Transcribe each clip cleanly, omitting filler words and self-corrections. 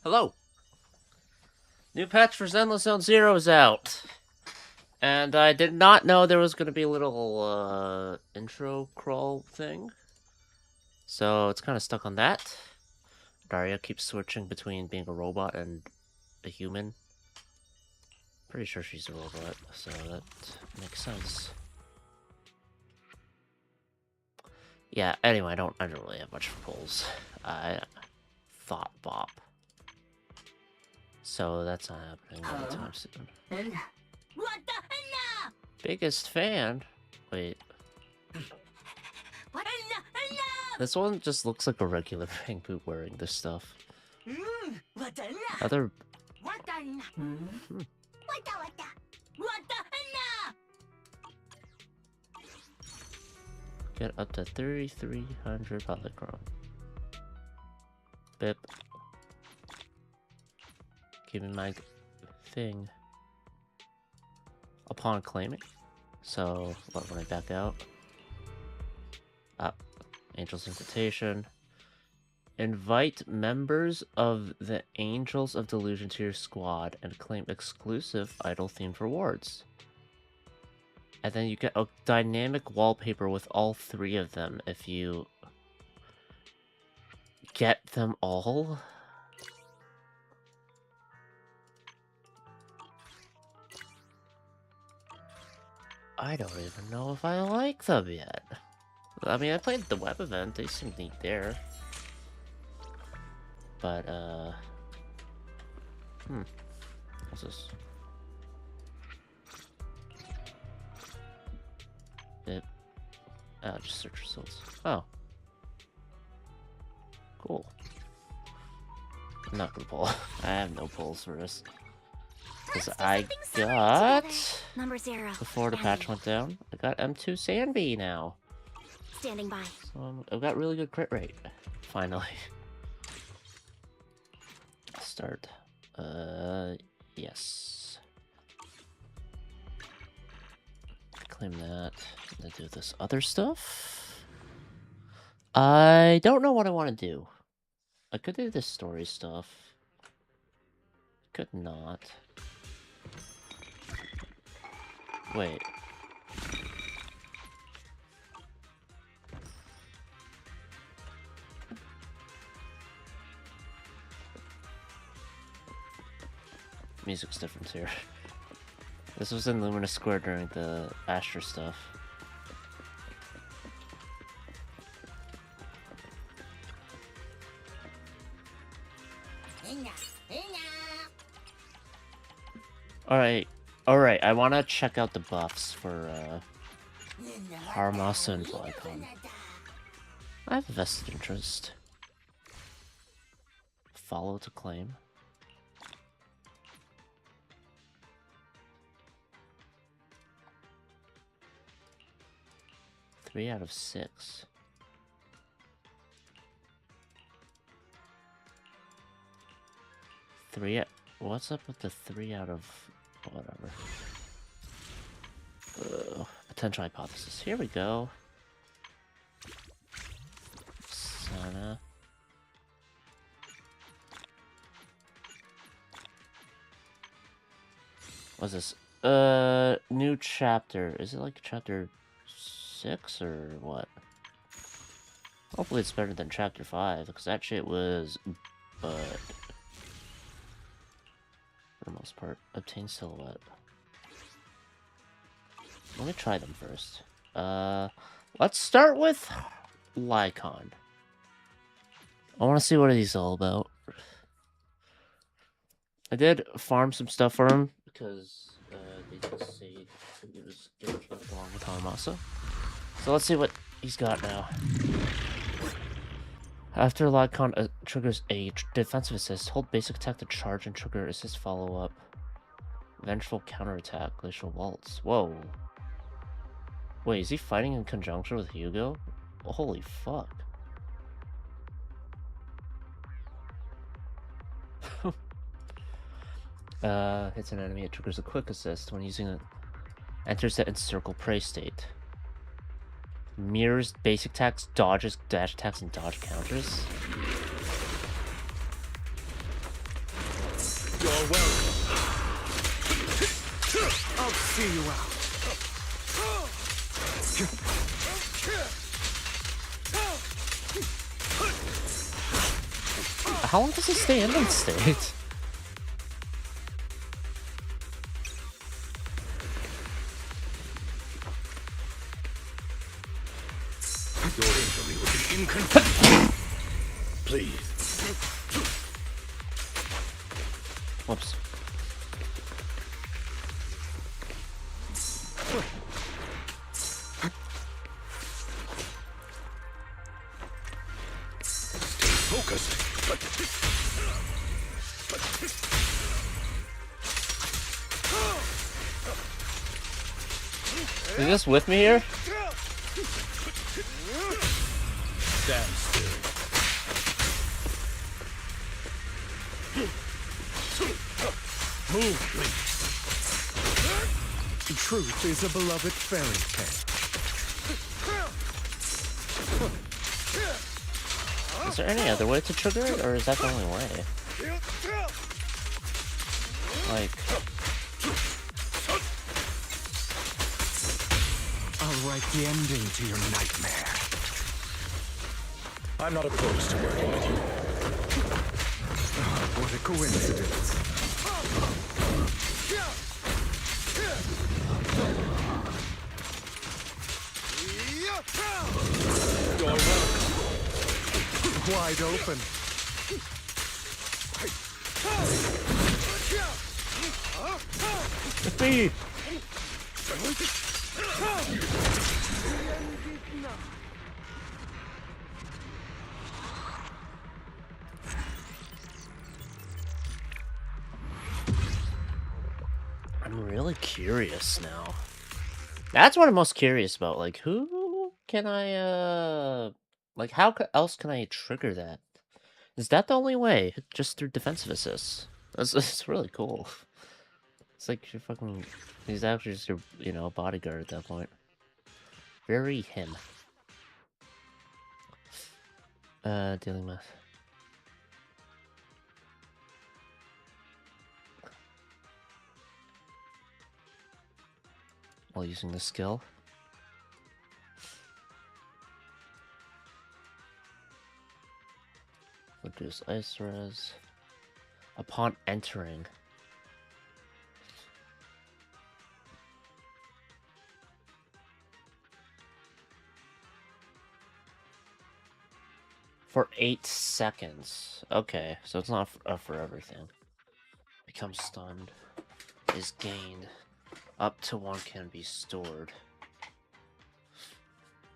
Hello! New patch for Zenless Zone Zero is out. And I did not know there was going to be a little, intro crawl thing. So it's kind of stuck on that. Daria keeps switching between being a robot and a human. Pretty sure she's a robot, so that makes sense. Yeah, anyway, I don't really have much for polls. I thought bop. So that's not happening anytime soon. Biggest fan? Wait. This one just looks like a regular Bang Boot wearing this stuff. Other... Get up to 3,300 polychrome. Bip. Give me my thing. Upon claiming. So, what, when I back out? Angel's Invitation. Invite members of the Angels of Delusion to your squad and claim exclusive idol-themed rewards. And then you get a dynamic wallpaper with all three of them if you get them all. I don't even know if I like them yet. I mean, I played the web event, they seem neat there. But, what's this? Just search results. Oh. Cool. I'm not gonna pull. I have no pulls for this. Because I got... Number 0. Before the patch went down, I got M2 Sandbee now. Standing by. So I've got really good crit rate. Finally. Start. Yes. Claim that. I'm gonna do this other stuff. I don't know what I want to do. I could do this story stuff. Could not. Wait. Music's different here. This was in Lumina Square during the Astra stuff. Alright, I want to check out the buffs for, Haramasa and Flycon. I have a vested interest. Follow to claim. Three out of 6. What's up with the 3 out of whatever? Potential hypothesis. Here we go. Sana. What's this? New chapter. Is it like chapter 6 or what? Hopefully it's better than chapter 5, because that shit was but for the most part. Obtain silhouette. Let me try them first. Let's start with Lycon. I want to see what these all about. I did farm some stuff for him because they did say it was along with Haramasa. So let's see what he's got now. After Lycon triggers a defensive assist, hold basic attack to charge and trigger assist follow-up. Vengeful counterattack, Glacial Waltz. Whoa. Wait, is he fighting in conjunction with Hugo? Holy fuck. Hits an enemy, it triggers a quick assist when using it. Enters the encircle prey state. Mirrors basic attacks, dodges, dash attacks, and dodge counters. You're welcome. I'll see you out. How long does he stay in that state? Your injury would be inconvenient. Please. Whoops. Stay focused. Is this with me here? Stand still. Move, please. Truth is a beloved fairy tale. Is there any other way to trigger it, or is that the only way? Like, I'll write the ending to your nightmare. I'm not opposed to working with you. Oh, what a coincidence. You're welcome. Wide open. it's me! I'm really curious now. That's what I'm most curious about. Like, who can I, like, how else can I trigger that? Is that the only way? Just through defensive assists? That's really cool. It's like you're fucking... He's actually just your, you know, bodyguard at that point. Very him. Dealing with... While using the skill. Reduce ice res. Upon entering. For 8 seconds. Okay, so it's not for everything. Become stunned. Is gained. Up to 1 can be stored.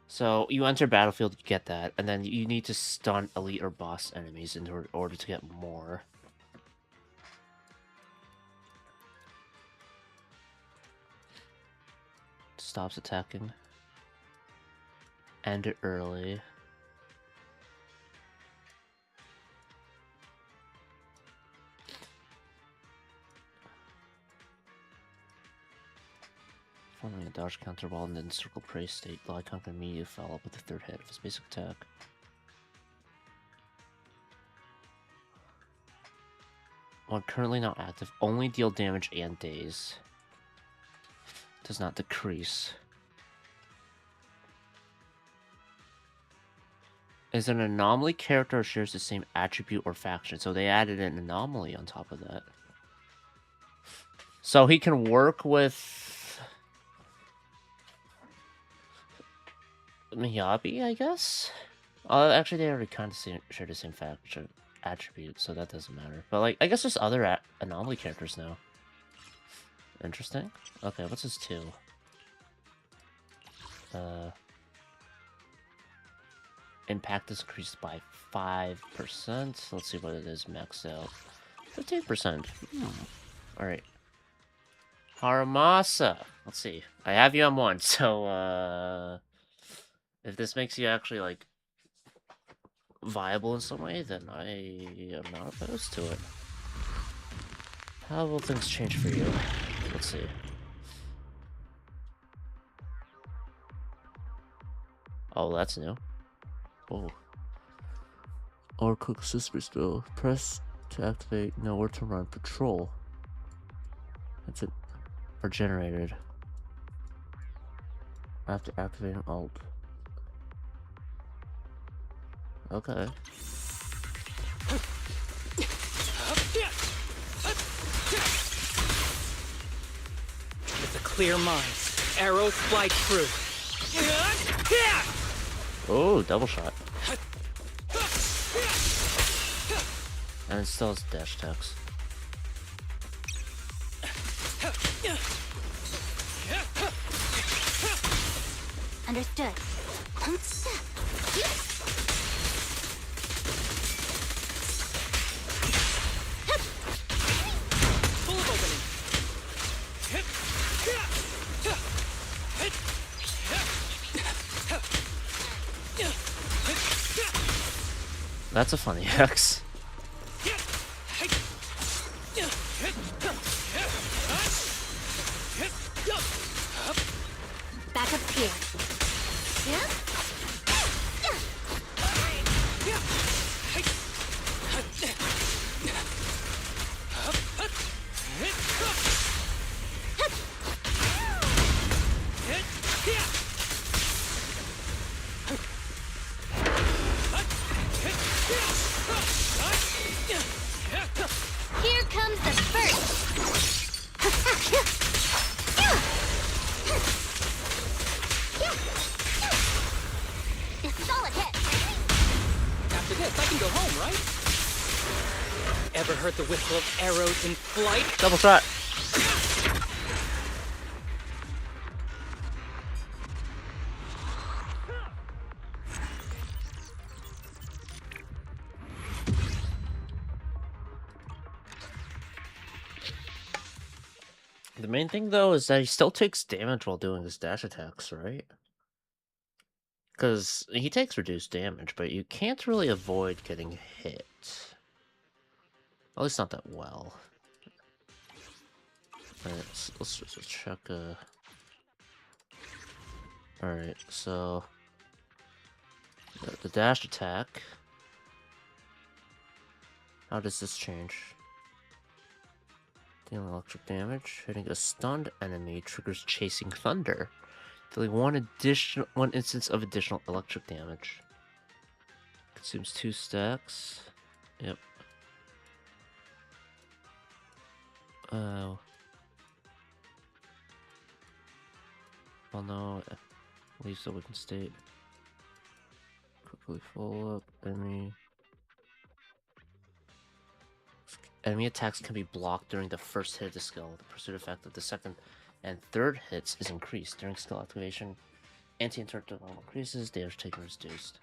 So you enter battlefield, you get that, and then you need to stun elite or boss enemies in order to get more. Stops attacking. End it early. Forming a dodge counter while in the encircle prey state, the icon can immediately follow up with the third hit of his basic attack. When currently not active, only deal damage and daze. Does not decrease. Is an anomaly character or shares the same attribute or faction? So they added an anomaly on top of that. So he can work with Miyabi, I guess? Actually, they already kind of share the same faction attribute, so that doesn't matter. But, like, I guess there's other anomaly characters now. Interesting. Okay, what's his 2? Impact is increased by 5%. Let's see what it is maxed out. 15%. Alright. Haramasa. Let's see. I have you on 1, so, if this makes you actually, like, viable in some way, then I am not opposed to it. How will things change for you? Let's see. Oh, that's new. Oh. Or quick super spell. Press To activate nowhere to run patrol. That's it. Or generated. I have to activate an alt. Okay. With a clear mind, arrows fly true. Oh, double shot. And it still has dash attacks. Understood. Full of opening. That's a funny X. Back up here. Here comes the first. Solid hit. After this, I can go home, right? Ever heard the whistle of arrows in flight? Double shot. The main thing, though, is that he still takes damage while doing his dash attacks, right? Because he takes reduced damage, but you can't really avoid getting hit. At least not that well. Alright, let's just check, Alright, so... The dash attack... How does this change? Dealing electric damage. Hitting a stunned enemy triggers Chasing Thunder. Dealing one instance of additional electric damage. Consumes 2 stacks. Yep. Well, no. Leaves the weakened state. Quickly follow up. Enemy attacks can be blocked during the first hit of the skill. The pursuit effect of the second and third hits is increased. During skill activation, anti-interruptive increases, damage taken reduced.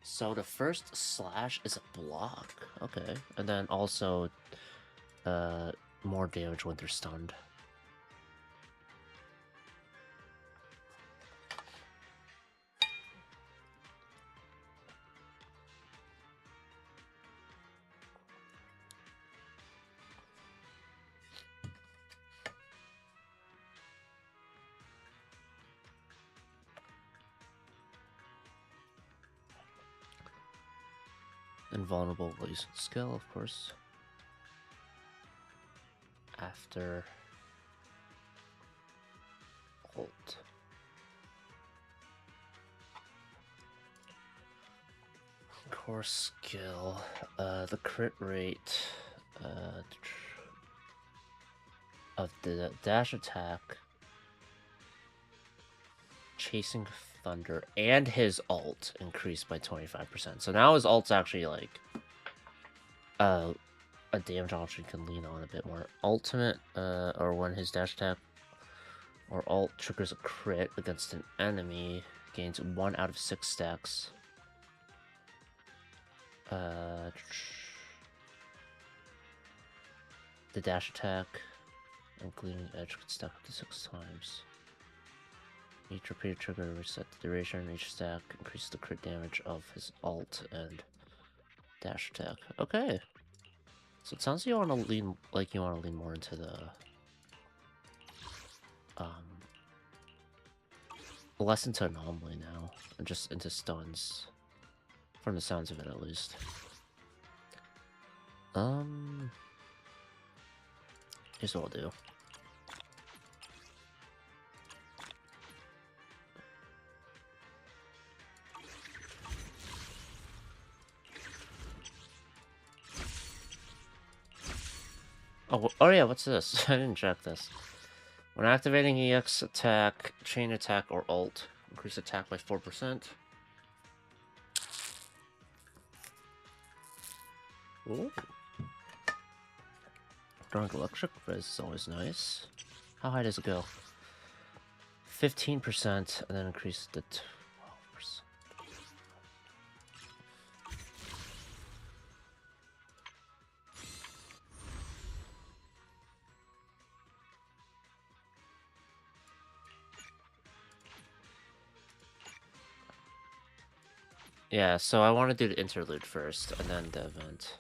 So the first slash is a block. Okay. And then also more damage when they're stunned. Invulnerable laser skill, of course. After ult. Core skill. The crit rate of the dash attack, Chasing Thunder, and his ult increased by 25%. So now his ult's actually like a damage option can lean on a bit more. Ultimate, or when his dash attack or ult triggers a crit against an enemy, gains 1 out of 6 stacks. The dash attack and Gleaming Edge could stack up to 6 times. Each repeated trigger to reset the duration, each stack increases the crit damage of his ult and dash attack. Okay. So it sounds like you want to lean more into the less into anomaly now, and just into stuns. From the sounds of it, at least. Here's what I'll do. Oh yeah, what's this? I didn't check this. When activating EX attack, chain attack, or ult, increase attack by 4%. Ooh. Dark electric is always nice. How high does it go? 15%, and then increase to 12%. Yeah, so I want to do the interlude first, and then the event.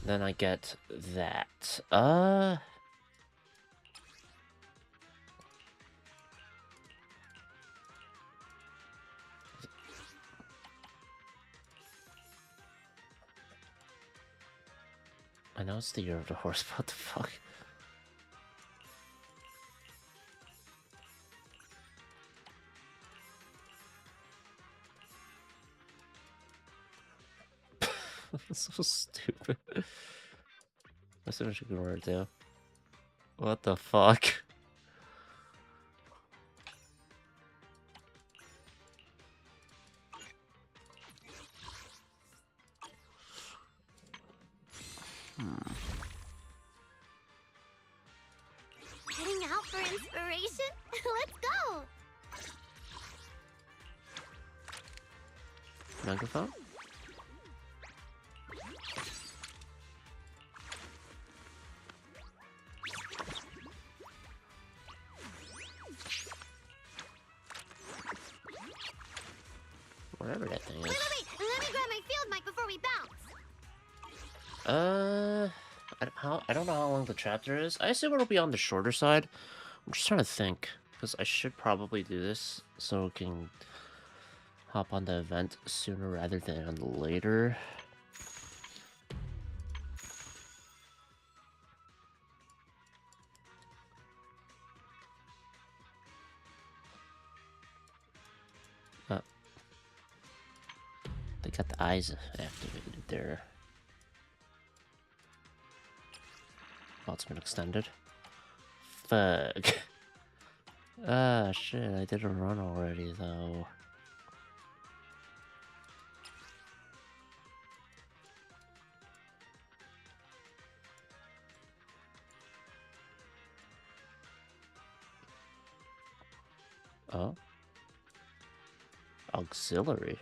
Then I get that. I know it's the year of the horse, but what the fuck? That's so stupid. That's such a good word, too. What the fuck? Heading out for inspiration? Let's go! Microphone? Whatever that thing is. Wait, let me grab my field mic before we bounce. I don't know how long the chapter is. I assume it'll be on the shorter side. I'm just trying to think, because I should probably do this so we can hop on the event sooner rather than later. They got the eyes activated there. Oh, it's been extended. Fuck. Ah, shit, I did a run already, though. Oh? Auxiliary?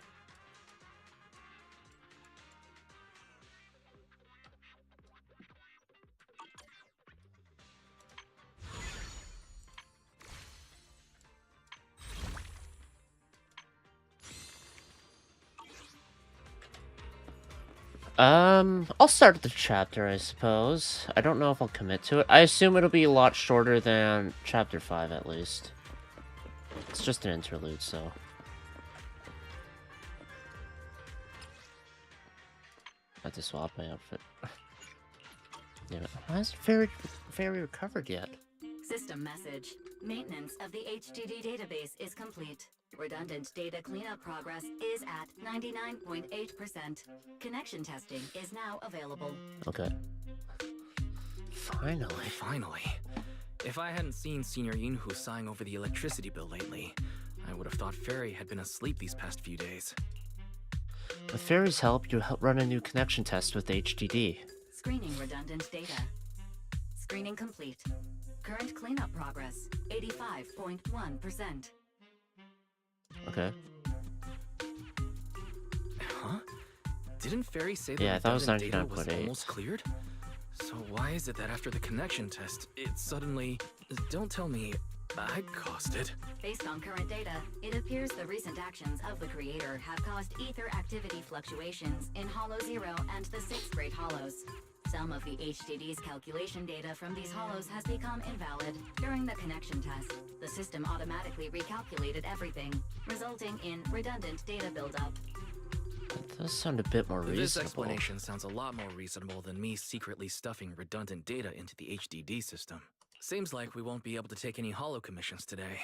I'll start the chapter, I suppose. I don't know if I'll commit to it. I assume it'll be a lot shorter than chapter 5, at least. It's just an interlude, so... I have to swap my outfit. Damn it. Why isn't Fairy recovered yet? System message. Maintenance of the HDD database is complete. Redundant data cleanup progress is at 99.8%. Connection testing is now available. Okay. Finally. Finally. If I hadn't seen Senior Yinhu sighing over the electricity bill lately, I would have thought Fairy had been asleep these past few days. With Fairy's help, you'll run a new connection test with HDD. Screening redundant data. Screening complete. Current cleanup progress, 85.1%. Okay. Huh? Didn't Fairy say that yeah, I thought it was redundant data was 99.8. almost cleared? So why is it that after the connection test, it suddenly... Don't tell me I caused it. Based on current data, it appears the recent actions of the creator have caused ether activity fluctuations in Hollow 0 and the 6th grade hollows. Some of the HDD's calculation data from these hollows has become invalid. During the connection test, the system automatically recalculated everything, resulting in redundant data buildup. Does sound a bit more This reasonable. explanation sounds a lot more reasonable than me secretly stuffing redundant data into the HDD system. Seems like we won't be able to take any holo commissions today.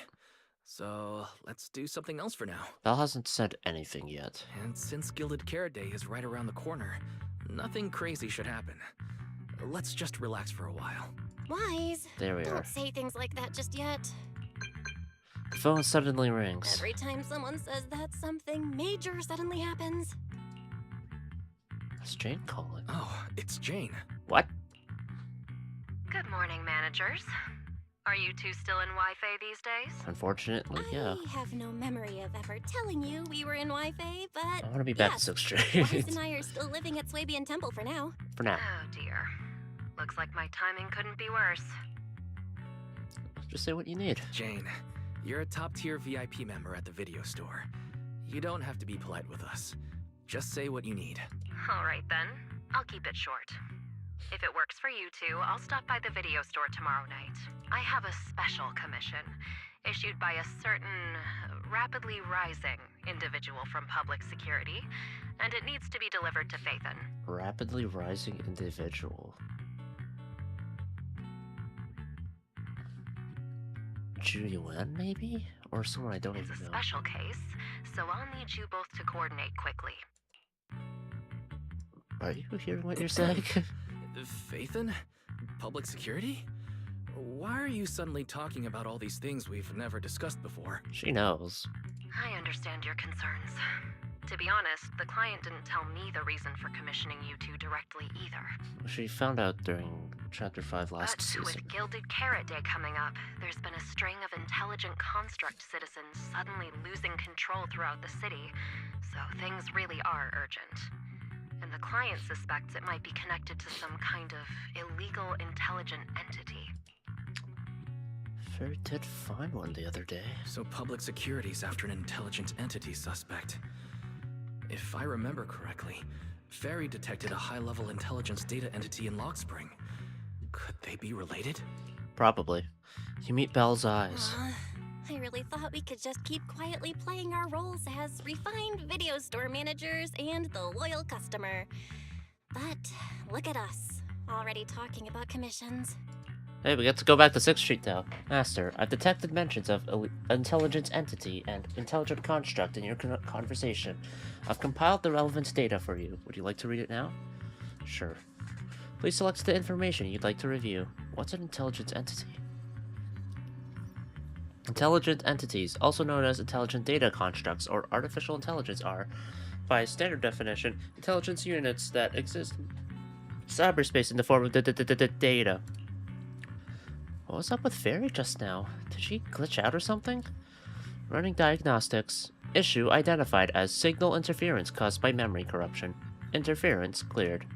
So, let's do something else for now. Belle hasn't said anything yet. And since Gilded Carrot Day is right around the corner, nothing crazy should happen. Let's just relax for a while. Wise. There we Don't are. say things like that just yet. The phone suddenly rings. Every time someone says that, something major suddenly happens. Is Jane calling? Oh, it's Jane. What? Good morning, managers. Are you two still in Wi-Fi these days? Unfortunately, yeah. I have no memory of ever telling you we were in Wi-Fi, but I want to be back yes, to 6th Street. Wise and I are still living at Swabian Temple for now. For now. Oh dear. Looks like my timing couldn't be worse. Just say what you need. Jane, you're a top-tier VIP member at the video store. You don't have to be polite with us. Just say what you need. All right then. I'll keep it short. If it works for you two, I'll stop by the video store tomorrow night. I have a special commission issued by a certain rapidly rising individual from public security, and it needs to be delivered to Phaethon. Rapidly rising individual. Julian, maybe? Or someone I don't It's a even know. special case, so I'll need you both to coordinate quickly. Are you hearing what you're saying? Phaethon? Public security? Why are you suddenly talking about all these things we've never discussed before? She knows. I understand your concerns. To be honest, the client didn't tell me the reason for commissioning you two directly either. She found out during Chapter 5 last But season. with Gilded Carrot Day coming up, there's been a string of intelligent construct citizens suddenly losing control throughout the city, so things really are urgent. And the client suspects it might be connected to some kind of illegal intelligent entity. Fairy did find one the other day. So public security's after an intelligent entity suspect. If I remember correctly, Fairy detected a high-level intelligence data entity in Lockspring. Could they be related? Probably. You meet Belle's eyes. I really thought we could just keep quietly playing our roles as refined video store managers and the loyal customer. But look at us, already talking about commissions. Hey, we get to go back to 6th Street now. Master, I've detected mentions of intelligence entity and intelligent construct in your conversation. I've compiled the relevant data for you. Would you like to read it now? Sure. Please select the information you'd like to review. What's an intelligence entity? Intelligent entities, also known as intelligent data constructs or artificial intelligence, are, by standard definition, intelligence units that exist in cyberspace in the form of data. What was up with Fairy just now? Did she glitch out or something? Running diagnostics. Issue identified as signal interference caused by memory corruption. Interference cleared.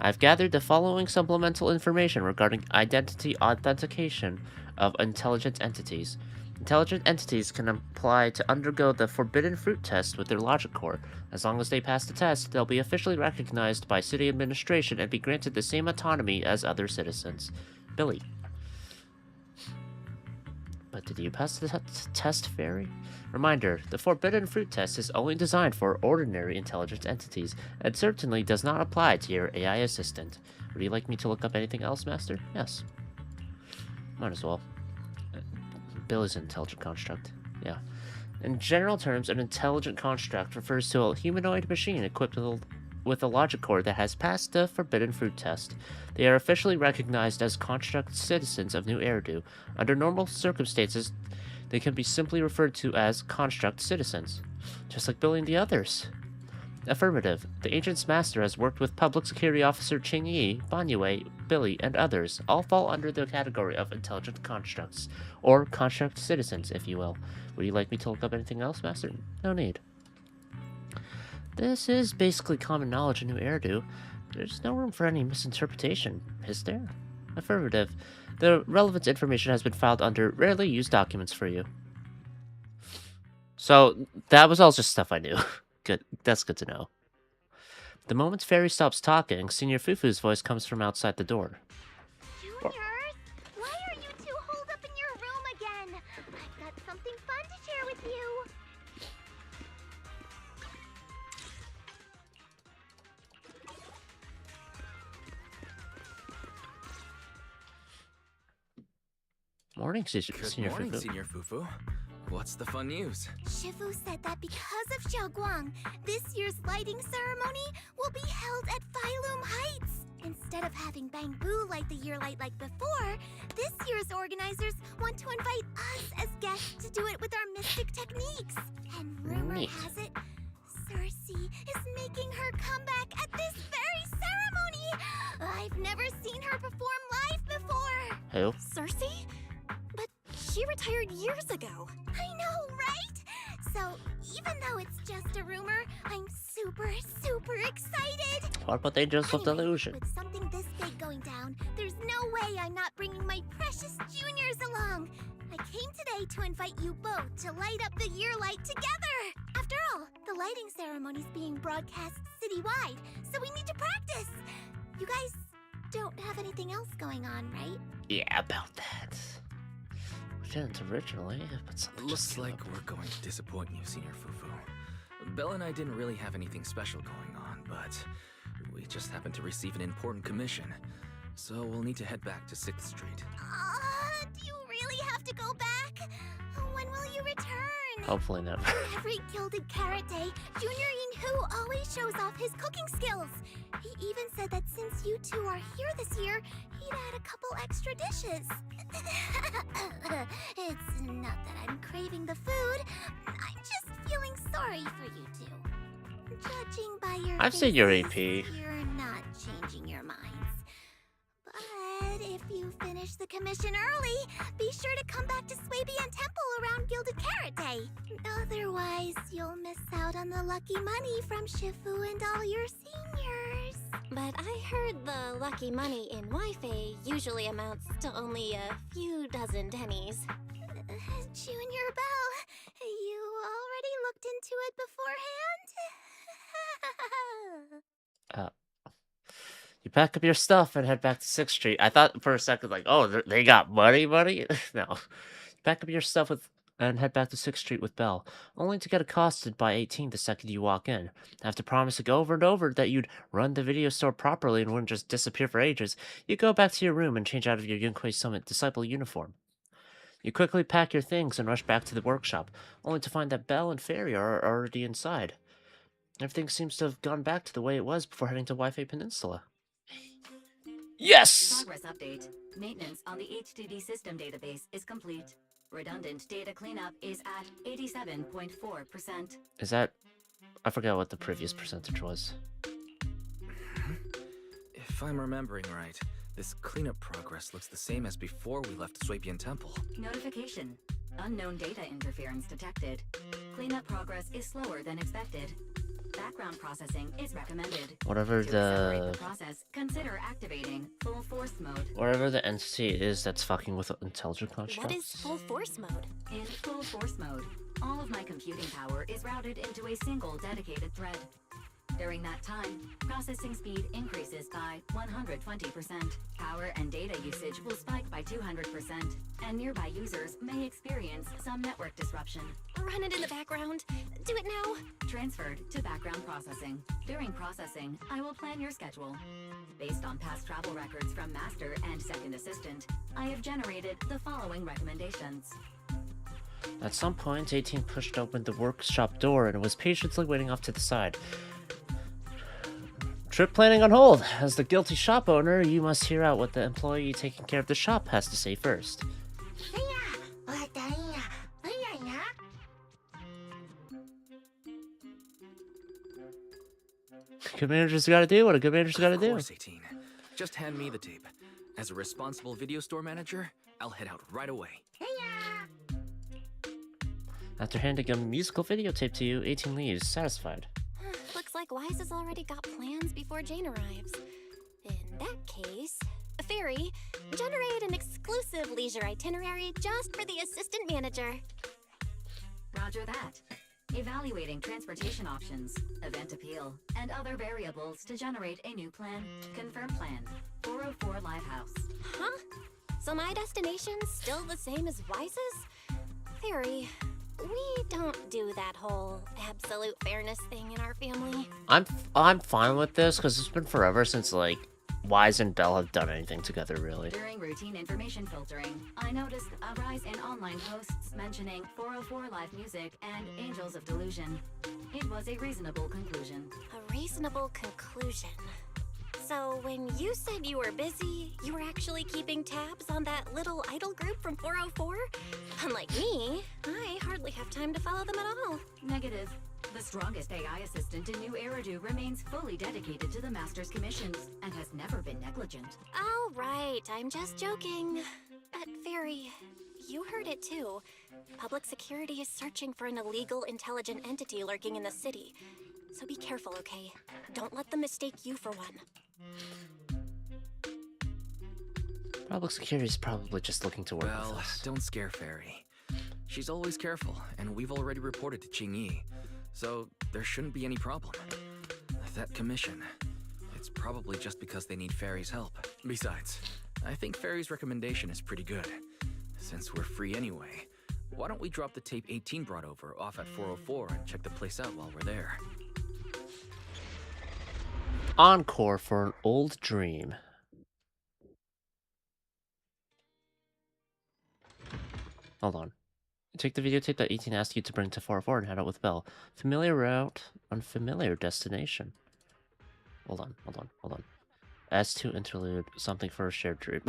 I've gathered the following supplemental information regarding identity authentication of intelligent entities. Intelligent entities can apply to undergo the Forbidden Fruit test with their logic core. As long as they pass the test, they'll be officially recognized by city administration and be granted the same autonomy as other citizens. Billy. But did you pass the test, Fairy? Reminder, the Forbidden Fruit test is only designed for ordinary intelligent entities, and certainly does not apply to your AI assistant. Would you like me to look up anything else, Master? Yes. Might as well. Billy's an intelligent construct. Yeah. In general terms, an intelligent construct refers to a humanoid machine equipped with a logic core that has passed the Forbidden Fruit test. They are officially recognized as construct citizens of New Eridu. Under normal circumstances, they can be simply referred to as construct citizens, just like Billy and the others. Affirmative. The Agent's Master has worked with Public Security Officer Ching Yi, Banyue, Billy, and others. All fall under the category of intelligent constructs, or construct citizens, if you will. Would you like me to look up anything else, Master? No need. This is basically common knowledge in New Eridu. There's no room for any misinterpretation, is there? Affirmative. The relevant information has been filed under rarely used documents for you. So, that was all just stuff I knew. Good. That's good to know. The moment Fairy stops talking, Senior Fufu's voice comes from outside the door. Juniors, why are you two holed up in your room again? I've got something fun to share with you. morning, Good Senior morning, Fufu. Senior Fufu. What's the fun news? Shifu said that because of Xiaoguang, this year's lighting ceremony will be held at Phylum Heights. Instead of having Bangbu light the year light like before, this year's organizers want to invite us as guests to do it with our mystic techniques. And rumor Neat. has it, Cersei is making her comeback at this very ceremony. I've never seen her perform live before. Who? Cersei? But she retired years ago. I know, right? So, even though it's just a rumor, I'm super excited. What about the Angels of Anyway, Delusion? with something this big going down, there's no way I'm not bringing my precious juniors along. I came today to invite you both to light up the year light together. After all, the lighting ceremony's being broadcast citywide, so we need to practice. You guys don't have anything else going on, right? Yeah, about that. We didn't originally, but something Looks just like we're going to disappoint you, Senior Fufu. Belle and I didn't really have anything special going on, but we just happened to receive an important commission. So we'll need to head back to 6th Street. Do you really have to go back? When will you return? Hopefully never. Every Gilded Carrot Day, Junior Yinhu always shows off his cooking skills. He even said that since you two are here this year, he'd add a couple extra dishes. It's not that I'm craving the food. I'm just feeling sorry for you two. Judging by your I've seen your faces, AP. You're not changing your minds. But if you finish the commission early, be sure to come back to Swabian Temple around Gilded Carrot Day. Otherwise, you'll miss out on the lucky money from Shifu and all your seniors. But I heard the lucky money in Wi-Fi usually amounts to only a few dozen pennies. Junior Belle, you already looked into it beforehand? You pack up your stuff and head back to 6th Street. I thought for a second, like, oh, they got money? No. Pack up your stuff and head back to 6th Street with Belle, only to get accosted by 18 the second you walk in. After promising over and over that you'd run the video store properly and wouldn't just disappear for ages, you go back to your room and change out of your Yunquei Summit Disciple uniform. You quickly pack your things and rush back to the workshop, only to find that Belle and Fairy are already inside. Everything seems to have gone back to the way it was before heading to Wi-Fi Peninsula. Yes! Progress update. Maintenance on the HDD system database is complete. Redundant data cleanup is at 87.4%. Is that... I forgot what the previous percentage was. If I'm remembering right, this cleanup progress looks the same as before we left Swabian Temple. Notification. Unknown data interference detected. Cleanup progress is slower than expected. Background processing is recommended. Whatever To accelerate the... the process, consider activating full force mode. Whatever the entity is that's fucking with intelligent constructs. What is full force mode? In full force mode, all of my computing power is routed into a single dedicated thread. During that time, processing speed increases by 120%. Power and data usage will spike by 200%, and nearby users may experience some network disruption. Run it in the background. Do it now. Transferred to background processing. During processing, I will plan your schedule. Based on past travel records from Master and Second Assistant, I have generated the following recommendations. At some point, 18 pushed open the workshop door and was patiently waiting off to the side. Trip planning on hold. As the guilty shop owner, you must hear out what the employee taking care of the shop has to say first. Good manager's gotta do what a good manager's gotta Of do. course, 18. Just hand me the tape. As a responsible video store manager, I'll head out right away. After handing a musical videotape to you, 18 leaves, satisfied. Looks like Wise has already got plans before Jane arrives. In that case, Fairy, generate an exclusive leisure itinerary just for the assistant manager. Roger that. Evaluating transportation options, event appeal, and other variables to generate a new plan. Confirm plan. 404 Lighthouse. Huh? So my destination's still the same as Wise's? Fairy, we don't do that whole absolute fairness thing in our family. I'm fine with this because it's been forever since like Wise and Belle have done anything together, really. During routine information filtering, I noticed a rise in online posts mentioning 404 live music and Angels of Delusion. It was a reasonable conclusion. A reasonable conclusion. So when you said you were busy, you were actually keeping tabs on that little idol group from 404? Unlike me, I hardly have time to follow them at all. Negative. The strongest AI assistant in New Eridu remains fully dedicated to the Master's commissions and has never been negligent. All right, I'm just joking. But Fairy, you heard it too. Public security is searching for an illegal intelligent entity lurking in the city. So be careful, okay? Don't let them mistake you for one. Public security is probably just looking to work with Well, us. don't scare Fairy. She's always careful, and we've already reported to Qingyi, so there shouldn't be any problem. That commission, it's probably just because they need Fairy's help. Besides, I think Fairy's recommendation is pretty good. Since we're free anyway, why don't we drop the tape 18 brought over off at 404 and check the place out while we're there? Encore for an old dream. Hold on. Take the videotape that 18 asked you to bring to 404 and head out with Belle. Familiar route, unfamiliar destination. Hold on. S2 interlude, something for a shared dream.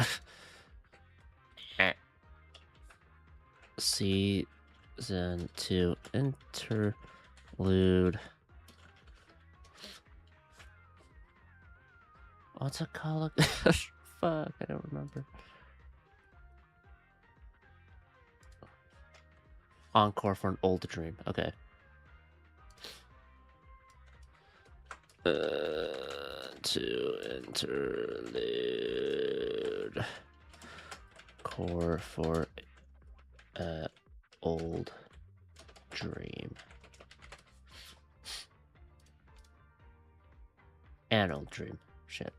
Season 2 interlude. What's it called? Fuck, I don't remember. Encore for an old dream. Okay. To interlude. Core for old dream. An old dream. Shit.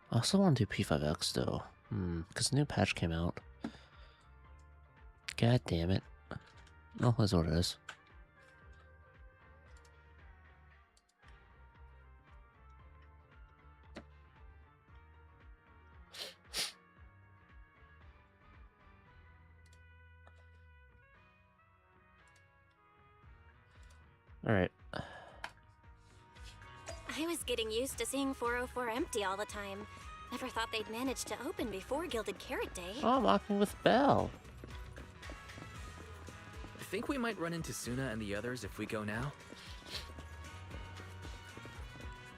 I also want to do P5X though. Because the new patch came out. God damn it. Oh, that's what it is. Alright. I was getting used to seeing 404 empty all the time. Never thought they'd manage to open before Gilded Carrot Day. Oh, I'm walking with Belle. Think we might run into Suna and the others if we go now?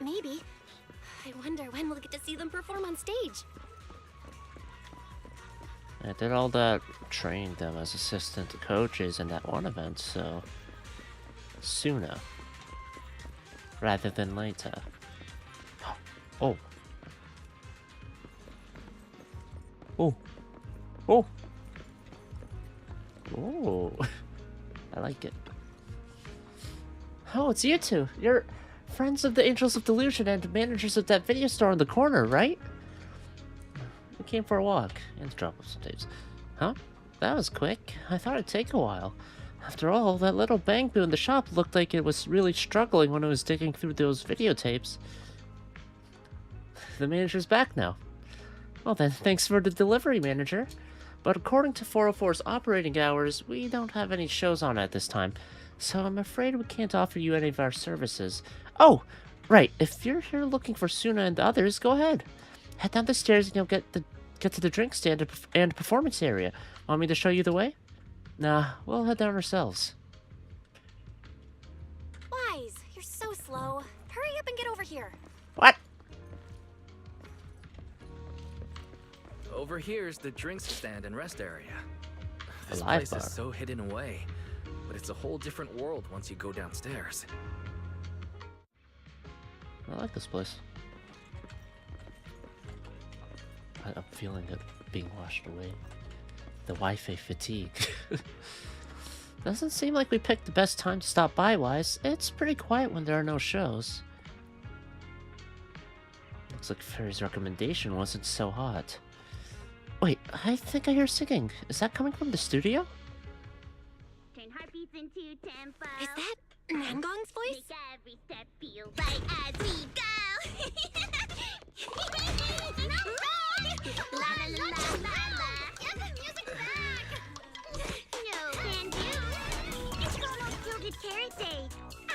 Maybe. I wonder when we'll get to see them perform on stage. I did all that training them as assistant coaches in that one event, so sooner rather than later. Oh. Oh. Oh. Oh. I like it. Oh, it's you two. You're friends of the Angels of Delusion and managers of that video store in the corner, right? We came for a walk and to drop off some tapes. Huh? That was quick. I thought it'd take a while. After all, that little bangboo in the shop looked like it was really struggling when it was digging through those videotapes. The manager's back now. Well then, thanks for the delivery, manager. But according to 404's operating hours, we don't have any shows on at this time, so I'm afraid we can't offer you any of our services. Oh, right, if you're here looking for Suna and the others, go ahead. Head down the stairs and you'll get to the drink stand and performance area. Want me to show you the way? Nah, we'll head down ourselves. Wise, you're so slow. Hurry up and get over here. What? Over here's the drinks stand and rest area. This live place bar. is so hidden away, but it's a whole different world once you go downstairs. I like this place. I'm feeling it being washed away. The Wi-Fi fatigue. Doesn't seem like we picked the best time to stop by, Wise. It's pretty quiet when there are no shows. Looks like Fairy's recommendation wasn't so hot. Wait, I think I hear singing. Is that coming from the studio? heartbeats into tempo. Is that Nangong's voice? Make every step feel right as we go. La la la la la. Get the music back. No can do. It's almost Gilded Carrot Day.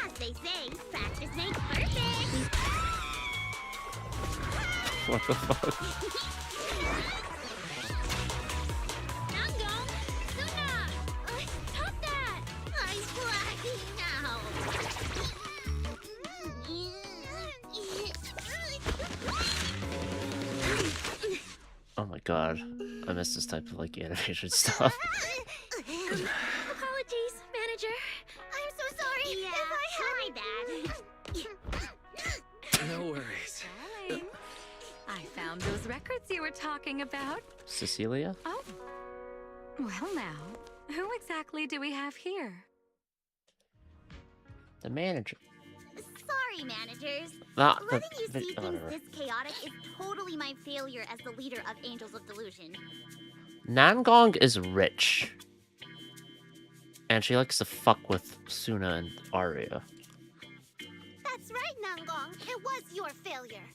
As they say, practice makes perfect. What the fuck? Nangong, Suna, stop that! I'm blacking out. Oh my god. I miss this type of like animation stuff. Apologies, manager. I'm so sorry. Yeah, if I had my bad. No worries. Darling, I found those records you were talking about. Cecilia? Oh. Well now, who exactly do we have here? The manager. Sorry, managers. Not the Letting you see things whatever. this chaotic is totally my failure as the leader of Angels of Delusion. Nangong is rich. And she likes to fuck with Suna and Arya. That's right, Nangong. It was your failure.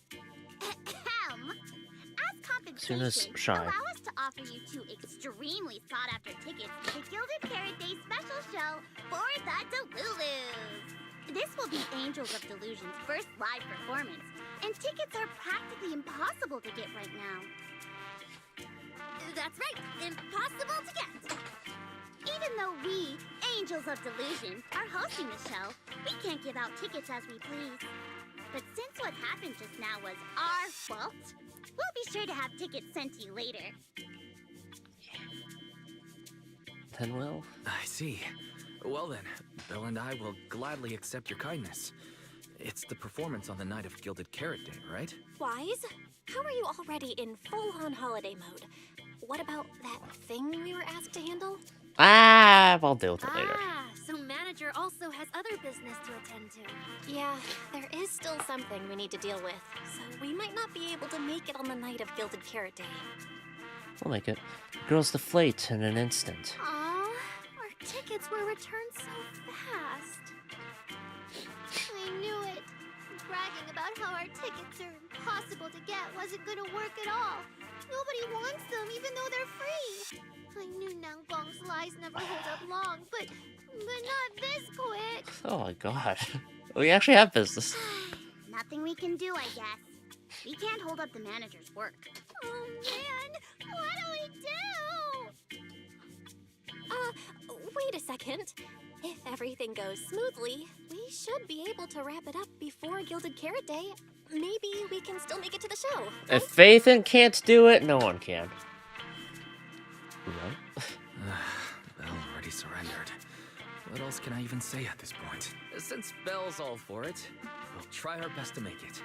Ahem. As compensation, Suna's shy. allow us to offer you 2 extremely sought-after tickets to the Gilded Carrot Day special show for the Delulus. This will be Angels of Delusion's first live performance, and tickets are practically impossible to get right now. That's right, impossible to get. Even though we, Angels of Delusion, are hosting the show, we can't give out tickets as we please. But since what happened just now was our fault, we'll be sure to have tickets sent to you later. Then will? I see. Well then, Belle and I will gladly accept your kindness. It's the performance on the night of Gilded Carrot Day, right? Wise? How are you already in full-on holiday mode? What about that thing we were asked to handle? Ah, I'll deal with it later. So manager also has other business to attend to. Yeah, there is still something we need to deal with, so we might not be able to make it on the night of Gilded Carrot Day. We'll make it. The girls deflate in an instant. Aww, our tickets were returned so fast. I knew it. Bragging about how our tickets are impossible to get wasn't gonna work at all. Nobody wants them, even though they're free. I knew Nangong's lies never hold up long, but not this quick. Oh my god. We actually have business. Nothing we can do, I guess. We can't hold up the manager's work. Oh man, what do we do? Wait a second. If everything goes smoothly, we should be able to wrap it up before Gilded Carrot Day. Maybe we can still make it to the show. If Phaethon can't do it, no one can. Right? Belle already surrendered. What else can I even say at this point? Since Belle's all for it, we'll try our best to make it.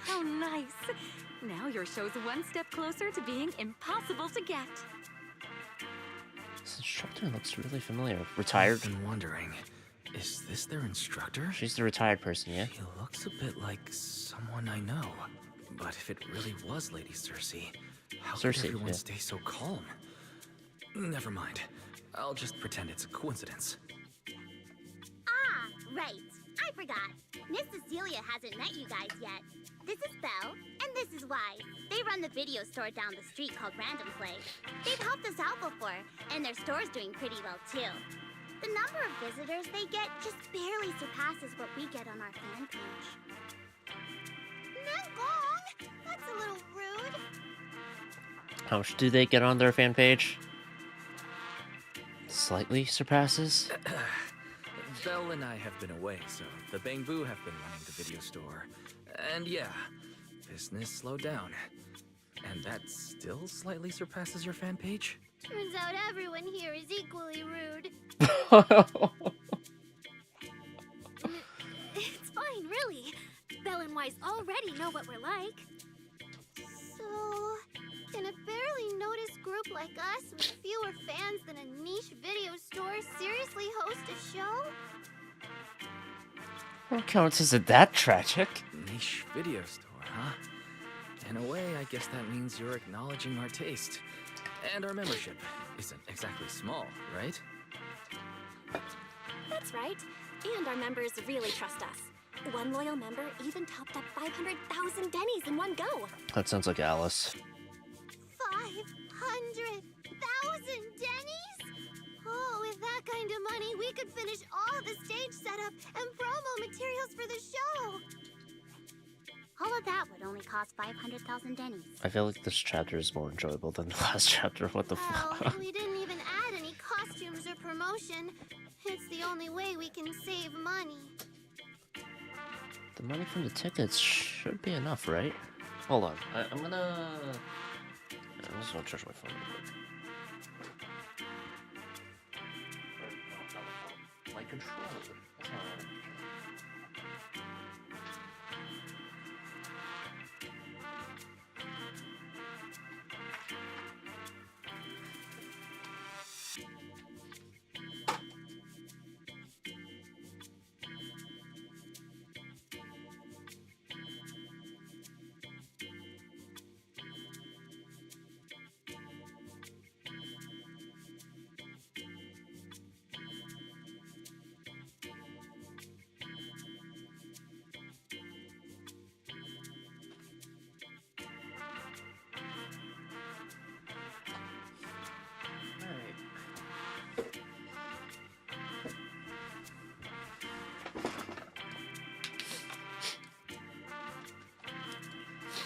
How nice. Now your show's one step closer to being impossible to get. This instructor looks really familiar. Retired? I've been wondering, is this their instructor? She's the retired person, yeah? He looks a bit like someone I know. But if it really was Lady Cersei, how could Cersei, everyone yeah. stay so calm? Never mind. I'll just pretend it's a coincidence. Ah, right. I forgot. Miss Cecilia hasn't met you guys yet. This is Belle, and this is Wise. They run the video store down the street called Random Play. They've helped us out before, and their store's doing pretty well too. The number of visitors they get just barely surpasses what we get on our fan page. Nangong! That's a little rude. How much do they get on their fan page? Slightly surpasses? Belle and I have been away, so the Bangbu have been running the video store. And yeah, business slowed down. And that still slightly surpasses your fan page? Turns out everyone here is equally rude. It's fine, really. Belle and Wise already know what we're like. So, can a barely noticed group like us with fewer fans than a niche video store seriously host a show? What counts isn't that tragic? Niche video store, huh? In a way, I guess that means you're acknowledging our taste. And our membership isn't exactly small, right? That's right. And our members really trust us. One loyal member even topped up 500,000 Denny's in one go. That sounds like Alice. 500,000 Denny's? Oh, with that kind of money, we could finish all the stage setup and promo materials for the show. All of that would only cost 500,000 Denny's. I feel like this chapter is more enjoyable than the last chapter. What the Well, fuck? we didn't even add any costumes or promotion. It's the only way we can save money. The money from the tickets should be enough, right? Hold on. I'm just gonna charge my phone real quick. My controller. That's not right.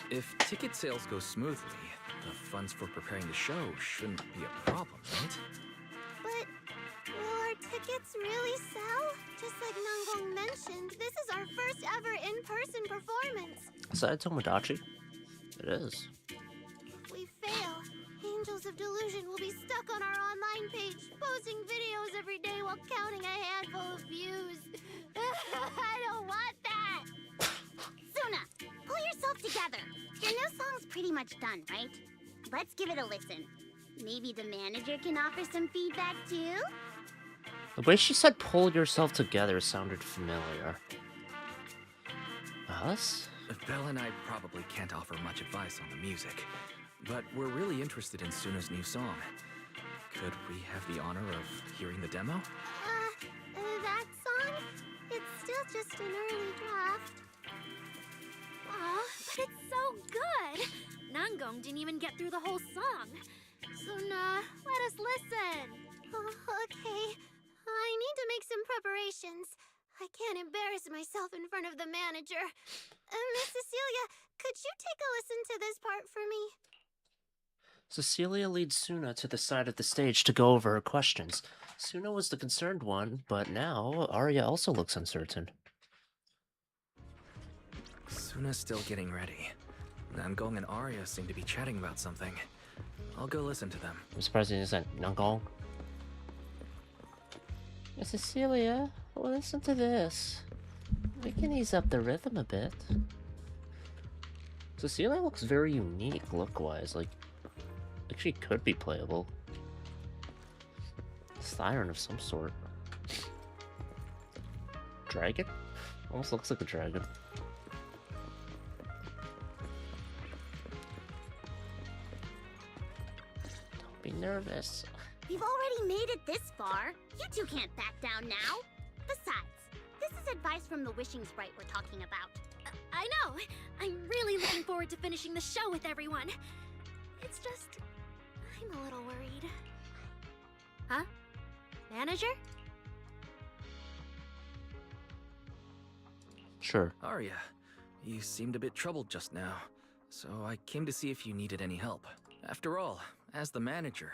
If ticket sales go smoothly, the funds for preparing the show shouldn't be a problem, right? But will our tickets really sell? Just like Nangong mentioned, this is our first ever in-person performance. Is that Tomodachi? It is. If we fail, Angels of Delusion will be stuck on our online page, posting videos every day while counting a handful of views. I don't want that! Suna, pull yourself together. Your new song's pretty much done, right? Let's give it a listen. Maybe the manager can offer some feedback too? The way she said pull yourself together sounded familiar. Us? Belle and I probably can't offer much advice on the music, but we're really interested in Suna's new song. Could we have the honor of hearing the demo? That song? It's still just an early draft. Aw, but it's so good! Nangong didn't even get through the whole song. Suna, let us listen. Oh, okay. I need to make some preparations. I can't embarrass myself in front of the manager. Miss Cecilia, could you take a listen to this part for me? Cecilia leads Suna to the side of the stage to go over her questions. Suna was the concerned one, but now Arya also looks uncertain. Suna's still getting ready. Nangong and Arya seem to be chatting about something. I'll go listen to them. I'm surprised he isn't Nangong. Cecilia, listen to this. We can ease up the rhythm a bit. Cecilia looks very unique look-wise, like she could be playable. Siren of some sort. Dragon? Almost looks like a dragon. Don't be nervous. We've already made it this far. You two can't back down now. Besides, this is advice from the wishing sprite we're talking about. I know! I'm really looking forward to finishing the show with everyone. It's just... I'm a little worried. Huh? Manager? Sure. Arya, you seemed a bit troubled just now, so I came to see if you needed any help. After all, as the manager,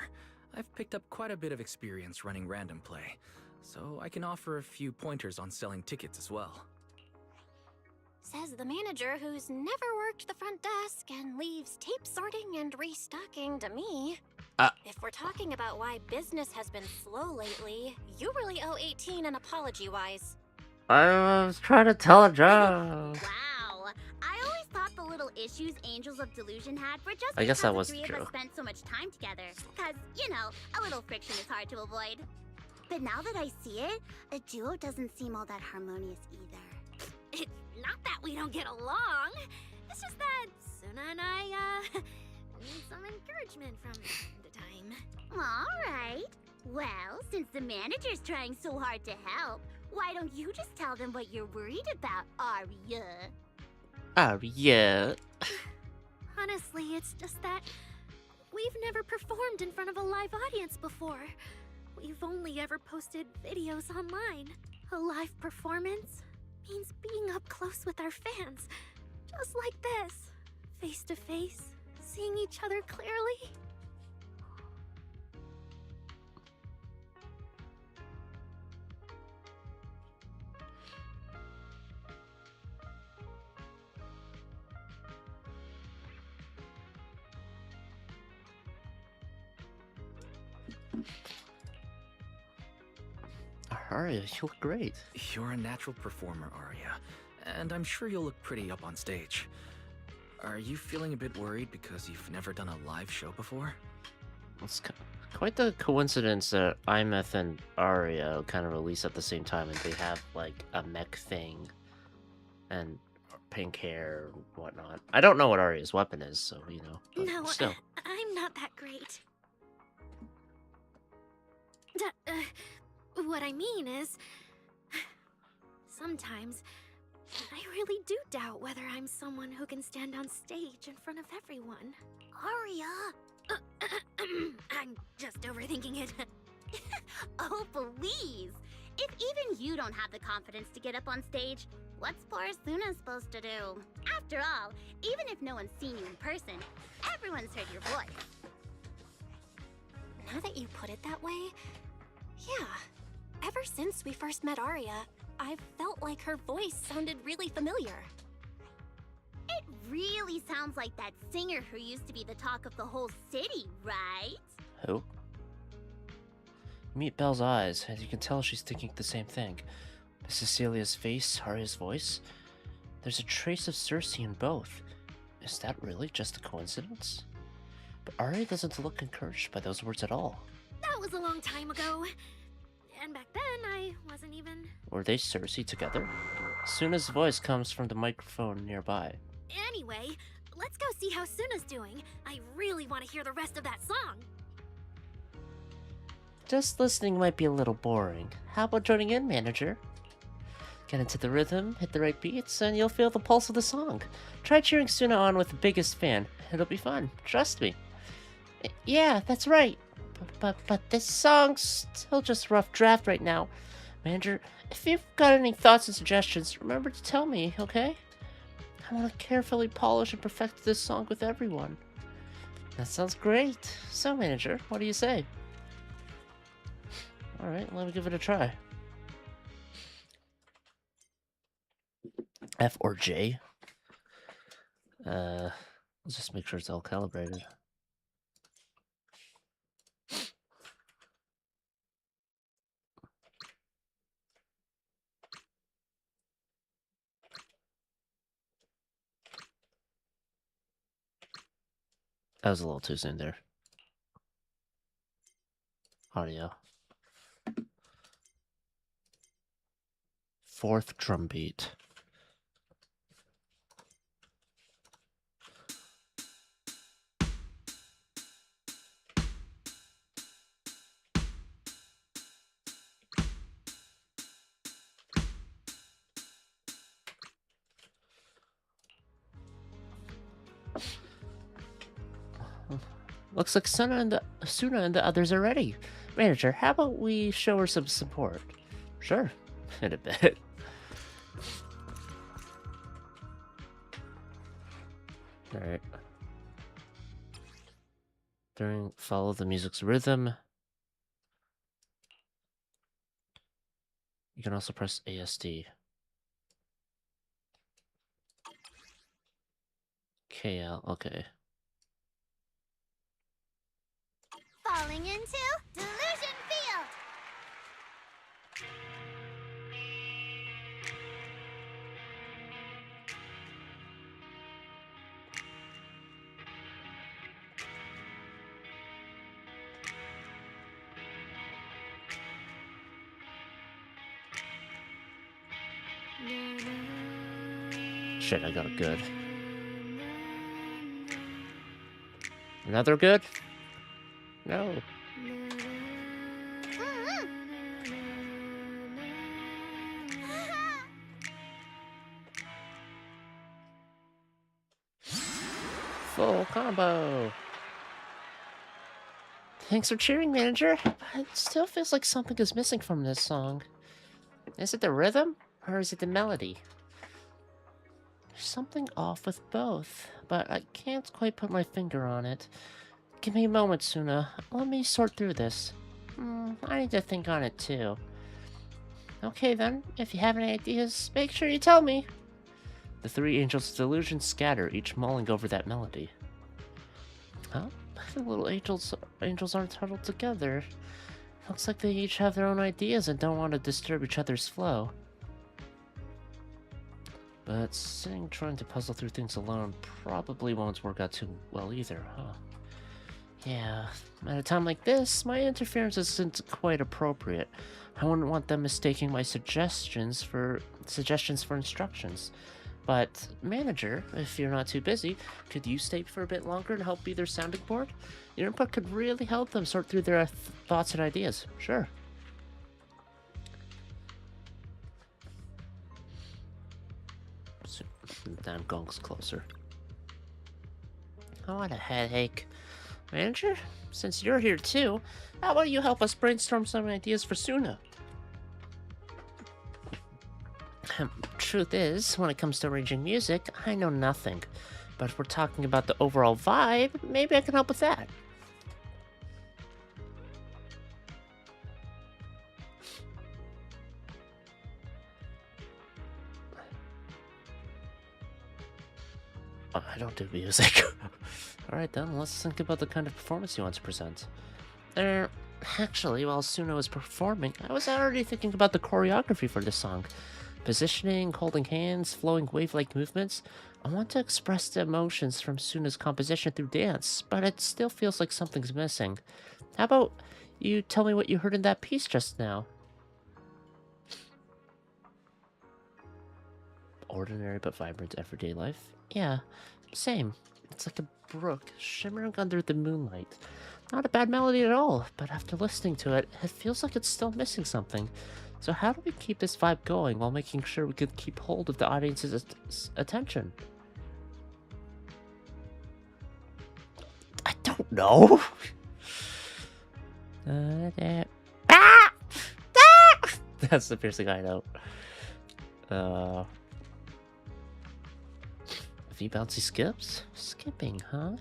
I've picked up quite a bit of experience running random play, so I can offer a few pointers on selling tickets as well. Says the manager who's never worked the front desk and leaves tape sorting and restocking to me. If we're talking about why business has been slow lately, you really owe 18 an apology-wise. I was trying to tell a joke. Wow. I always thought the little issues Angels of Delusion had were just I guess because that the was three the of us joke. spent so much time together. Cause, you know, a little friction is hard to avoid. But now that I see it, a duo doesn't seem all that harmonious either. It's not that we don't get along. It's just that Suna and I, need some encouragement from time to time. Alright. Well, since the manager's trying so hard to help, why don't you just tell them what you're worried about, Arya? Yeah. Honestly, it's just that we've never performed in front of a live audience before. We've only ever posted videos online. A live performance means being up close with our fans. Just like this. Face to face, seeing each other clearly. Arya, you look great. You're a natural performer, Arya, and I'm sure you'll look pretty up on stage. Are you feeling a bit worried because you've never done a live show before? It's quite the coincidence that Imeth and Arya kind of release at the same time, and they have like a mech thing and pink hair and whatnot. I don't know what Arya's weapon is, so you know. But No, still. I'm not that great. What I mean is, sometimes I really do doubt whether I'm someone who can stand on stage in front of everyone. Arya! I'm just overthinking it. Oh, please! If even you don't have the confidence to get up on stage, what's poor Asuna supposed to do? After all, even if no one's seen you in person, everyone's heard your voice. Now that you put it that way, yeah. Ever since we first met Arya, I've felt like her voice sounded really familiar. It really sounds like that singer who used to be the talk of the whole city, right? Who? Meet Belle's eyes, and you can tell she's thinking the same thing. Cecilia's face, Arya's voice. There's a trace of Circe in both. Is that really just a coincidence? But Arya doesn't look encouraged by those words at all. That was a long time ago. And back then, I wasn't even... Were they Circe together? Suna's voice comes from the microphone nearby. Anyway, let's go see how Suna's doing. I really want to hear the rest of that song. Just listening might be a little boring. How about joining in, manager? Get into the rhythm, hit the right beats, and you'll feel the pulse of the song. Try cheering Suna on with the biggest fan. It'll be fun. Trust me. Yeah, that's right. But this song's still just a rough draft right now. Manager, if you've got any thoughts and suggestions, remember to tell me, okay? I want to carefully polish and perfect this song with everyone. That sounds great. So, manager, what do you say? Alright, let me give it a try. F or J? Let's just make sure it's all calibrated. That was a little too soon there. Audio. Fourth drum beat. Looks like Suna and the others are ready. Manager, how about we show her some support? Sure, in a bit. Alright. Follow the music's rhythm. You can also press ASD. KL, okay. Falling into Delusion Field! Shit, I got it good. Another good? No. Full combo. Thanks for cheering, manager. But it still feels like something is missing from this song. Is it the rhythm, or is it the melody? There's something off with both, but I can't quite put my finger on it. Give me a moment, Suna. Let me sort through this. I need to think on it too. Okay then, if you have any ideas, make sure you tell me. The three angels' delusions scatter, each mulling over that melody. Huh? The little angels aren't huddled together. Looks like they each have their own ideas and don't want to disturb each other's flow. But sitting trying to puzzle through things alone probably won't work out too well either, huh? Yeah, at a time like this, my interference isn't quite appropriate. I wouldn't want them mistaking my suggestions for instructions. But, manager, if you're not too busy, could you stay for a bit longer and help be their sounding board? Your input could really help them sort through their thoughts and ideas. Sure. So, damn gong's closer. Oh, what a headache. Manager, since you're here too, how about you help us brainstorm some ideas for Suna? Truth is, when it comes to arranging music, I know nothing. But if we're talking about the overall vibe, maybe I can help with that. I don't do music. Alright then, let's think about the kind of performance you want to present. Actually, while Suna was performing, I was already thinking about the choreography for this song. Positioning, holding hands, flowing wave-like movements. I want to express the emotions from Suna's composition through dance, but it still feels like something's missing. How about you tell me what you heard in that piece just now? Ordinary but vibrant everyday life? Yeah, same. It's like a brook shimmering under the moonlight. Not a bad melody at all, but after listening to it, it feels like it's still missing something. So how do we keep this vibe going while making sure we can keep hold of the audience's attention? I don't know. That's the piercing high note. A few bouncy skips? Skipping, huh?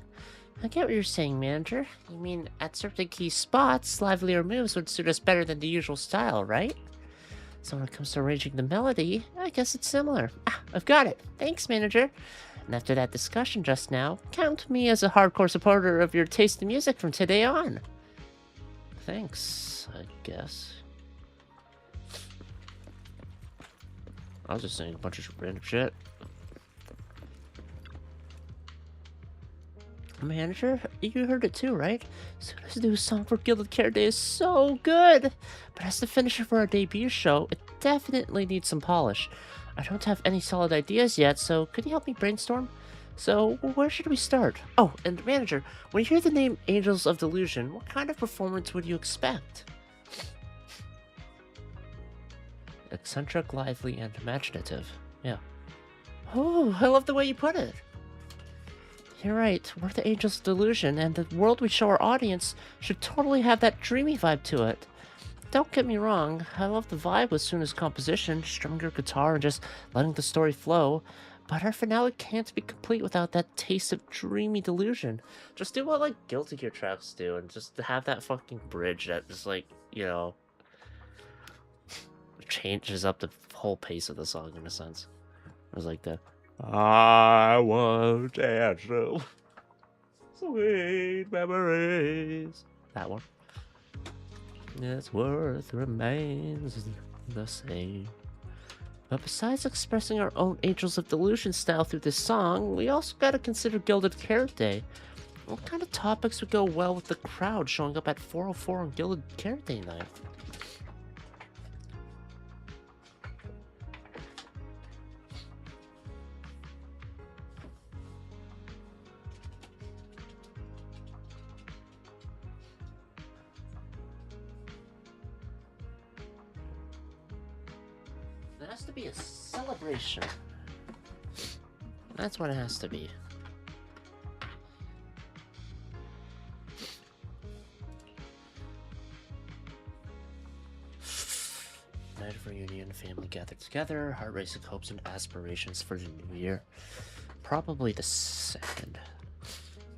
I get what you're saying, manager. You mean at certain key spots, livelier moves would suit us better than the usual style, right? So when it comes to arranging the melody, I guess it's similar. I've got it. Thanks, manager. And after that discussion just now, count me as a hardcore supporter of your taste in music from today on. Thanks, I guess. I was just saying a bunch of random shit. Manager, you heard it too, right? Suna's new song for Gilded Care Day is so good! But as the finisher for our debut show, it definitely needs some polish. I don't have any solid ideas yet, so could you help me brainstorm? So, where should we start? Oh, and manager, when you hear the name Angels of Delusion, what kind of performance would you expect? Eccentric, lively, and imaginative. Yeah. Oh, I love the way you put it! You're right, we're the Angels of Delusion, and the world we show our audience should totally have that dreamy vibe to it. Don't get me wrong, I love the vibe with Suna's composition, strumming her guitar and just letting the story flow, but our finale can't be complete without that taste of dreamy delusion. Just do what, like, Guilty Gear tracks do, and just have that fucking bridge that just, like, you know, changes up the whole pace of the song, in a sense. It was like that. I want to dance so sweet memories. That one. Its worth remains the same. But besides expressing our own Angels of Delusion style through this song, we also gotta consider Gilded Carrot Day. What kind of topics would go well with the crowd showing up at 404 on Gilded Carrot Day night? It has to be a celebration. That's what it has to be. of reunion, family gathered together, heart racing hopes and aspirations for the new year. Probably the second.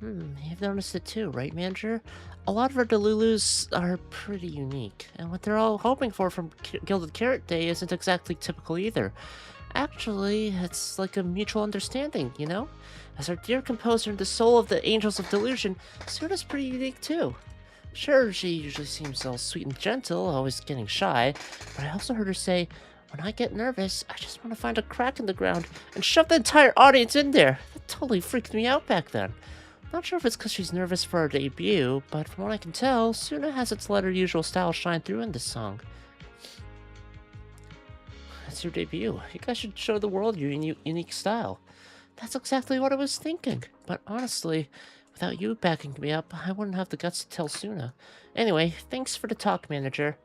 You've noticed it too, right, Manager? A lot of our Delulus are pretty unique, and what they're all hoping for from Gilded Carrot Day isn't exactly typical either. Actually, it's like a mutual understanding, you know? As our dear composer and the soul of the Angels of Delusion, Suna's pretty unique too. Sure, she usually seems all sweet and gentle, always getting shy, but I also heard her say, when I get nervous, I just want to find a crack in the ground and shove the entire audience in there. That totally freaked me out back then. Not sure if it's because she's nervous for her debut, but from what I can tell, Suna hasn't let her usual style shine through in this song. It's your debut. You guys should show the world your unique style. That's exactly what I was thinking, but honestly, without you backing me up, I wouldn't have the guts to tell Suna. Anyway, thanks for the talk, Manager.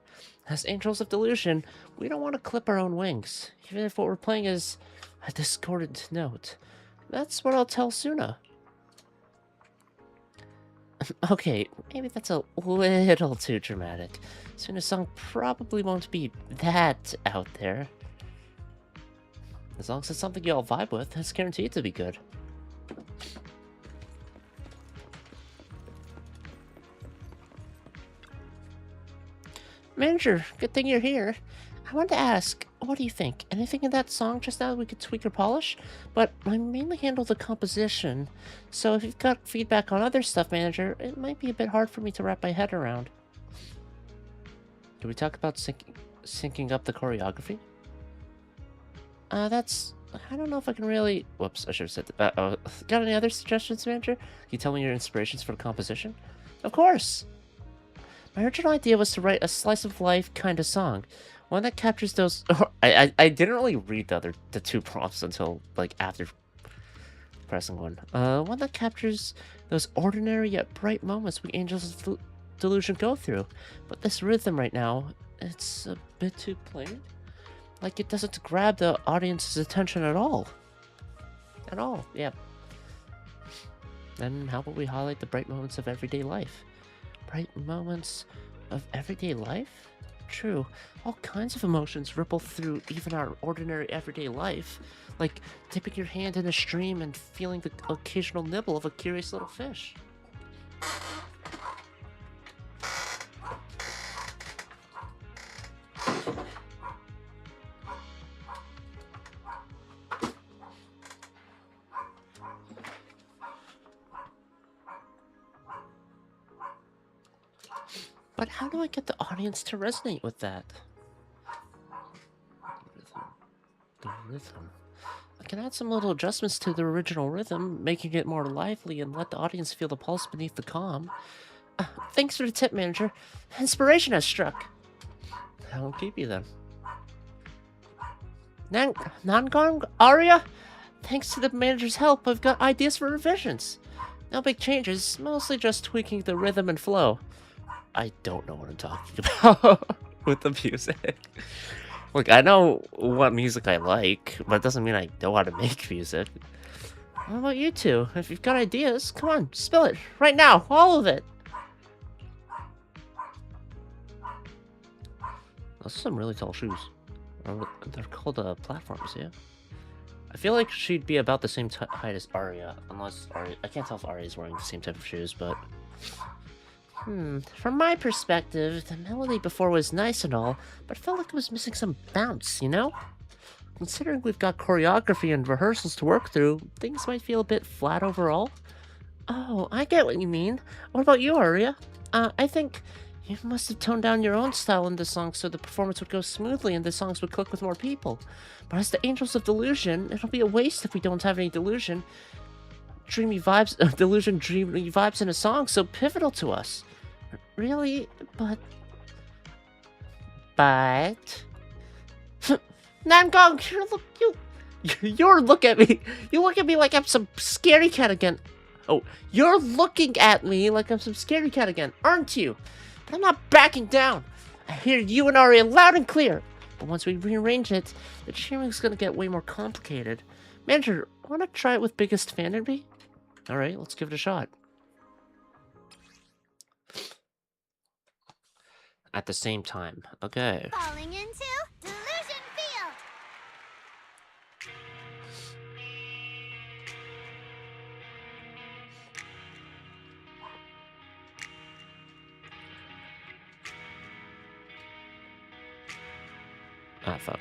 As Angels of Delusion, we don't want to clip our own wings, even if what we're playing is a discordant note. That's what I'll tell Suna. Okay, maybe that's a little too dramatic. Suna's song probably won't be that out there. As long as it's something you all vibe with, it's guaranteed to be good. Manager, good thing you're here. I wanted to ask, what do you think? Anything in that song just now we could tweak or polish? But I mainly handle the composition, so if you've got feedback on other stuff, Manager, it might be a bit hard for me to wrap my head around. Can we talk about syncing up the choreography? I don't know if I can really... Whoops, I should have said that. Got any other suggestions, Manager? Can you tell me your inspirations for the composition? Of course! My original idea was to write a slice of life kind of song. One that captures those... I didn't really read the two prompts until, like, after pressing one. One that captures those ordinary yet bright moments we Angels of Delusion go through. But this rhythm right now, it's a bit too plain. Like, it doesn't grab the audience's attention at all. At all, yeah. Then how about we highlight the bright moments of everyday life? Bright moments of everyday life? True, all kinds of emotions ripple through even our ordinary everyday life. Like dipping your hand in a stream and feeling the occasional nibble of a curious little fish. But how do I get the audience to resonate with that? The rhythm. I can add some little adjustments to the original rhythm, making it more lively and let the audience feel the pulse beneath the calm. Thanks for the tip, Manager. Inspiration has struck. I won't keep you then. Non-gong aria? Thanks to the Manager's help, I've got ideas for revisions. No big changes, mostly just tweaking the rhythm and flow. I don't know what I'm talking about with the music. Look, I know what music I like, but it doesn't mean I know how to make music. How about you two? If you've got ideas, come on, spill it. Right now, all of it. Those are some really tall shoes. They're called platforms, yeah? I feel like she'd be about the same height as Arya, unless Arya... I can't tell if Arya's wearing the same type of shoes, but... From my perspective, the melody before was nice and all, but felt like it was missing some bounce, you know? Considering we've got choreography and rehearsals to work through, things might feel a bit flat overall. Oh, I get what you mean. What about you, Arya? I think you must have toned down your own style in the song so the performance would go smoothly and the songs would click with more people. But as the Angels of Delusion, it'll be a waste if we don't have any delusion. Dreamy vibes in a song so pivotal to us. Really? But... Nangong, you're look at me. You look at me like I'm some scaredy cat again. Oh, you're looking at me like I'm some scaredy cat again, aren't you? But I'm not backing down. I hear you and Arya loud and clear. But once we rearrange it, the cheering's gonna get way more complicated. Manager, wanna try it with Biggest Fan in Me? Alright, let's give it a shot. At the same time. Okay. Falling into Ah, fuck.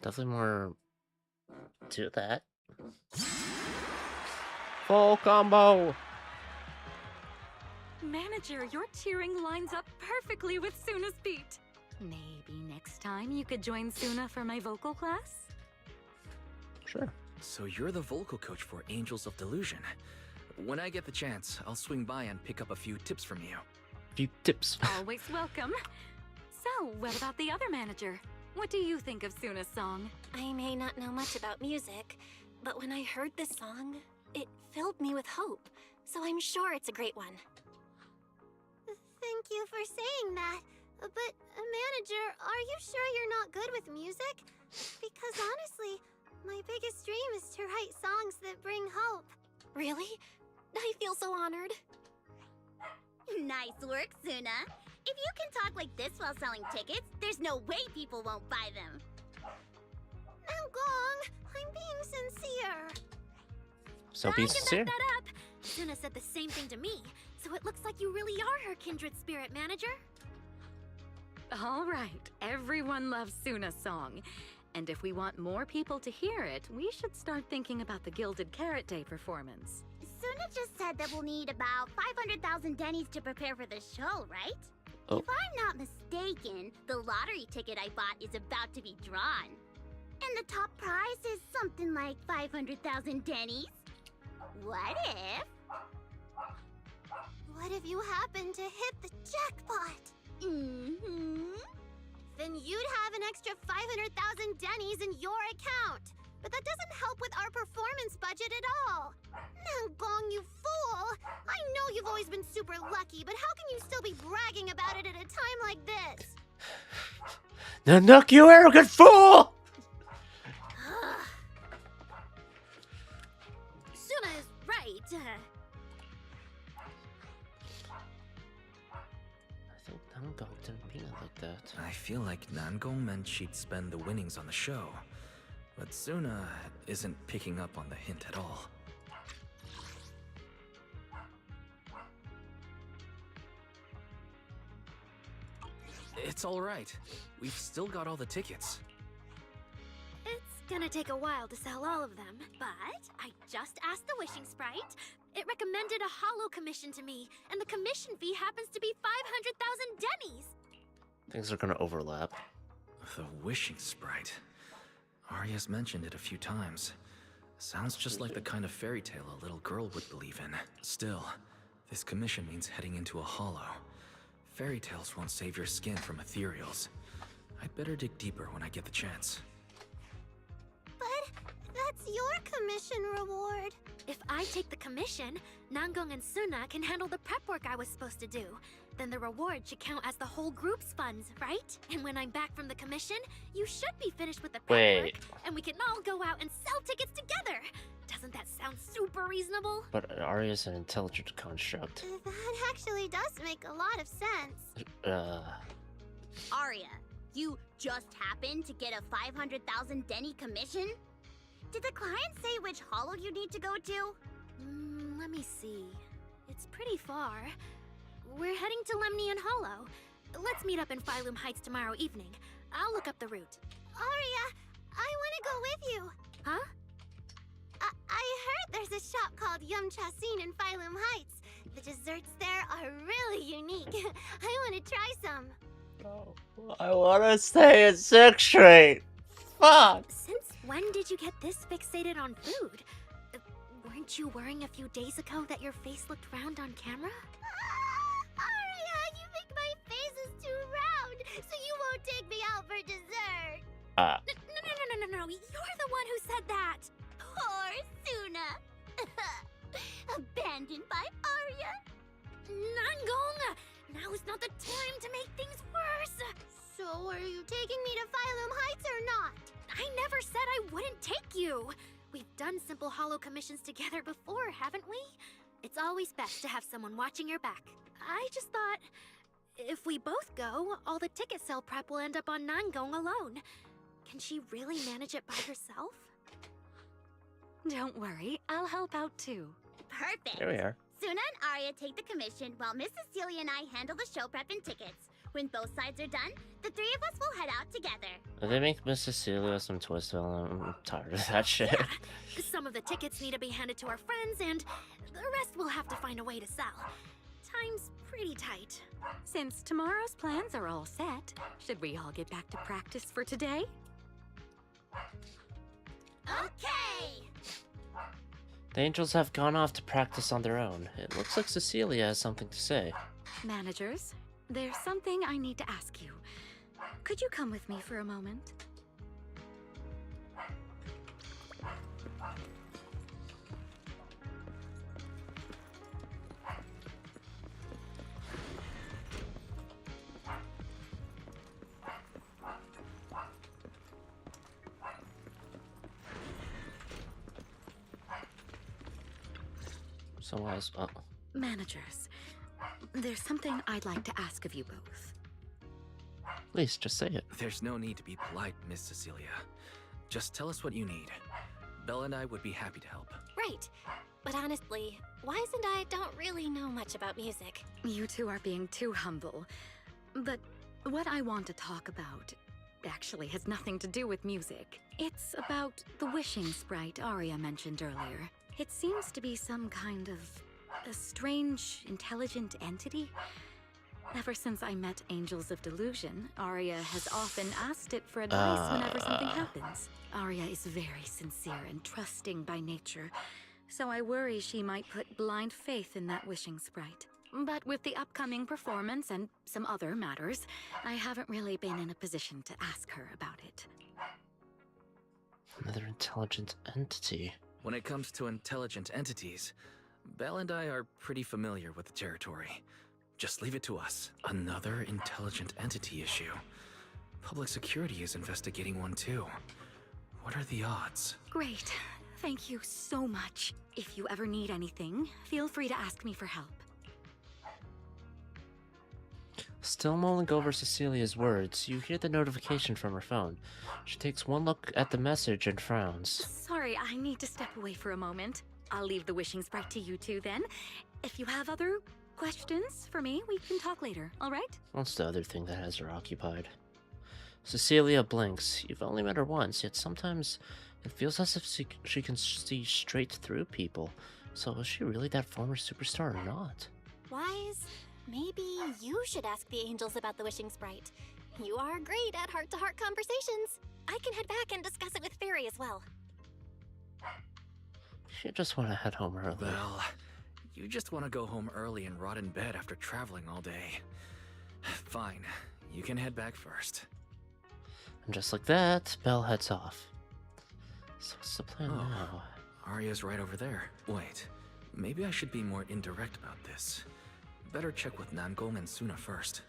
Definitely more to that. Full combo! Manager, your cheering lines up perfectly with Suna's beat. Maybe next time you could join Suna for my vocal class? Sure. So you're the vocal coach for Angels of Delusion. When I get the chance, I'll swing by and pick up a few tips from you. Few tips. Always welcome. So, what about the other manager? What do you think of Suna's song? I may not know much about music, but when I heard this song, it filled me with hope. So I'm sure it's a great one. Thank you for saying that. But, manager, are you sure you're not good with music? Because honestly, my biggest dream is to write songs that bring hope. Really? I feel so honored. Nice work, Suna. If you can talk like this while selling tickets, there's no way people won't buy them. Gong, I'm being sincere. So be I can sincere. back that up. Suna said the same thing to me, so it looks like you really are her kindred spirit, manager. All right, everyone loves Suna's song. And if we want more people to hear it, we should start thinking about the Gilded Carrot Day performance. Suna just said that we'll need about 500,000 dennies to prepare for the show, right? Oh. If I'm not mistaken, the lottery ticket I bought is about to be drawn. And the top prize is something like 500,000 dennies. What if? What if you happen to hit the jackpot? Mm-hmm. Then you'd have an extra 500,000 dennies in your account. But that doesn't help with our performance budget at all. Now, Gong, you fool! I know you've always been super lucky, but how can you still be bragging about it at a time like this? Nanook, you arrogant fool! Suna is right. I think Nanook didn't mean it like that. I feel like Nangong meant she'd spend the winnings on the show. But Suna isn't picking up on the hint at all. It's all right. We've still got all the tickets. It's gonna take a while to sell all of them, but I just asked the Wishing Sprite. It recommended a holo commission to me, and the commission fee happens to be 500,000 dennies. Things are gonna overlap. The Wishing Sprite. Arya's mentioned it a few times. Sounds just like the kind of fairy tale a little girl would believe in. Still, this commission means heading into a hollow. Fairy tales won't save your skin from ethereals. I'd better dig deeper when I get the chance. But that's your commission reward. If I take the commission, Nangong and Suna can handle the prep work I was supposed to do. Then the reward should count as the whole group's funds, right? And when I'm back from the commission, you should be finished with the prep work, and we can all go out and sell tickets together. Doesn't that sound super reasonable? But Arya's an intelligent construct. That actually does make a lot of sense. Arya, you just happened to get a 500,000 denny commission? Did the client say which hollow you need to go to? Let me see. It's pretty far. We're heading to Lemnian Hollow. Let's meet up in Phylum Heights tomorrow evening. I'll look up the route. Arya, I want to go with you. Huh? I heard there's a shop called Yum Chasin in Phylum Heights. The desserts there are really unique. I want to try some. I want to stay in 6th grade. Fuck. Since when did you get this fixated on food? Weren't you worrying a few days ago that your face looked round on camera? Aria, you think my face is too round, so you won't take me out for dessert. No, you're the one who said that! Poor Suna. Abandoned by Aria. Nangong! Now is not the time to make things worse! So are you taking me to Phylum Heights or not? I never said I wouldn't take you! We've done simple holo commissions together before, haven't we? It's always best to have someone watching your back. I just thought, if we both go, all the ticket sale prep will end up on Nangong alone. Can she really manage it by herself? Don't worry, I'll help out too. Perfect. Here we are. Suna and Aria take the commission while Miss Cecilia and I handle the show prep and tickets. When both sides are done, the three of us will head out together. They make Miss Cecilia some Twistville. I'm tired of that shit. Yeah, some of the tickets need to be handed to our friends, and the rest we'll have to find a way to sell. Time's pretty tight. Since tomorrow's plans are all set, should we all get back to practice for today? Okay! The angels have gone off to practice on their own. It looks like Cecilia has something to say. Managers, there's something I need to ask you. Could you come with me for a moment? So was Managers, there's something I'd like to ask of you both. please just say it. There's no need to be polite, Miss Cecilia. Just tell us what you need. Belle and I would be happy to help. Right. But honestly, Wise and I don't really know much about music. You two are being too humble. But what I want to talk about actually has nothing to do with music. It's about the wishing sprite Aria mentioned earlier. It seems to be some kind of a strange, intelligent entity. Ever since I met Angels of Delusion, Aria has often asked it for advice whenever something happens. Aria is very sincere and trusting by nature, so I worry she might put blind faith in that wishing sprite. But with the upcoming performance and some other matters, I haven't really been in a position to ask her about it. Another intelligent entity. When it comes to intelligent entities, Belle and I are pretty familiar with the territory. Just leave it to us. Another intelligent entity issue. Public security is investigating one too. What are the odds? Great. Thank you so much. If you ever need anything, feel free to ask me for help. Still mulling over Cecilia's words, you hear the notification from her phone. She takes one look at the message and frowns. Sorry, I need to step away for a moment. I'll leave the wishing sprite to you two then. If you have other questions for me, we can talk later, alright? What's the other thing that has her occupied? Cecilia blinks. You've only met her once, yet sometimes it feels as if she can see straight through people. So is she really that former superstar or not? Wise, maybe you should ask the angels about the wishing sprite. You are great at heart-to-heart conversations. I can head back and discuss it with Fairy as well. She just want to head home early. Well, you just want to go home early and rot in bed after traveling all day. Fine, you can head back first. And just like that, Belle heads off. So what's the plan now? Arya's right over there. Wait, maybe I should be more indirect about this. Better check with Nangong and Suna first.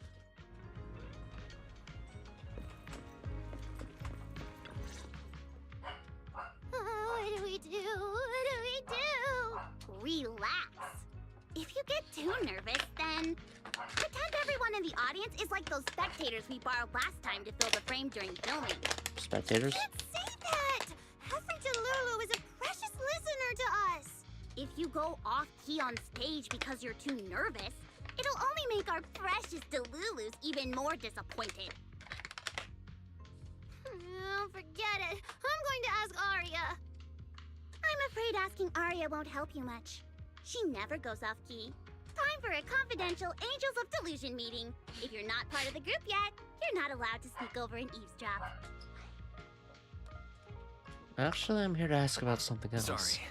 What do we do? What do we do? Relax. If you get too nervous, then pretend everyone in the audience is like those spectators we borrowed last time to fill the frame during filming. Spectators? Can't say that! Hefri Lulu is a precious listener to us. If you go off-key on stage because you're too nervous, it'll only make our precious Delulus even more disappointed. Oh, forget it. I'm going to ask Arya. I'm afraid asking Arya won't help you much. She never goes off-key. time for a confidential Angels of Delusion meeting. If you're not part of the group yet, you're not allowed to sneak over and eavesdrop. Actually, I'm here to ask about something else. Sorry.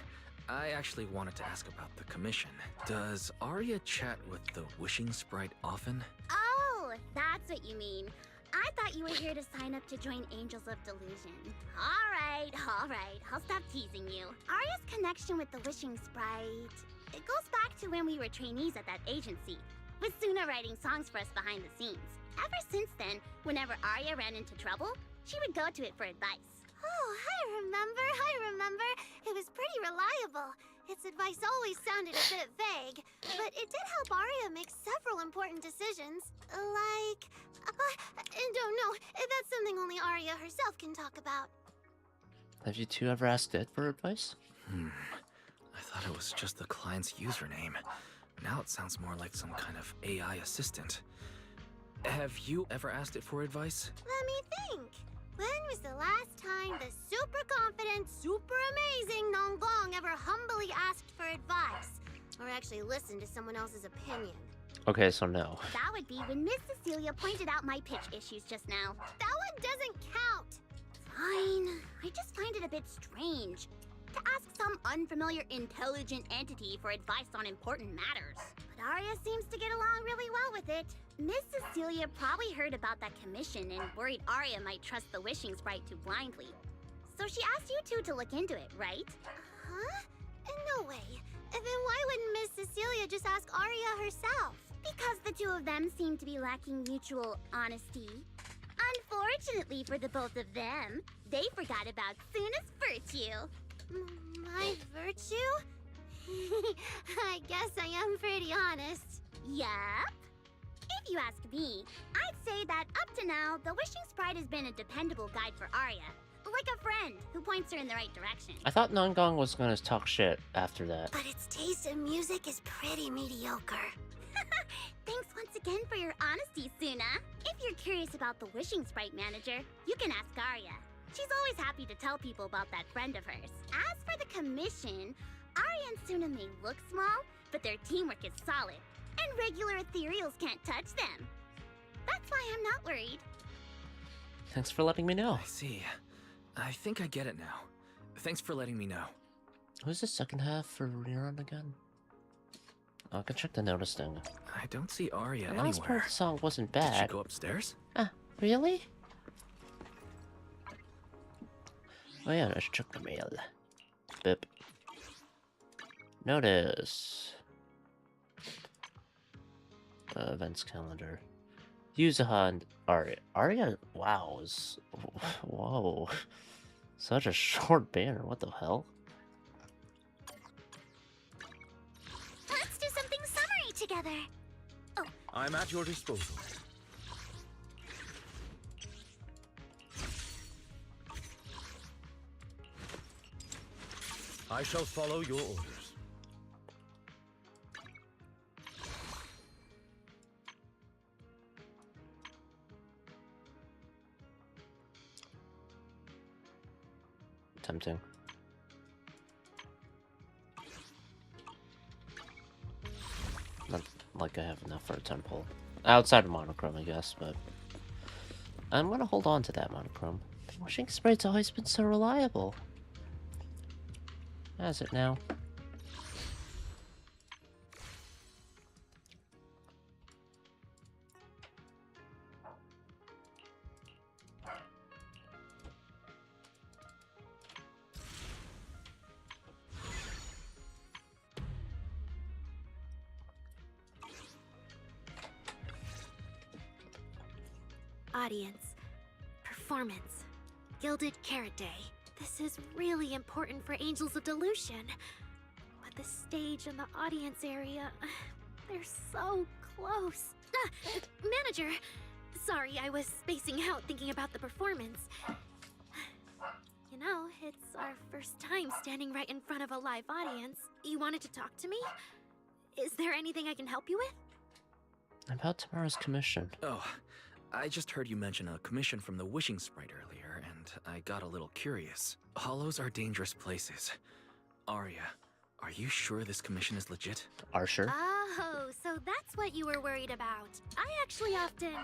I actually wanted to ask about the commission. Does Arya chat with the wishing sprite often? Oh, that's what you mean. I thought you were here to sign up to join Angels of Delusion. Alright. I'll stop teasing you. Arya's connection with the Wishing Sprite... It goes back to when we were trainees at that agency, with Suna writing songs for us behind the scenes. Ever since then, whenever Arya ran into trouble, she would go to it for advice. Oh, I remember. It was pretty reliable. Its advice always sounded a bit vague, but it did help Arya make several important decisions. Like... I don't know. That's something only Arya herself can talk about. Have you two ever asked it for advice? I thought it was just the client's username. Now it sounds more like some kind of AI assistant. Have you ever asked it for advice? Let me think. When was the last time the super confident, super amazing Nonggong ever humbly asked for advice? Or actually listened to someone else's opinion? Okay, so no. That would be when Miss Cecilia pointed out my pitch issues just now. That one doesn't count! Fine. I just find it a bit strange to ask some unfamiliar intelligent entity for advice on important matters. But Arya seems to get along really well with it. Miss Cecilia probably heard about that commission and worried Arya might trust the Wishing Sprite too blindly. So she asked you two to look into it, right? Huh? No way. Then why wouldn't Miss Cecilia just ask Arya herself? Because the two of them seem to be lacking mutual honesty. Unfortunately for the both of them, they forgot about Suna's virtue. My virtue? I guess I am pretty honest. Yup. If you ask me, I'd say that up to now, the Wishing Sprite has been a dependable guide for Arya. Like a friend who points her in the right direction. I thought Nongong was gonna talk shit after that. But its taste in music is pretty mediocre. Thanks once again for your honesty, Suna. If you're curious about the Wishing Sprite manager, you can ask Arya. She's always happy to tell people about that friend of hers. As for the commission, Arya and Suna may look small, but their teamwork is solid, and regular ethereals can't touch them. That's why I'm not worried. Thanks for letting me know. I see. I think I get it now. Thanks for letting me know. Who's the second half for rerun again? I can check the notice thing. I don't see Arya The last part anywhere. of the song wasn't Did she bad. go upstairs? Really? Oh yeah, let's check the mail. Bip. Notice. Events calendar. Yuzuha and Arya. Arya, wow, is... Whoa. Such a short banner, what the hell? Let's do something summery together. Oh, I'm at your disposal. I shall follow your orders. Tempting. Not like I have enough for a temple. Outside of monochrome, I guess, but... I'm gonna hold on to that monochrome. The Wishing Sprite's always been so reliable. Has it now? Audience. Performance. Gilded Carrot Day. This is really important for Angels of Delusion. But the stage and the audience area, they're so close. Manager! Sorry, I was spacing out thinking about the performance. You know, it's our first time standing right in front of a live audience. You wanted to talk to me? Is there anything I can help you with? About tomorrow's commission. Oh, I just heard you mention a commission from the Wishing Sprite earlier, and I got a little curious. Hollows are dangerous places. Arya, are you sure this commission is legit? Are sure? Oh, so that's what you were worried about. I actually often,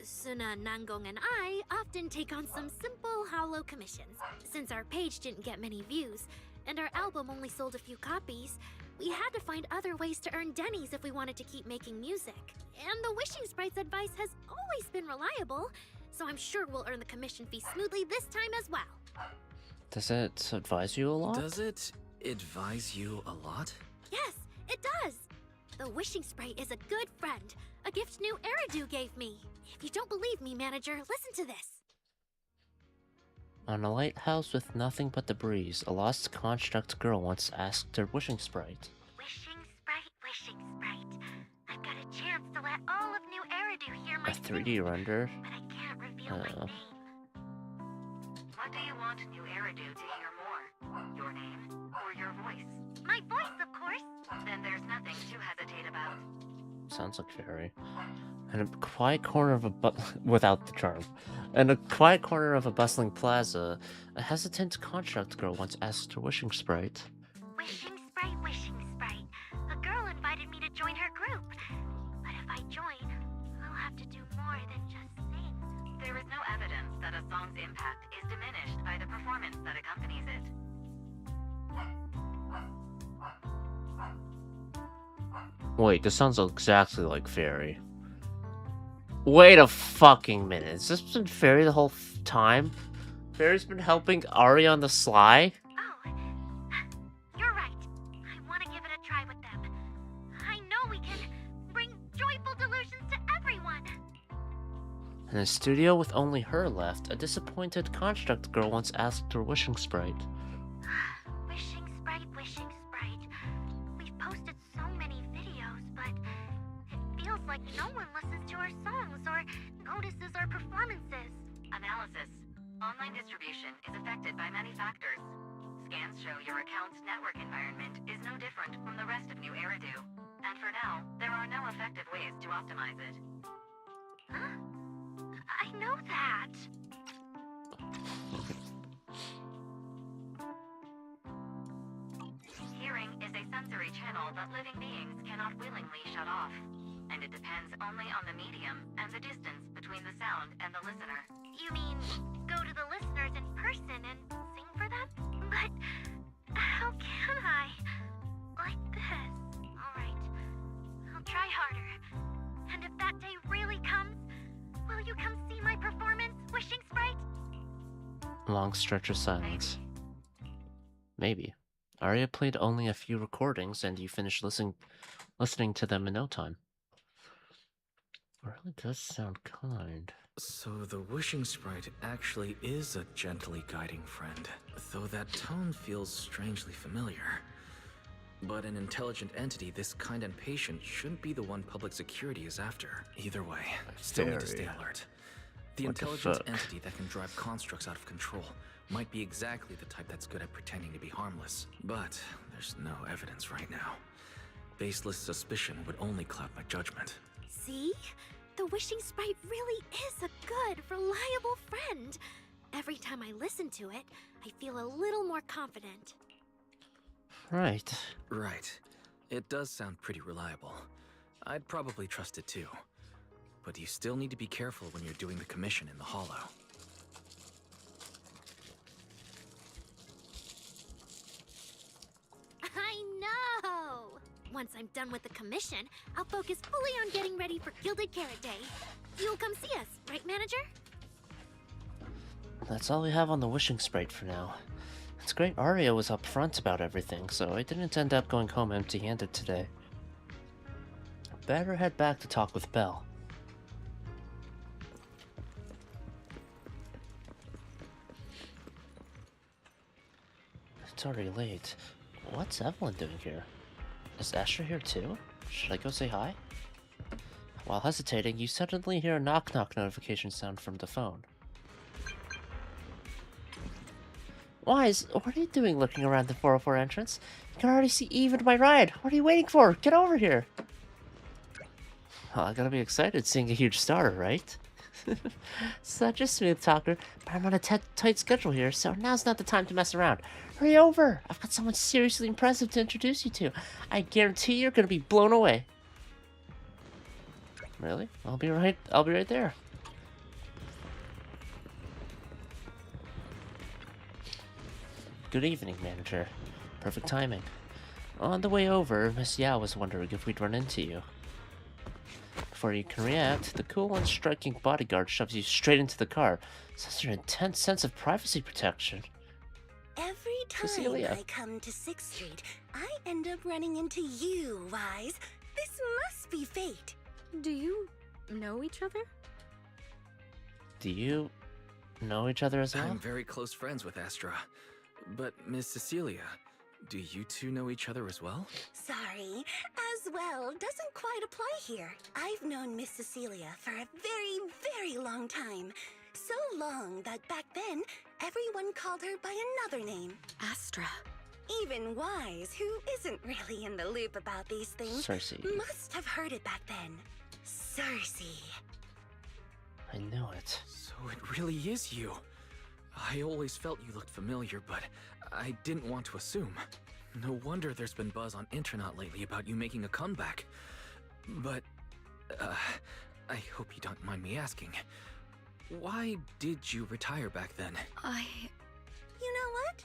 Suna, Nangong, and I often take on some simple hollow commissions. Since our page didn't get many views, and our album only sold a few copies, we had to find other ways to earn dennies if we wanted to keep making music. And the Wishing Sprite's advice has always been reliable, so I'm sure we'll earn the commission fee smoothly this time as well. Does it advise you a lot? Does it advise you a lot? Yes, it does! The Wishing Sprite is a good friend, a gift new Eridu gave me. If you don't believe me, manager, listen to this. On a lighthouse with nothing but the breeze, a lost construct girl once asked her Wishing Sprite. Wishing Sprite, I've got a chance to let all of New Eridu hear my A 3D render? but I can't reveal my name. What do you want New Eridu to hear more? Your name or your voice? My voice, of course! Then there's nothing to hesitate about. Sounds like fairy. In a quiet corner of without the charm. In a quiet corner of a bustling plaza, a hesitant construct girl once asked her Wishing Sprite. Wishing Sprite. A girl invited me to join her group. But if I join, I'll have to do more than just sing. There is no evidence that a song's impact is diminished by the performance that accompanies it. Wait, this sounds exactly like Fairy. Wait a fucking minute. Has this been Fairy the whole time? Fairy's been helping Ari on the sly? Oh, you're right. I want to give it a try with them. I know we can bring joyful delusions to everyone. In a studio with only her left, a disappointed construct girl once asked her Wishing Sprite. Wishing Sprite. We've posted so many videos, but it feels like no one listens to our songs or notices our performances. Analysis. Online distribution is affected by many factors. Scans show your account's network environment is no different from the rest of New Eridu. And for now, there are no effective ways to optimize it. Huh? I know that. Hearing is a sensory channel that living beings cannot willingly shut off. And it depends only on the medium and the distance between the sound and the listener. You mean go to the listeners in person and sing for them? But how can I? Like this. Alright. I'll try harder. And if that day really comes, will you come see my performance, Wishing Sprite? Long stretch of silence. Maybe. Arya played only a few recordings, and you finished listening to them in no time. It really does sound kind. So the Wishing Sprite actually is a gently guiding friend, though that tone feels strangely familiar. But an intelligent entity this kind and patient shouldn't be the one public security is after. Either way, still need to stay alert. The What the intelligent fuck? entity that can drive constructs out of control might be exactly the type that's good at pretending to be harmless. But there's no evidence right now. Baseless suspicion would only cloud my judgment. See? The Wishing Sprite really is a good, reliable friend. Every time I listen to it, I feel a little more confident. Right. Right. It does sound pretty reliable. I'd probably trust it too. But you still need to be careful when you're doing the commission in the Hollow. I know! Once I'm done with the commission, I'll focus fully on getting ready for Gilded Carrot Day. You'll come see us, right, manager? That's all we have on the Wishing Sprite for now. It's great Arya was upfront about everything, so I didn't end up going home empty-handed today. Better head back to talk with Belle. It's already late. What's Evelyn doing here? Is Asher here too? Should I go say hi? While hesitating, you suddenly hear a knock-knock notification sound from the phone. Wise, what are you doing looking around the 404 entrance? You can already see Eve and my ride. What are you waiting for? Get over here. Well, I gotta be excited seeing a huge starter, right? Such a smooth talker, but I'm on a tight schedule here, so now's not the time to mess around. Hurry over! I've got someone seriously impressive to introduce you to. I guarantee you're gonna be blown away. Really? I'll be right there. Good evening, manager. Perfect timing. On the way over, Miss Yao was wondering if we'd run into you. Before you can react, the cool and striking bodyguard shoves you straight into the car. Such an intense sense of privacy protection. Every time Cecilia. I come to 6th Street, I end up running into you, Wise. This must be fate. Do you know each other? Do you know each other as well? I'm very close friends with Astra. But, Miss Cecilia, do you two know each other as well? Sorry, as well doesn't quite apply here. I've known Miss Cecilia for a very, very long time. So long that back then, everyone called her by another name. Astra. Even Wise, who isn't really in the loop about these things, Cersei. must have heard it back then. Cersei. I knew it. So it really is you. I always felt you looked familiar, but I didn't want to assume. No wonder there's been buzz on Internet lately about you making a comeback. But, I hope you don't mind me asking. Why did you retire back then? You know what?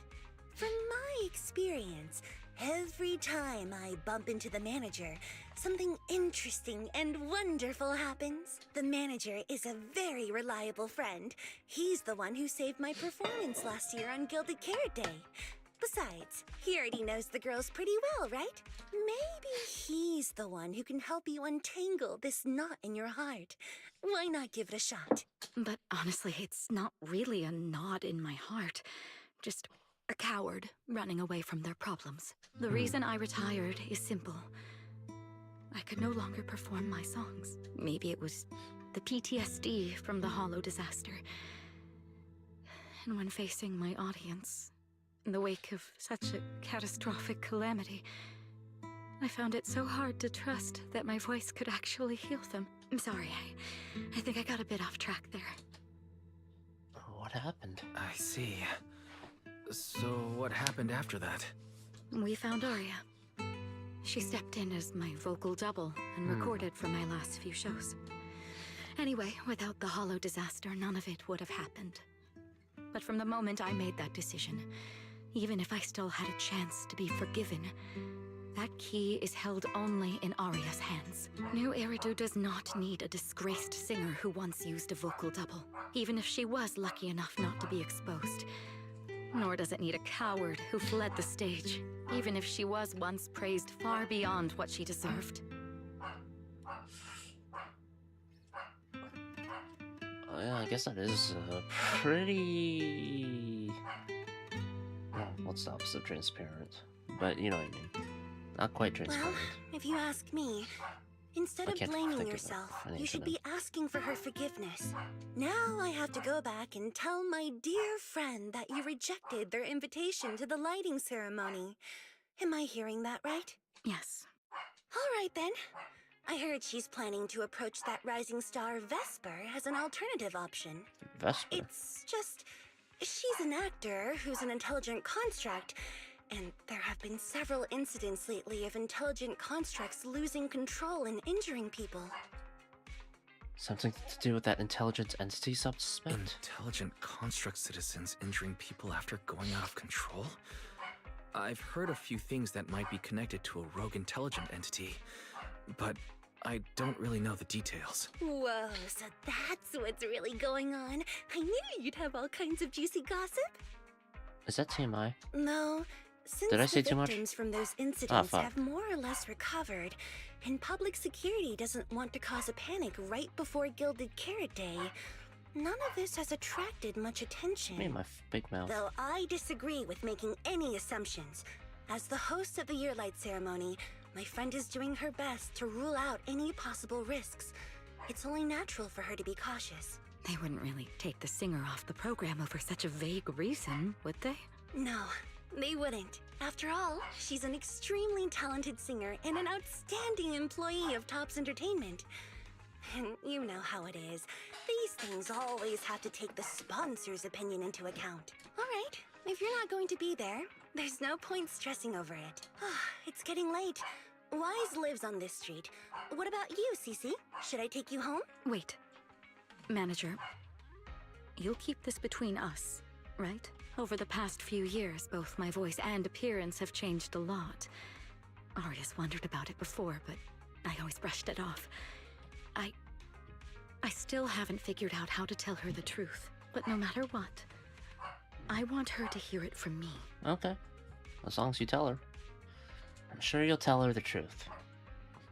From my experience, every time I bump into the manager, something interesting and wonderful happens. The manager is a very reliable friend. He's the one who saved my performance last year on Gilded Carrot Day. Besides, he already knows the girls pretty well, right? Maybe he's the one who can help you untangle this knot in your heart. Why not give it a shot? But honestly, it's not really a knot in my heart. Just a coward running away from their problems. The reason I retired is simple. I could no longer perform my songs. Maybe it was the PTSD from the Hollow disaster. And when facing my audience, in the wake of such a catastrophic calamity, I found it so hard to trust that my voice could actually heal them. I'm sorry, I think I got a bit off track there. What happened? I see. So what happened after that? We found Aria. She stepped in as my vocal double and recorded for my last few shows. Anyway, without the Hollow disaster, none of it would have happened. But from the moment I made that decision, even if I still had a chance to be forgiven, that key is held only in Aria's hands. New Eridu does not need a disgraced singer who once used a vocal double, even if she was lucky enough not to be exposed. Nor does it need a coward who fled the stage, even if she was once praised far beyond what she deserved. Yeah, I guess that is pretty... Well, what's the opposite of transparent? But you know what I mean. Not quite transparent. Well, if you ask me, instead I of can't blaming think of yourself, an you should acronym. be asking for her forgiveness. Now I have to go back and tell my dear friend that you rejected their invitation to the lighting ceremony. Am I hearing that right? Yes. All right then. I heard she's planning to approach that rising star Vesper as an alternative option. Vesper? It's just, she's an actor who's an intelligent construct, and there have been several incidents lately of intelligent constructs losing control and injuring people. Something to do with that intelligent entity suspect? Intelligent construct citizens injuring people after going out of control? I've heard a few things that might be connected to a rogue intelligent entity, but I don't really know the details. Whoa, so that's what's really going on. I knew you'd have all kinds of juicy gossip. Is that TMI? No, since Did I say the too much? victims from those incidents fuck. have more or less recovered, and public security doesn't want to cause a panic right before Gilded Carrot Day, none of this has attracted much attention. Me and my big mouth. Though I disagree with making any assumptions. As the host of the Yearlight ceremony, my friend is doing her best to rule out any possible risks. It's only natural for her to be cautious. They wouldn't really take the singer off the program over such a vague reason, would they? No, they wouldn't. After all, she's an extremely talented singer and an outstanding employee of Topps Entertainment. And you know how it is. These things always have to take the sponsor's opinion into account. All right, If you're not going to be there, there's no point stressing over it. It's getting late. Wise lives on this street. What about you, Cece? Should I take you home? Wait. Manager, you'll keep this between us, right? Over the past few years, both my voice and appearance have changed a lot. Aria's wondered about it before, but I always brushed it off. I still haven't figured out how to tell her the truth. But no matter what, I want her to hear it from me. Okay. As long as you tell her. I'm sure you'll tell her the truth.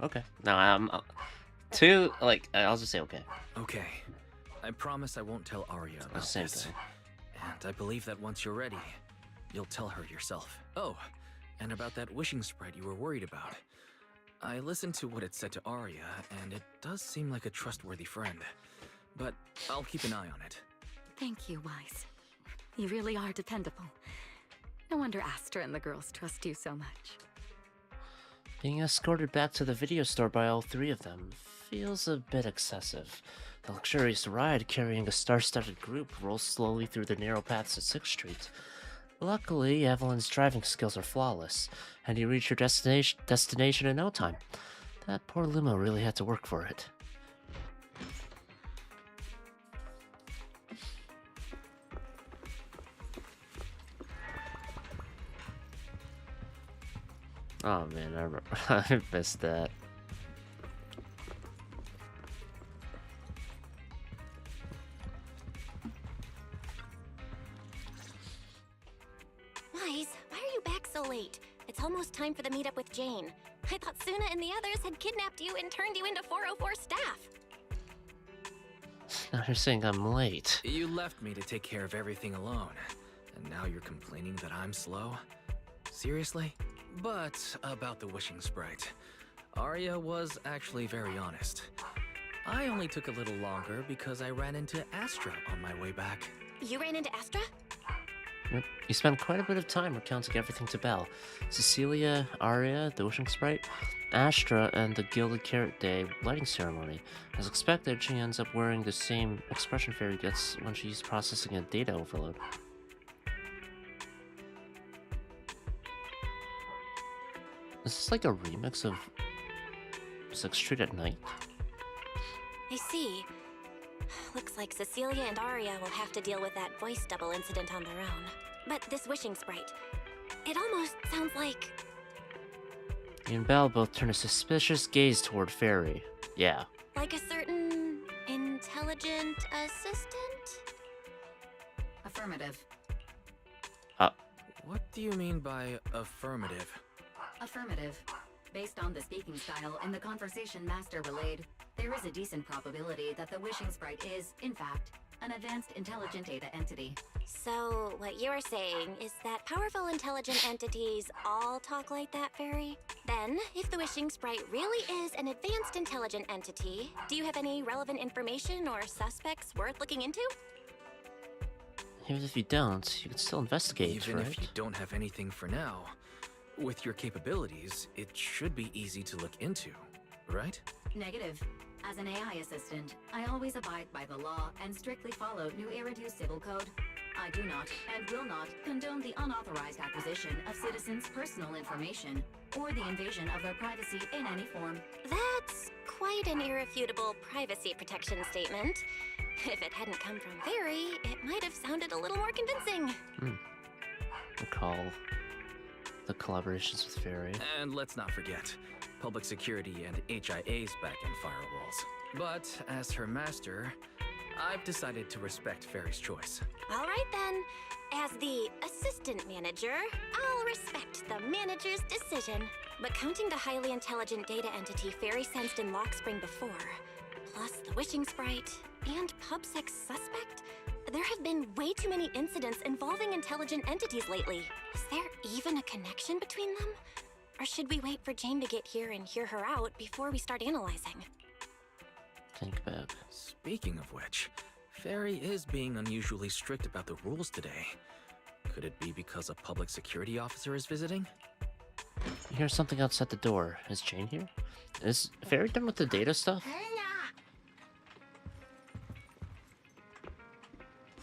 Okay. No, I'll just say okay. Okay. I promise I won't tell Arya about Same this. thing. And I believe that once you're ready, you'll tell her yourself. Oh, and about that wishing sprite you were worried about. I listened to what it said to Arya, and it does seem like a trustworthy friend. But I'll keep an eye on it. Thank you, Wise. You really are dependable. No wonder Astra and the girls trust you so much. Being escorted back to the video store by all three of them feels a bit excessive. The luxurious ride carrying a star-studded group rolls slowly through the narrow paths of 6th Street. Luckily, Evelyn's driving skills are flawless, and you reach your destination in no time. That poor limo really had to work for it. Oh man, I missed that. Wise, why are you back so late? It's almost time for the meetup with Jane. I thought Suna and the others had kidnapped you and turned you into 404 staff. Now you're saying I'm late. You left me to take care of everything alone, and now you're complaining that I'm slow? Seriously? But about the wishing sprite, Arya was actually very honest. I only took a little longer because I ran into Astra on my way back. You ran into Astra? Yep. You spent quite a bit of time recounting everything to Belle. Cecilia, Arya, the Wishing Sprite, Astra, and the Gilded Carrot Day lighting ceremony. As expected, she ends up wearing the same expression Fairy gets when she's processing a data overload. Is this like a remix of 6th Street at night? I see. Looks like Cecilia and Arya will have to deal with that voice double incident on their own. But this wishing sprite, it almost sounds like... You and Belle both turn a suspicious gaze toward Fairy. Yeah. like a certain intelligent assistant? Affirmative. What do you mean by affirmative? Affirmative. Based on the speaking style and the conversation Master relayed, there is a decent probability that the Wishing Sprite is, in fact, an advanced intelligent data entity. So, what you're saying is that powerful intelligent entities all talk like that, Fairy? Then, if the Wishing Sprite really is an advanced intelligent entity, do you have any relevant information or suspects worth looking into? Even if you don't, you can still investigate, Even right? if you don't have anything for now, with your capabilities, it should be easy to look into, right? Negative. As an AI assistant, I always abide by the law and strictly follow New Eridu Civil Code. I do not, and will not, condone the unauthorized acquisition of citizens' personal information, or the invasion of their privacy in any form. That's quite an irrefutable privacy protection statement. If it hadn't come from Fairy, it might have sounded a little more convincing. Recall the collaborations with Fairy. And let's not forget, public security and HIA's back-end firewalls. But as her master, I've decided to respect Fairy's choice. All right then. As the assistant manager, I'll respect the manager's decision. But counting the highly intelligent data entity Fairy sensed in Lockspring before, plus the Wishing Sprite, and PubSec suspect, there have been way too many incidents involving intelligent entities lately. Is there even a connection between them? Or should we wait for Jane to get here and hear her out before we start analyzing? Think back. Speaking of which, Fairy is being unusually strict about the rules today. Could it be because a public security officer is visiting? You hear something outside the door. Is Jane here? Is Fairy done with the data stuff?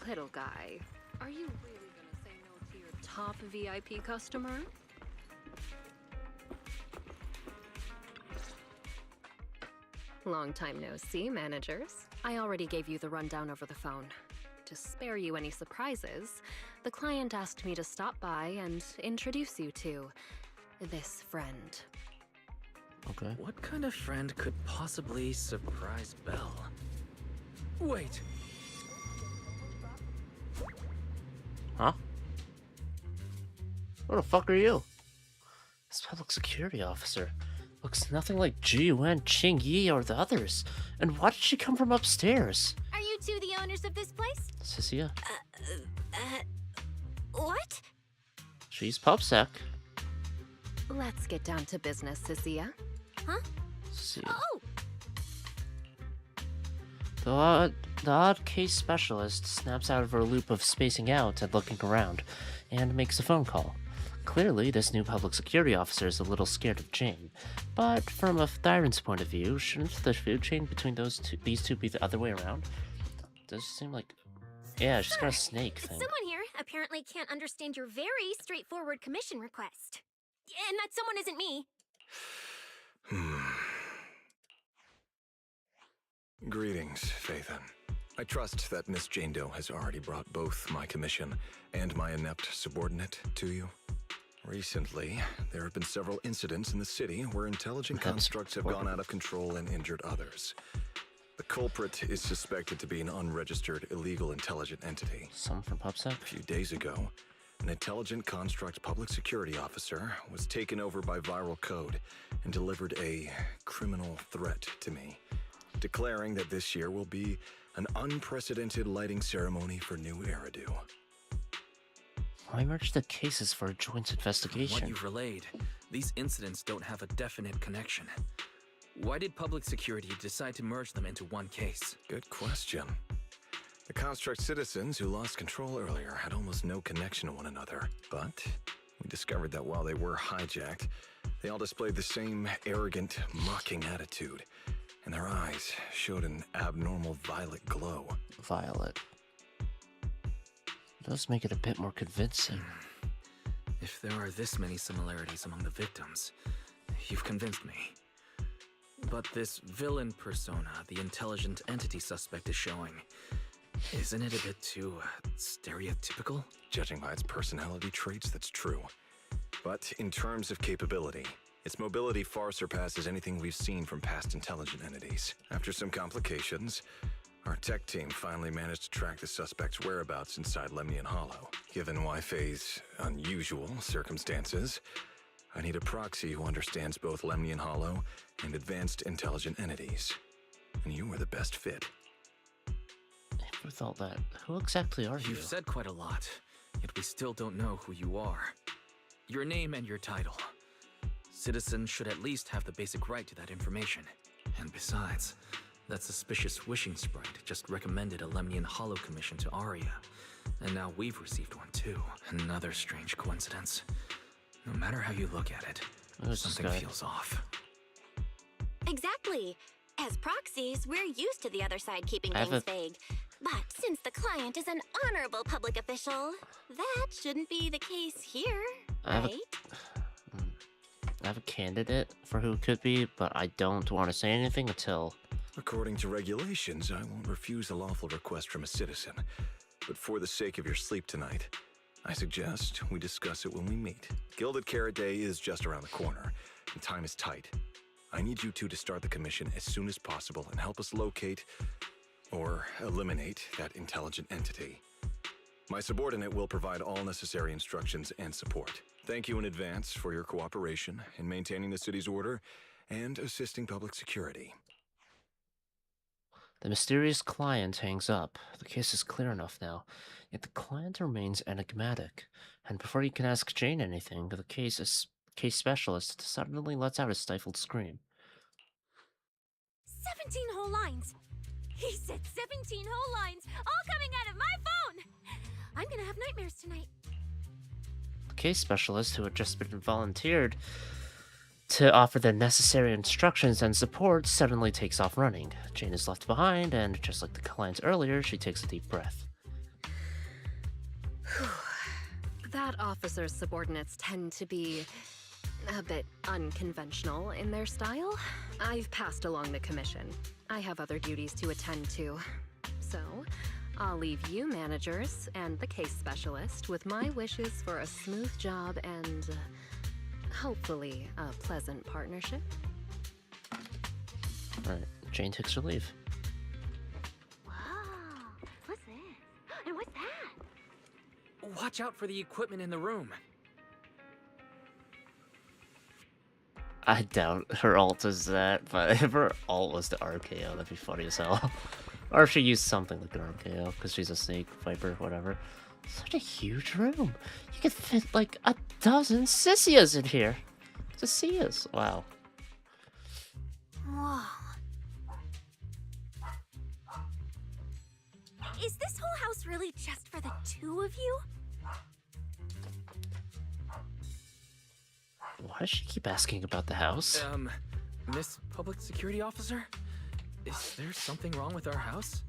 Little guy, are you really gonna say no to top VIP customer? Long time no see, managers. I already gave you the rundown over the phone. To spare you any surprises, the client asked me to stop by and introduce you to this friend. Okay. What kind of friend could possibly surprise Belle? Wait! Huh? Who the fuck are you? This public security officer looks nothing like Ji Wen, Qing Yi, or the others. And why did she come from upstairs? Are you two the owners of this place? Cecilia? What? She's PubSec. Let's get down to business, Cecilia. Huh? Cecilia. Oh! The odd case specialist snaps out of her loop of spacing out and looking around, and makes a phone call. Clearly, this new public security officer is a little scared of Jane, but from a Thyron's point of view, shouldn't the food chain between these two be the other way around? Does it seem like... Yeah, she's got a snake thing. Someone here apparently can't understand your very straightforward commission request. And that someone isn't me. Greetings, Phaethon. I trust that Miss Jane Doe has already brought both my commission and my inept subordinate to you. Recently, there have been several incidents in the city where intelligent constructs have gone out of control and injured others. The culprit is suspected to be an unregistered, illegal intelligent entity. Some from PubSec? A few days ago, an intelligent construct public security officer was taken over by viral code and delivered a criminal threat to me, declaring that this year will be an unprecedented lighting ceremony for New Eridu. Why merge the cases for a joint investigation? From what you've relayed, these incidents don't have a definite connection. Why did public security decide to merge them into one case? Good question. The construct citizens who lost control earlier had almost no connection to one another, but we discovered that while they were hijacked, they all displayed the same arrogant, mocking attitude, and their eyes showed an abnormal violet glow. Violet. Does make it a bit more convincing. If there are this many similarities among the victims, you've convinced me. But this villain persona the intelligent entity suspect is showing, isn't it a bit too stereotypical? Judging by its personality traits, that's true. But in terms of capability, its mobility far surpasses anything we've seen from past intelligent entities. After some complications, our tech team finally managed to track the suspect's whereabouts inside Lemnian Hollow. Given Wi-Fi's unusual circumstances, I need a proxy who understands both Lemnian Hollow and advanced intelligent entities. And you were the best fit. With all that, who exactly are you? You've said quite a lot, yet we still don't know who you are. Your name and your title. Citizens should at least have the basic right to that information. And besides, that suspicious wishing sprite just recommended a Lemnian Hollow commission to Arya. And now we've received one too. Another strange coincidence. No matter how you look at it, something feels off. Exactly. As proxies, we're used to the other side keeping things vague. But since the client is an honorable public official, that shouldn't be the case here, right? I have a candidate for who it could be, but I don't want to say anything until... According to regulations, I won't refuse a lawful request from a citizen. But for the sake of your sleep tonight, I suggest we discuss it when we meet. Gilded Carrot Day is just around the corner, and time is tight. I need you two to start the commission as soon as possible and help us locate or eliminate that intelligent entity. My subordinate will provide all necessary instructions and support. Thank you in advance for your cooperation in maintaining the city's order and assisting public security. The mysterious client hangs up. The case is clear enough now, yet the client remains enigmatic. And before you can ask Jane anything, the case specialist suddenly lets out a stifled scream. 17 whole lines! He said 17 whole lines, all coming out of my phone! I'm gonna have nightmares tonight. The case specialist, who had just been volunteered to offer the necessary instructions and support, suddenly takes off running. Jane is left behind, and just like the client earlier, she takes a deep breath. That officer's subordinates tend to be a bit unconventional in their style. I've passed along the commission. I have other duties to attend to. So, I'll leave you managers and the case specialist with my wishes for a smooth job and hopefully a pleasant partnership. Alright, Jane takes her leave. Whoa, what's this? And what's that? Watch out for the equipment in the room. I doubt her ult is that, but if her ult was the RKO, that'd be funny as hell. Or if she used something like an RKO, because she's a snake, viper, whatever. Such a huge room. You could fit like a dozen Sissias in here. Sissias, wow. Whoa. Is this whole house really just for the two of you? Why does she keep asking about the house? Miss Public Security Officer? Is there something wrong with our house?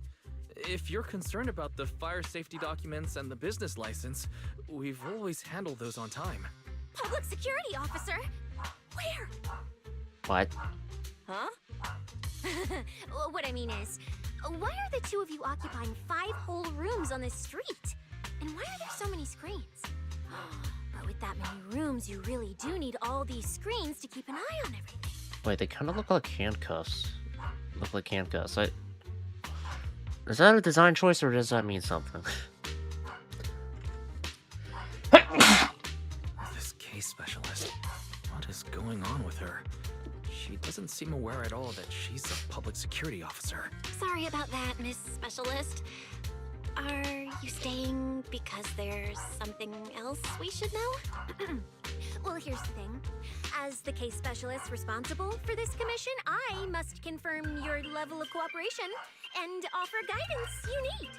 If you're concerned about the fire safety documents and the business license, we've always handled those on time. Public security officer? Where? What? Huh? What I mean is, why are the two of you occupying 5 whole rooms on this street? And why are there so many screens? But with that many rooms, you really do need all these screens to keep an eye on everything. Wait, they kind of look like handcuffs. Look like handcuffs. Is that a design choice or does that mean something? This case specialist. What is going on with her? She doesn't seem aware at all that she's a public security officer. Sorry about that, Miss Specialist. Are you staying because there's something else we should know? Well, here's the thing. As the case specialist responsible for this commission, I must confirm your level of cooperation and offer guidance you need.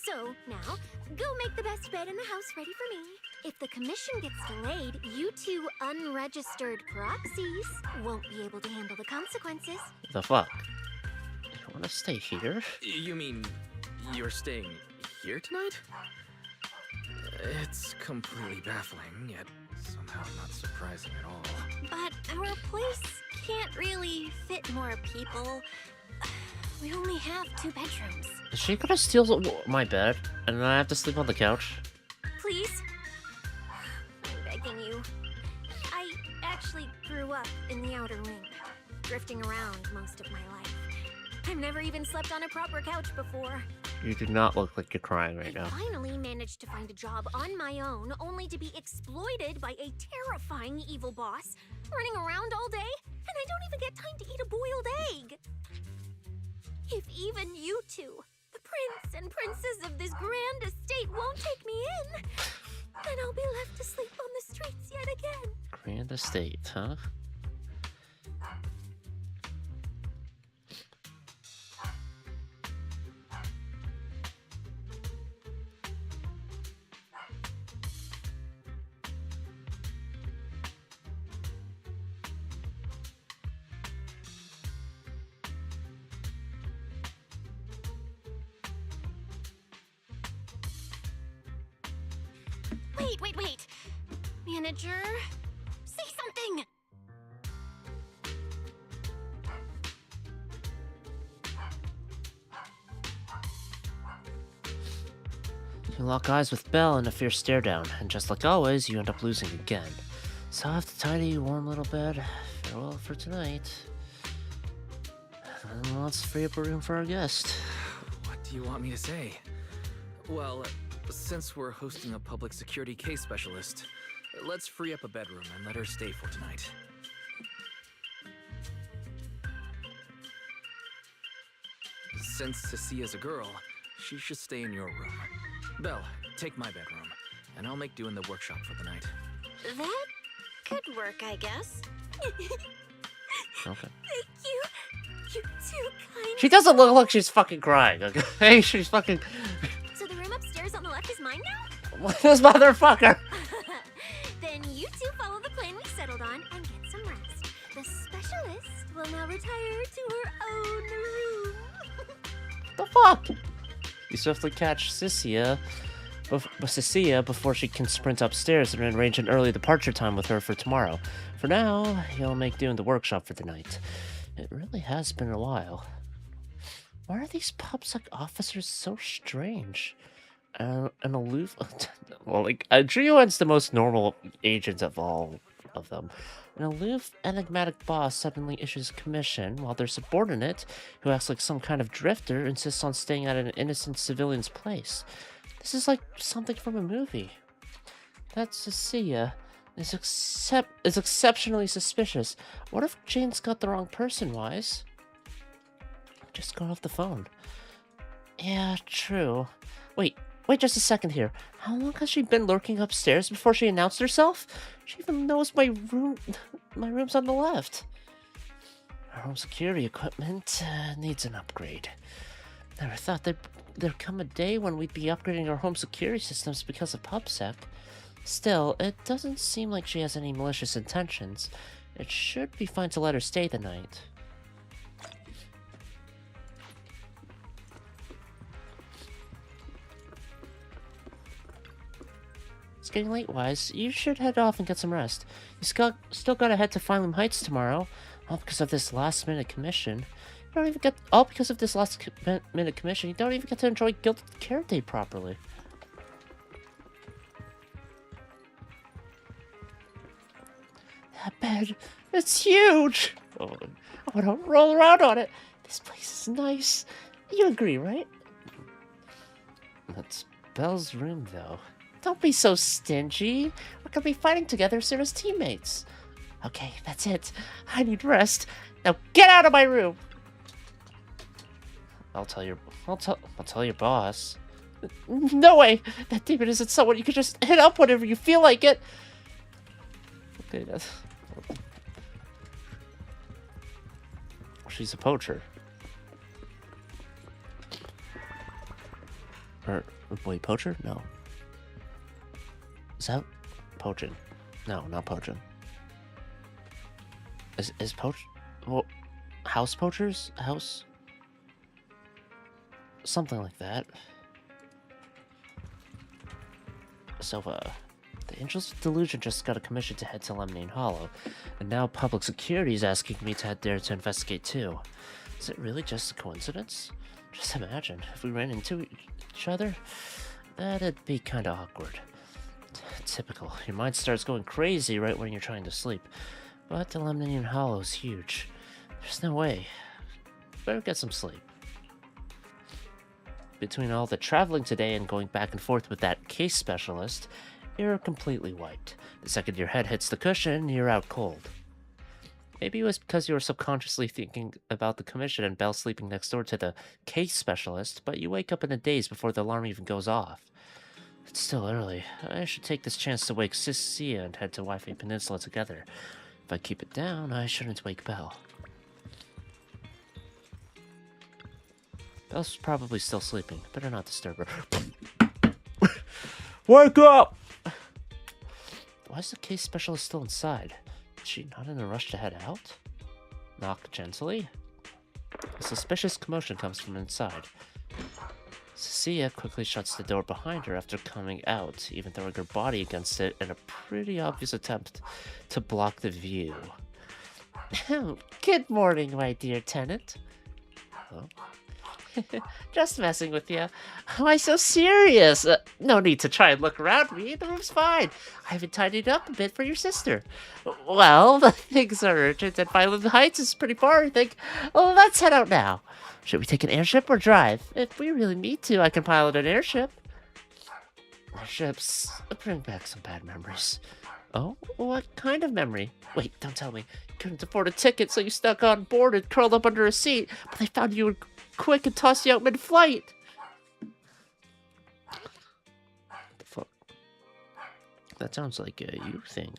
So, now, go make the best bed in the house ready for me. If the commission gets delayed, you two unregistered proxies won't be able to handle the consequences. The fuck? You want to stay here? You mean you're staying here tonight? It's completely baffling, yet somehow not surprising at all. But our place can't really fit more people. We only have 2 bedrooms. Is she gonna steal my bed and then I have to sleep on the couch? Please? I'm begging you. I actually grew up in the outer ring, drifting around most of my life. I've never even slept on a proper couch before. You do not look like you're crying right now. I finally managed to find a job on my own, only to be exploited by a terrifying evil boss, running around all day, and I don't even get time to eat a boiled egg. If even you two, the prince and princess of this grand estate, won't take me in, then I'll be left to sleep on the streets yet again. Grand estate, huh? Wait. Manager, say something! You lock eyes with Belle in a fierce stare down, and just like always, you end up losing again. Soft, tidy, warm little bed. Farewell for tonight. And let's free up a room for our guest. What do you want me to say? Well, since we're hosting a public security case specialist, let's free up a bedroom and let her stay for tonight. Since Cecia's a girl, she should stay in your room. Belle, take my bedroom, and I'll make do in the workshop for the night. That could work, I guess. Okay. Thank you. You're too kind. She doesn't look like she's fucking crying, okay? She's fucking... So the room upstairs on the left is mine now? What this motherfucker? Then you two follow the plan we settled on and get some rest. The specialist will now retire to her own room. The fuck? You swiftly catch Sissia with Cecilia before she can sprint upstairs and arrange an early departure time with her for tomorrow. For now, he'll make do in the workshop for the night. It really has been a while. Why are these PubSec officers so strange? And aloof? Well, like, Drioen's the most normal agent of all of them. An aloof, enigmatic boss suddenly issues a commission, while their subordinate, who acts like some kind of drifter, insists on staying at an innocent civilian's place. This is like something from a movie. That Cecilia is exceptionally suspicious. What if Jane's got the wrong person, Wise? Just got off the phone. Yeah, true. Wait just a second here. How long has she been lurking upstairs before she announced herself? She even knows my room's on the left. Our home security equipment needs an upgrade. Never thought there'd come a day when we'd be upgrading our home security systems because of PubSec. Still, it doesn't seem like she has any malicious intentions. It should be fine to let her stay the night. It's getting late, Wise. You should head off and get some rest. You still gotta head to Phylum Heights tomorrow. All because of this last-minute commission. You don't even get... All because of this last-minute commission, you don't even get to enjoy Gilded Carrot Day properly. That bed, it's huge! Oh, I want to roll around on it. This place is nice. You agree, right? That's Belle's room, though. Don't be so stingy. We're gonna be fighting together soon as teammates. Okay, that's it. I need rest. Now get out of my room. I'll tell your boss. No way. That demon isn't someone you could just hit up whenever you feel like it. Okay, that's... She's a poacher. Wait, poacher? No. Is that poaching? No, not poaching. Is poach... Well, house poachers? House... Something like that. So, the Angels of Delusion just got a commission to head to Lemonade Hollow, and now Public Security is asking me to head there to investigate too. Is it really just a coincidence? Just imagine, if we ran into each other, that'd be kinda awkward. Typical. Your mind starts going crazy right when you're trying to sleep. But the Lemonade Hollow is huge. There's no way. Better get some sleep. Between all the traveling today and going back and forth with that case specialist, you're completely wiped. The second your head hits the cushion, you're out cold. Maybe it was because you were subconsciously thinking about the commission and Belle sleeping next door to the case specialist, but you wake up in a daze before the alarm even goes off. It's still early. I should take this chance to wake Cecilia and head to Wi-Fi Peninsula together. If I keep it down, I shouldn't wake Belle. Belle's probably still sleeping. Better not disturb her. Wake up! Why is the case specialist still inside? Is she not in a rush to head out? Knock gently. A suspicious commotion comes from inside. Cecilia quickly shuts the door behind her after coming out, even throwing her body against it in a pretty obvious attempt to block the view. Good morning, my dear tenant. Hello? Just messing with you. Why so serious? No need to try and look around me. The room's fine. I even tidied up a bit for your sister. Well, things are urgent and Phylum Heights is pretty far, I think. Well, let's head out now. Should we take an airship or drive? If we really need to, I can pilot an airship. Airships bring back some bad memories. Oh, what kind of memory? Wait, don't tell me. You couldn't afford a ticket, so you stuck on board and curled up under a seat, but they found you were quick and tossed you out mid-flight. What the fuck? That sounds like a you thing.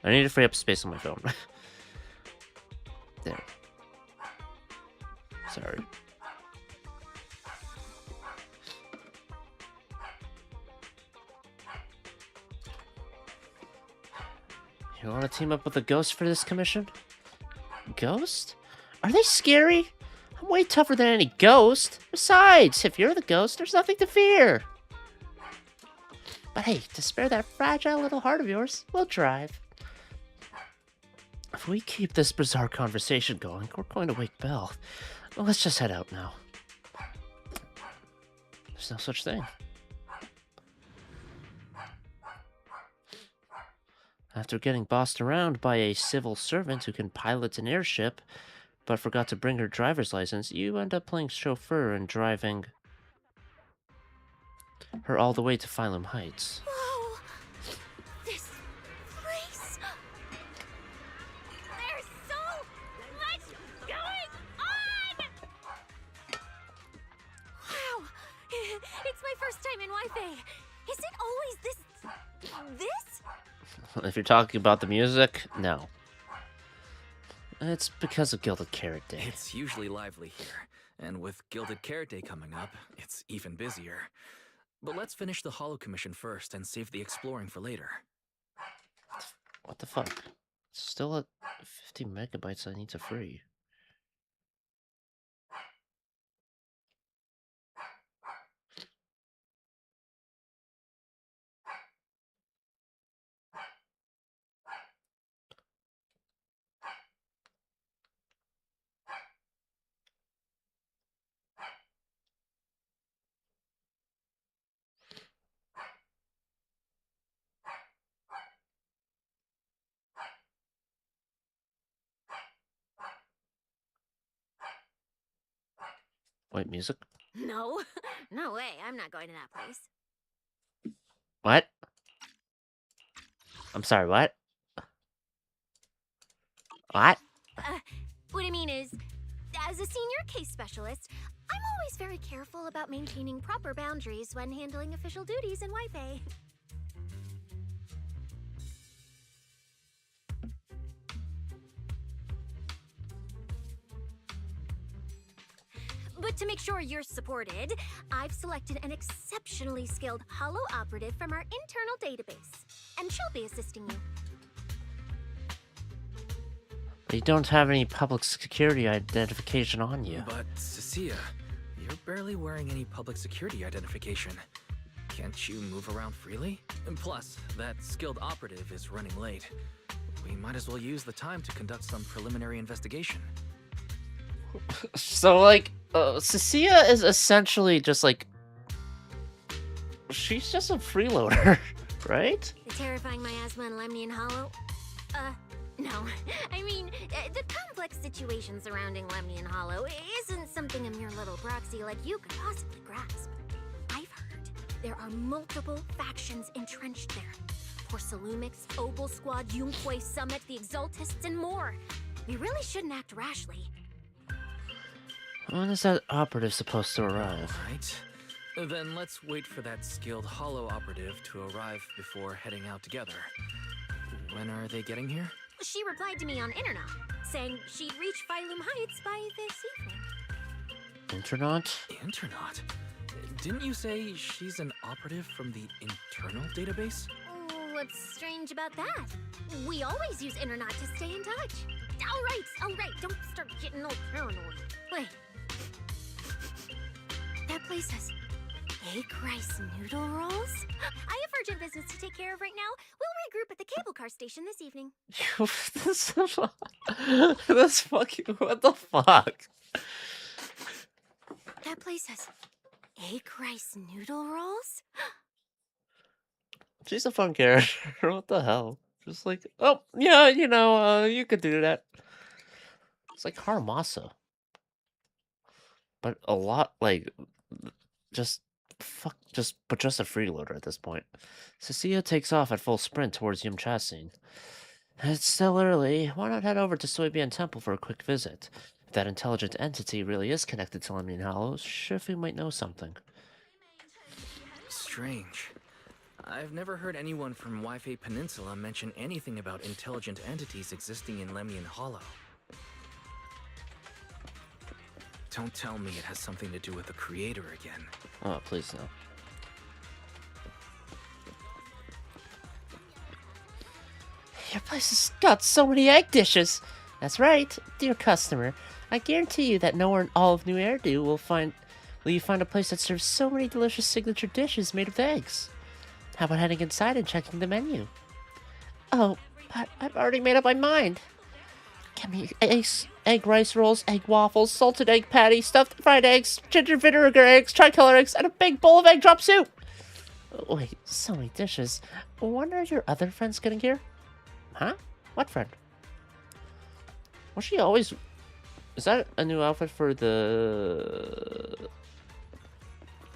I need to free up space on my phone. There. Sorry. You want to team up with a ghost for this commission? Ghost? Are they scary? I'm way tougher than any ghost. Besides, if you're the ghost, there's nothing to fear. But hey, to spare that fragile little heart of yours, we'll drive. If we keep this bizarre conversation going, we're going to wake Belle. Well, let's just head out now. There's no such thing. After getting bossed around by a civil servant who can pilot an airship, but forgot to bring her driver's license, you end up playing chauffeur and driving her all the way to Phylum Heights. Whoa! This place... There's so much going on! Wow! It's my first time in Wi-Fi. Is it always this? If you're talking about the music, no. It's because of Gilded Carrot Day. It's usually lively here, and with Gilded Carrot Day coming up, it's even busier. But let's finish the Hollow Commission first and save the exploring for later. What the fuck? It's still at 50 megabytes I need to free. Wait, music? No, no way. I'm not going to that place. What? I'm sorry, what? What? What I mean is, as a senior case specialist, I'm always very careful about maintaining proper boundaries when handling official duties in Wi-Fi. But to make sure you're supported, I've selected an exceptionally skilled Hollow operative from our internal database, and she'll be assisting you. You don't have any public security identification on you. But, Cecilia, you're barely wearing any public security identification. Can't you move around freely? And plus, that skilled operative is running late. We might as well use the time to conduct some preliminary investigation. So, like, Cecilia is essentially just like... She's just a freeloader, right? The terrifying miasma in Lemnian Hollow? No. I mean, the complex situation surrounding Lemnian Hollow isn't something a mere little proxy like you could possibly grasp. I've heard there are multiple factions entrenched there. Porcelumix, Obel Squad, Yunque Summit, the Exaltists, and more. We really shouldn't act rashly. When is that operative supposed to arrive? Right. Then let's wait for that skilled Hollow operative to arrive before heading out together. When are they getting here? She replied to me on Internet, saying she'd reach Phylum Heights by this evening. Internet? Internet? Didn't you say she's an operative from the internal database? What's strange about that? We always use Internet to stay in touch. All right, don't start getting all paranoid. Wait. That place has egg rice noodle rolls? I have urgent business to take care of right now. We'll regroup at the cable car station this evening. That's fucking... What the fuck? That place has egg rice noodle rolls? She's a fun character. What the hell? Just like, oh, yeah, you know, you could do that. It's like Haramasa. But a lot, like, just a freeloader at this point. Cecilia takes off at full sprint towards Yumchasin. It's still early. Why not head over to Soybian Temple for a quick visit? If that intelligent entity really is connected to Lemnian Hollows, Shifu might know something. Strange. I've never heard anyone from Wi-Fi Peninsula mention anything about intelligent entities existing in Lemnian Hollow. Don't tell me it has something to do with the creator again. Oh, please no. Your place has got so many egg dishes. That's right, dear customer. I guarantee you that nowhere in all of New Eridu will you find a place that serves so many delicious signature dishes made with eggs. How about heading inside and checking the menu? Oh, but I've already made up my mind. Get me egg rice rolls, egg waffles, salted egg patty, stuffed fried eggs, ginger vinegar eggs, tricolor eggs, and a big bowl of egg drop soup. Wait, so many dishes. When are your other friends getting here? Huh? What friend? Was she always... Is that a new outfit for the...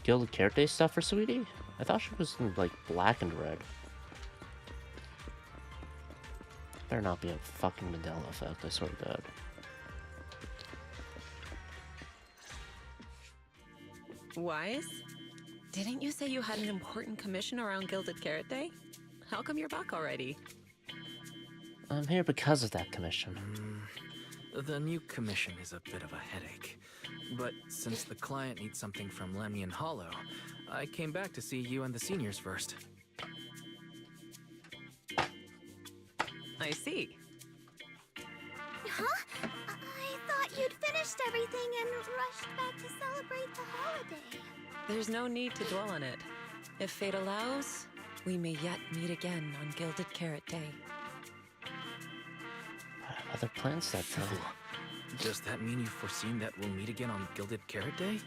Gilded Carrot stuff for Sweetie? I thought she was in, like, black and red. Better not be a fucking Mandela effect, I swear to God. Wise? Didn't you say you had an important commission around Gilded Carrot Day? How come you're back already? I'm here because of that commission. The new commission is a bit of a headache. But since the client needs something from Lemnian Hollow, I came back to see you and the seniors first. I see. Huh? I thought you'd finished everything and rushed back to celebrate the holiday. There's no need to dwell on it. If fate allows, we may yet meet again on Gilded Carrot Day. I have other plans that time. Does that mean you've foreseen that we'll meet again on Gilded Carrot Day?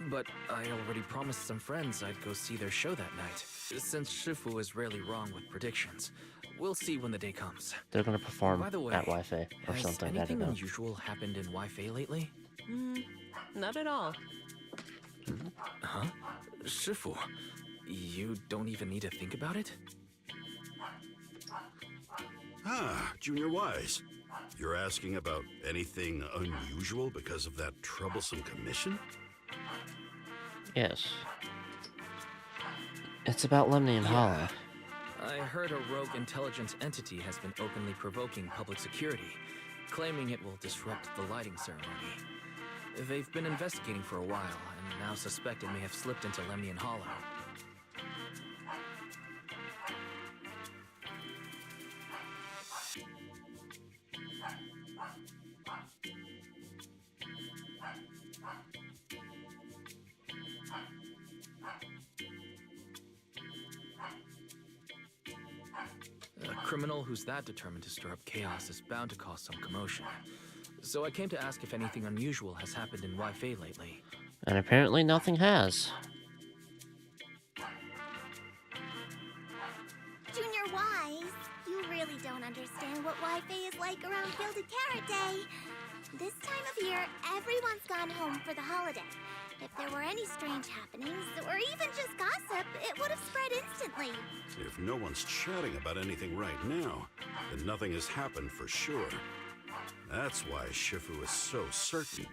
But I already promised some friends I'd go see their show that night. Since Shifu is rarely wrong with predictions, we'll see when the day comes. They're gonna perform By the way, at Wi-Fi or something. I don't Anything know. unusual happened in Wi-Fi lately? Not at all. Huh? Shifu, you don't even need to think about it? Ah, Junior Wise. You're asking about anything unusual because of that troublesome commission? Yes. It's about Lemnian Hollow. I heard a rogue intelligence entity has been openly provoking public security, claiming it will disrupt the lighting ceremony. They've been investigating for a while, and now suspect it may have slipped into Lemnian Hollow. A criminal who's that determined to stir up chaos is bound to cause some commotion. So I came to ask if anything unusual has happened in Wi-Fi lately. And apparently nothing has. Junior Wise, you really don't understand what Wi-Fi is like around Gilded Carrot Day. This time of year, everyone's gone home for the holiday. If there were any strange happenings, or even just gossip, it would have spread instantly. If no one's chatting about anything right now, then nothing has happened for sure. That's why Shifu is so certain.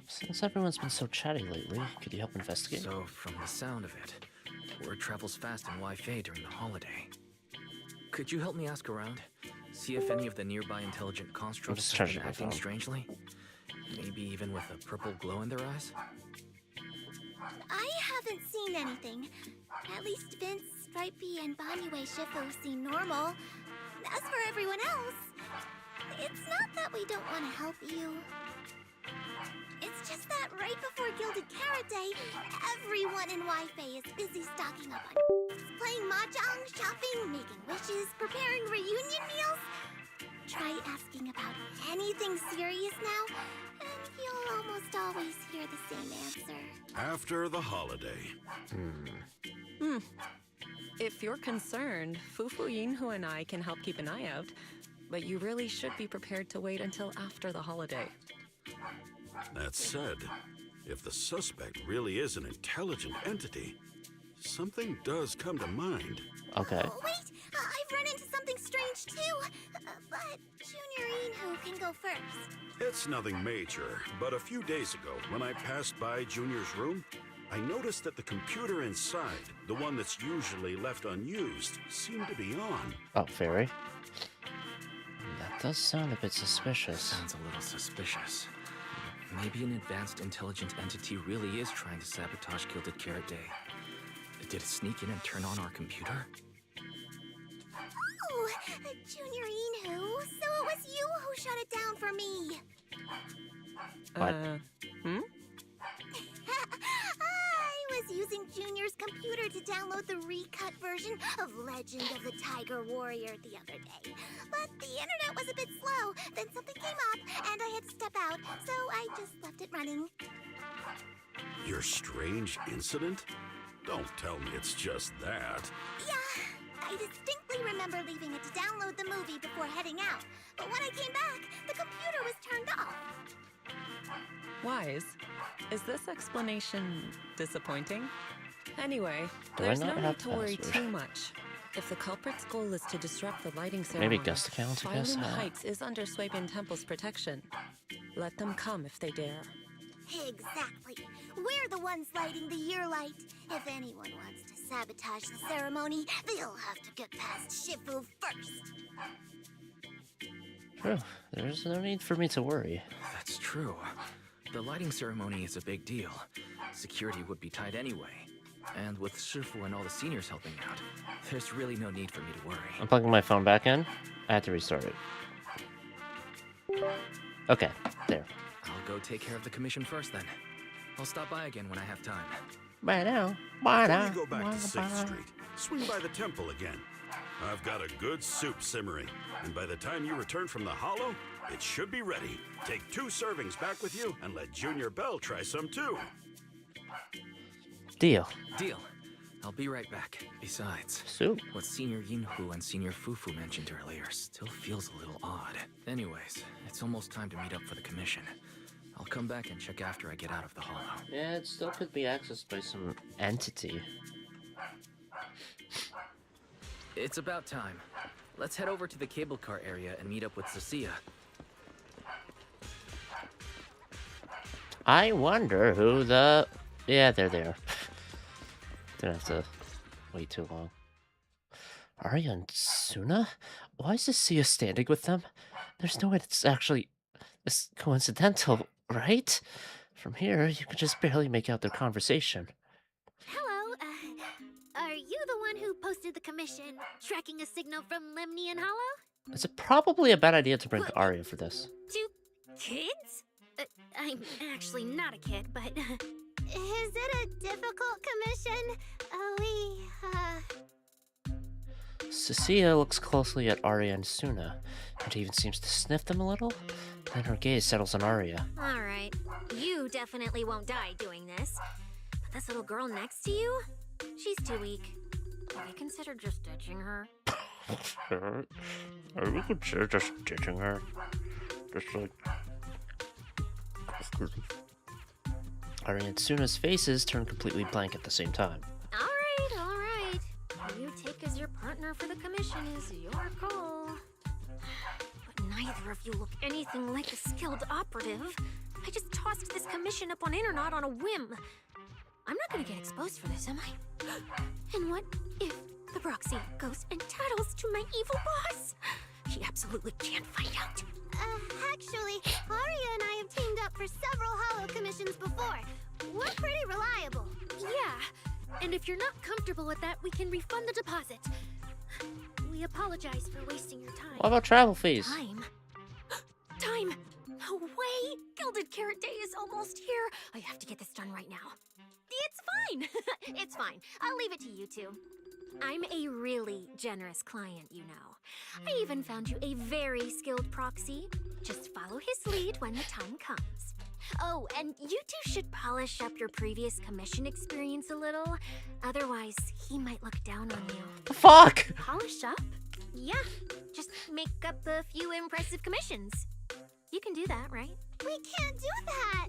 Since everyone's been so chatty lately, could you help investigate? So, from the sound of it, word travels fast in Wi-Fi during the holiday. Could you help me ask around? See if any of the nearby intelligent constructs have been acting strangely? Maybe even with a purple glow in their eyes? I haven't seen anything. At least Vince, Stripey, and Banyue Shifu seem normal. As for everyone else, it's not that we don't want to help you. It's just that right before Gilded Carrot Day, everyone in Wi-Fi is busy stocking up on playing mahjong, shopping, making wishes, preparing reunion meals. Try asking about anything serious now, and you'll almost always hear the same answer. After the holiday. If you're concerned, Fufu Yinhu and I can help keep an eye out, but you really should be prepared to wait until after the holiday. That said, if the suspect really is an intelligent entity, something does come to mind. Okay. Oh, wait! I've run into something strange too! But Junior Yinhu can go first. It's nothing major, but a few days ago, when I passed by Junior's room, I noticed that the computer inside, the one that's usually left unused, seemed to be on. Oh, Fairy. Does sound a bit suspicious. Sounds a little suspicious. Maybe an advanced intelligent entity really is trying to sabotage Gilded Carrot Day. Did it sneak in and turn on our computer? Oh, Junior Inhu, so it was you who shut it down for me. What? I was using Junior's computer to download the recut version of Legend of the Tiger Warrior the other day. But the internet was a bit slow, then something came up, and I had to step out, so I just left it running. Your strange incident? Don't tell me it's just that. Yeah, I distinctly remember leaving it to download the movie before heading out. But when I came back, the computer was turned off. Wise, is this explanation disappointing? Anyway, Do I there's not no have need to worry password? too much. If the culprit's goal is to disrupt the lighting ceremony, Maybe guest account, I guess. Firelin Heights is under Swabian Temple's protection. Let them come if they dare. Exactly. We're the ones lighting the year light. If anyone wants to sabotage the ceremony, they'll have to get past Shifu first. True. There's no need for me to worry. That's true. The lighting ceremony is a big deal. Security would be tight anyway. And with Shifu and all the seniors helping out, there's really no need for me to worry. I'm plugging my phone back in. I had to restart it. Okay, there. I'll go take care of the commission first then. I'll stop by again when I have time. Bye now. Before you go back to 6th Street, swing by the temple again. I've got a good soup simmering, and by the time you return from the hollow, it should be ready. Take 2 servings back with you, and let Junior Bell try some too. Deal. Deal. I'll be right back. Besides, Soup. what Senior Yinhu and Senior Fufu mentioned earlier still feels a little odd. Anyways, it's almost time to meet up for the commission. I'll come back and check after I get out of the hollow. Yeah, it still could be accessed by some entity. It's about time. Let's head over to the cable car area and meet up with Cecilia. I wonder who the... Yeah, they're there. Didn't have to wait too long. Arya and Suna? Why is Cecilia standing with them? There's no way it's actually... It's coincidental, right? From here, you can just barely make out their conversation. Hello, are you the one who posted the commission, tracking a signal from Lemnian Hollow? Is it probably a bad idea to bring Arya for this? 2 kids? I'm actually not a kid, but... Is it a difficult commission? Cecilia looks closely at Arya and Suna, and even seems to sniff them a little. Then her gaze settles on Arya. Alright, you definitely won't die doing this. But this little girl next to you? She's too weak. Have you considered just ditching her? Are we consider just ditching her? Just like... Arya and Suna's faces turn completely blank at the same time. Alright. Who you take as your partner for the commission is your call. But neither of you look anything like a skilled operative. I just tossed this commission up on Internet on a whim. I'm not gonna get exposed for this, am I? And what if the proxy goes and tattles to my evil boss? He absolutely can't find out. Actually, Arya and I have teamed up for several hollow commissions before. We're pretty reliable. Yeah, and if you're not comfortable with that, we can refund the deposit. We apologize for wasting your time. What about travel fees? Time! No way! Gilded Carrot Day is almost here. I have to get this done right now. It's fine. It's fine. I'll leave it to you two. I'm a really generous client, you know. I even found you a very skilled proxy. Just follow his lead when the time comes. Oh, and you two should polish up your previous commission experience a little. Otherwise, he might look down on you. Fuck! Polish up? Yeah, just make up a few impressive commissions. You can do that, right? We can't do that!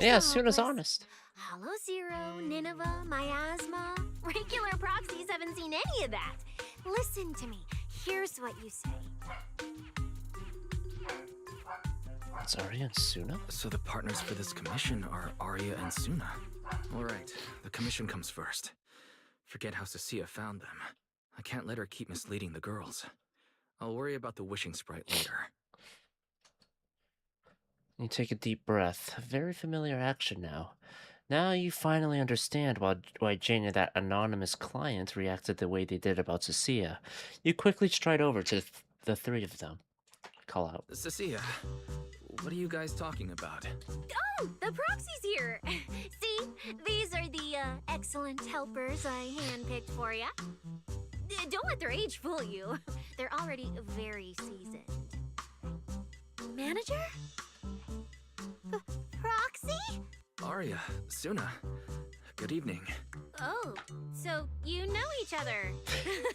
Yeah, Suna's honest. Hollow Zero, Nineveh, Miasma. Regular proxies haven't seen any of that. Listen to me. Here's what you say. It's Arya and Suna? So the partners for this commission are Arya and Suna. Alright, the commission comes first. Forget how Cecilia found them. I can't let her keep misleading the girls. I'll worry about the wishing sprite later. You take a deep breath. A very familiar action now. Now you finally understand why Jane and that anonymous client reacted the way they did about Cecilia. You quickly stride over to the three of them. Call out. Cecilia, what are you guys talking about? Oh, the proxy's here. See, these are the excellent helpers I handpicked for ya. Don't let their age fool you. They're already very seasoned. Manager? Proxy? Arya, Suna, good evening. Oh, so you know each other.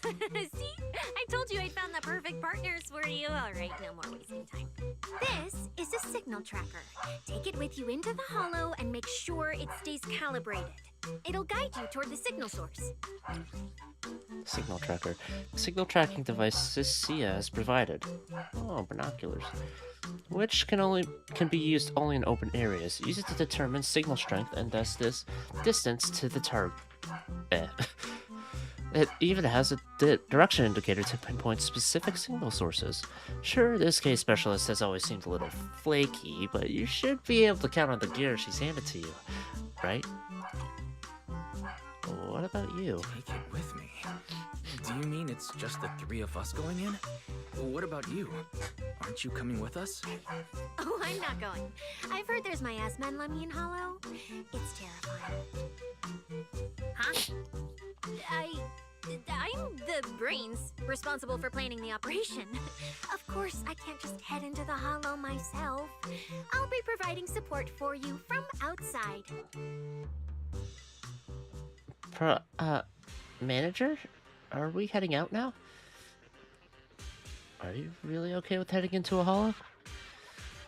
See? I told you I found the perfect partners for you. All right, no more wasting time. This is a signal tracker. Take it with you into the hollow and make sure it stays calibrated. It'll guide you toward the signal source. Signal tracker. The signal tracking device Cecilia has provided. Oh, binoculars. Which can be used only in open areas. Use it to determine signal strength and thus this distance to the target. It even has a direction indicator to pinpoint specific signal sources. Sure, this case specialist has always seemed a little flaky, but you should be able to count on the gear she's handed to you, right? What about you? Take it with me. Do you mean it's just the three of us going in? What about you? Aren't you coming with us? Oh, I'm not going. I've heard there's miasma in Lemmian Hollow. It's terrifying. Huh? I'm the brains responsible for planning the operation. Of course, I can't just head into the Hollow myself. I'll be providing support for you from outside. Manager? Are we heading out now? Are you really okay with heading into a hollow?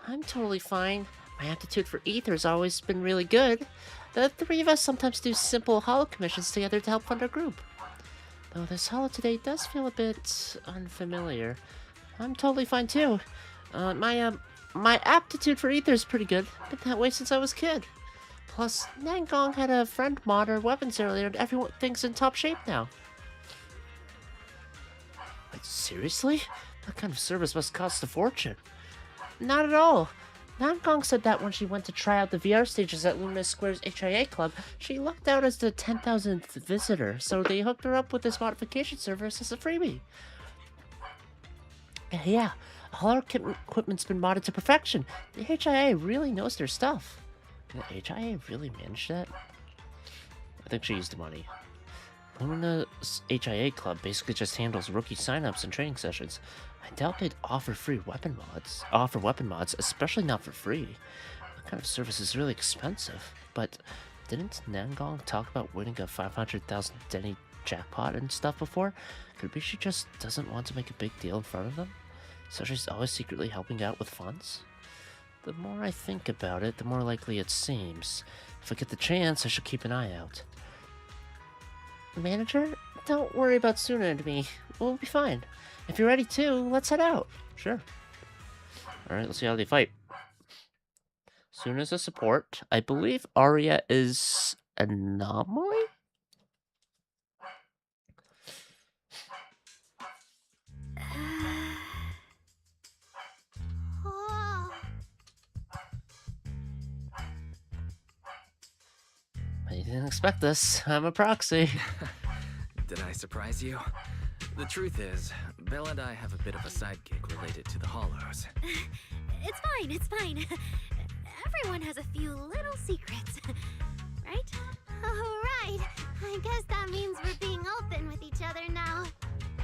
I'm totally fine. My aptitude for ether has always been really good. The three of us sometimes do simple hollow commissions together to help fund our group. Though this hollow today does feel a bit unfamiliar. I'm totally fine too. My aptitude for ether is pretty good. Been that way since I was a kid. Plus, Nangong had a friend mod her weapons earlier and everything's in top shape now. Wait, seriously? That kind of service must cost a fortune. Not at all. Nangong said that when she went to try out the VR stages at Luminous Square's HIA Club, she lucked out as the 10,000th visitor, so they hooked her up with this modification service as a freebie. Yeah, all our equipment's been modded to perfection. The HIA really knows their stuff. Can the HIA really manage that? I think she used the money. Lumina's HIA Club basically just handles rookie signups and training sessions. I doubt they'd offer weapon mods, especially not for free. That kind of service is really expensive. But didn't Nangong talk about winning a 500,000 Denny jackpot and stuff before? Could it be she just doesn't want to make a big deal in front of them? So she's always secretly helping out with funds? The more I think about it, the more likely it seems. If I get the chance, I should keep an eye out. Manager, don't worry about Suna and me. We'll be fine. If you're ready too, let's head out. Sure. Alright, let's see how they fight. Suna's a support. I believe Arya is Anomaly? I didn't expect this. I'm a proxy. Did I surprise you? The truth is, Belle and I have a bit of a side gig related to the Hollows. It's fine. Everyone has a few little secrets, right? Oh, right. I guess that means we're being open with each other now.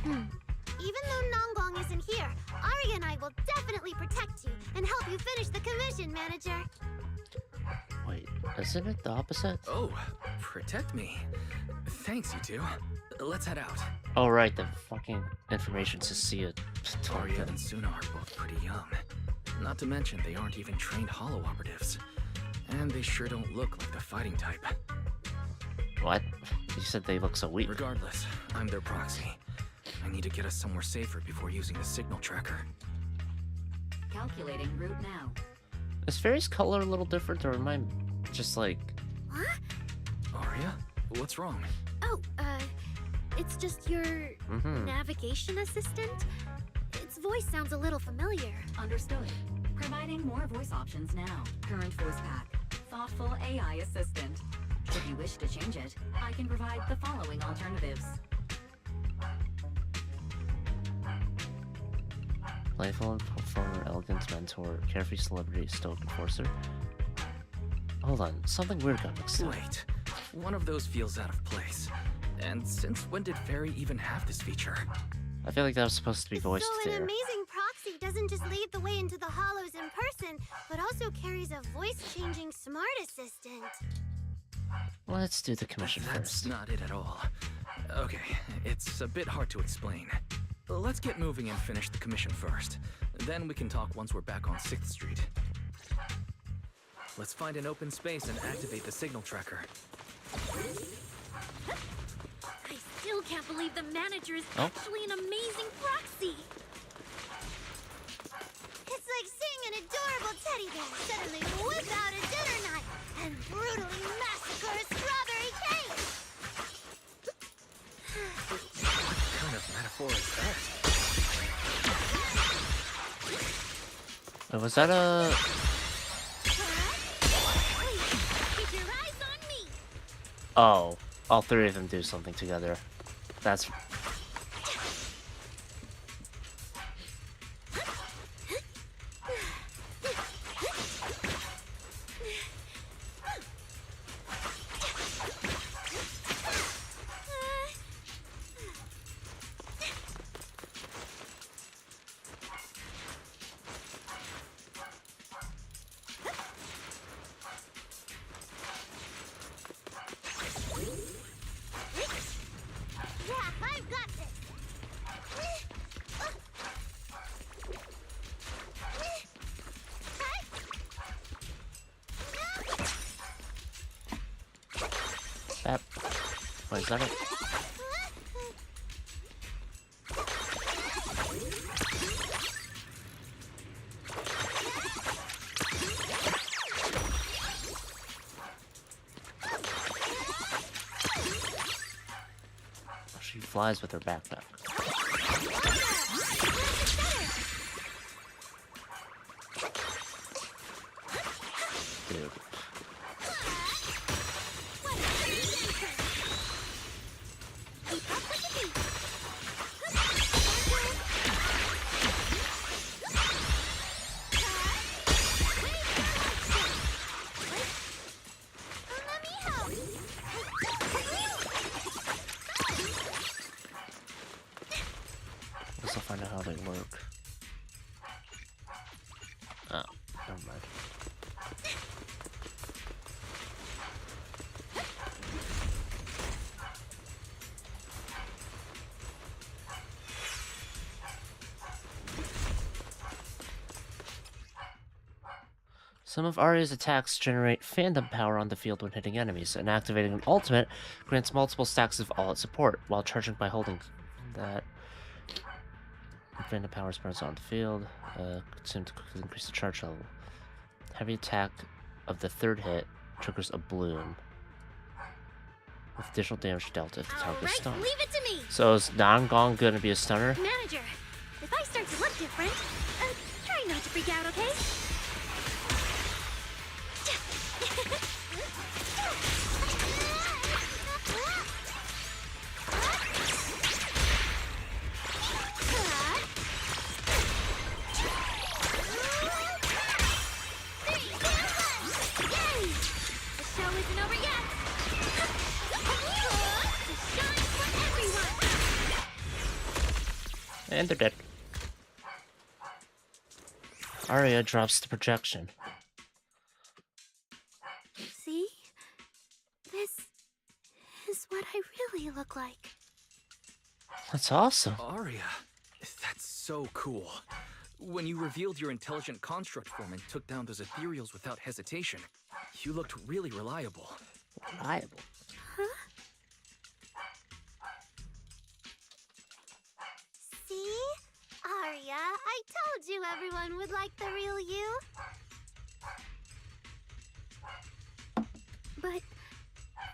Even though Nangong isn't here, Arya and I will definitely protect you and help you finish the commission, Manager. Wait, isn't it the opposite? Oh, protect me. Thanks, you two. Let's head out. Oh, right, the fucking information Cecilia told Arya them. and Suna are both pretty young. Not to mention, they aren't even trained Hollow operatives. And they sure don't look like the fighting type. What? You said they look so weak. Regardless, I'm their proxy. I need to get us somewhere safer before using the signal tracker. Calculating route now. Is Fairy's color a little different, or am I just like... What? Arya? What's wrong? Oh, it's just your navigation assistant. voice sounds a little familiar. Understood. Providing more voice options now. Current voice pack. Thoughtful AI assistant. If you wish to change it, I can provide the following alternatives. Playful performer, elegant mentor, carefree celebrity, stoic enforcer. Hold on, something weird got mixed up. Wait, one of those feels out of place. And since when did Fairy even have this feature? I feel like that was supposed to be voiced So an there. amazing proxy doesn't just lead the way into the hollows in person, but also carries a voice-changing smart assistant. Let's do the commission That's first. not it at all. Okay, it's a bit hard to explain. Let's get moving and finish the commission first. Then we can talk once we're back on 6th Street. Let's find an open space and activate the signal tracker. I still can't believe the manager is Oh. actually an amazing proxy. It's like seeing an adorable teddy bear suddenly whip out a dinner knife and brutally massacre a strawberry cake. What kind of metaphor is that? Wait, was that a... Keep your eyes on me. Oh, all three of them do something together. That's... Yeah, I've got this. That... Wait, is that it? She flies with her backpack. Dude. Guess I'll find out how they work. Oh, never mind. Some of Arya's attacks generate fandom power on the field when hitting enemies, and activating an ultimate grants multiple stacks of all its support, while charging by holding that. Fandom power spreads on the field, consumed to quickly increase the charge level. Heavy attack of the third hit triggers a bloom, with additional damage dealt if the target is stunned. Leave it to me. So is Nangong gonna be a stunner? Manager, if I start to look different, try not to freak out, okay? And they're dead. Arya drops the projection. See? This is what I really look like. That's awesome. Arya, that's so cool. When you revealed your intelligent construct form and took down those ethereals without hesitation, you looked really reliable. Reliable? Huh? See? Arya, I told you everyone would like the real you. But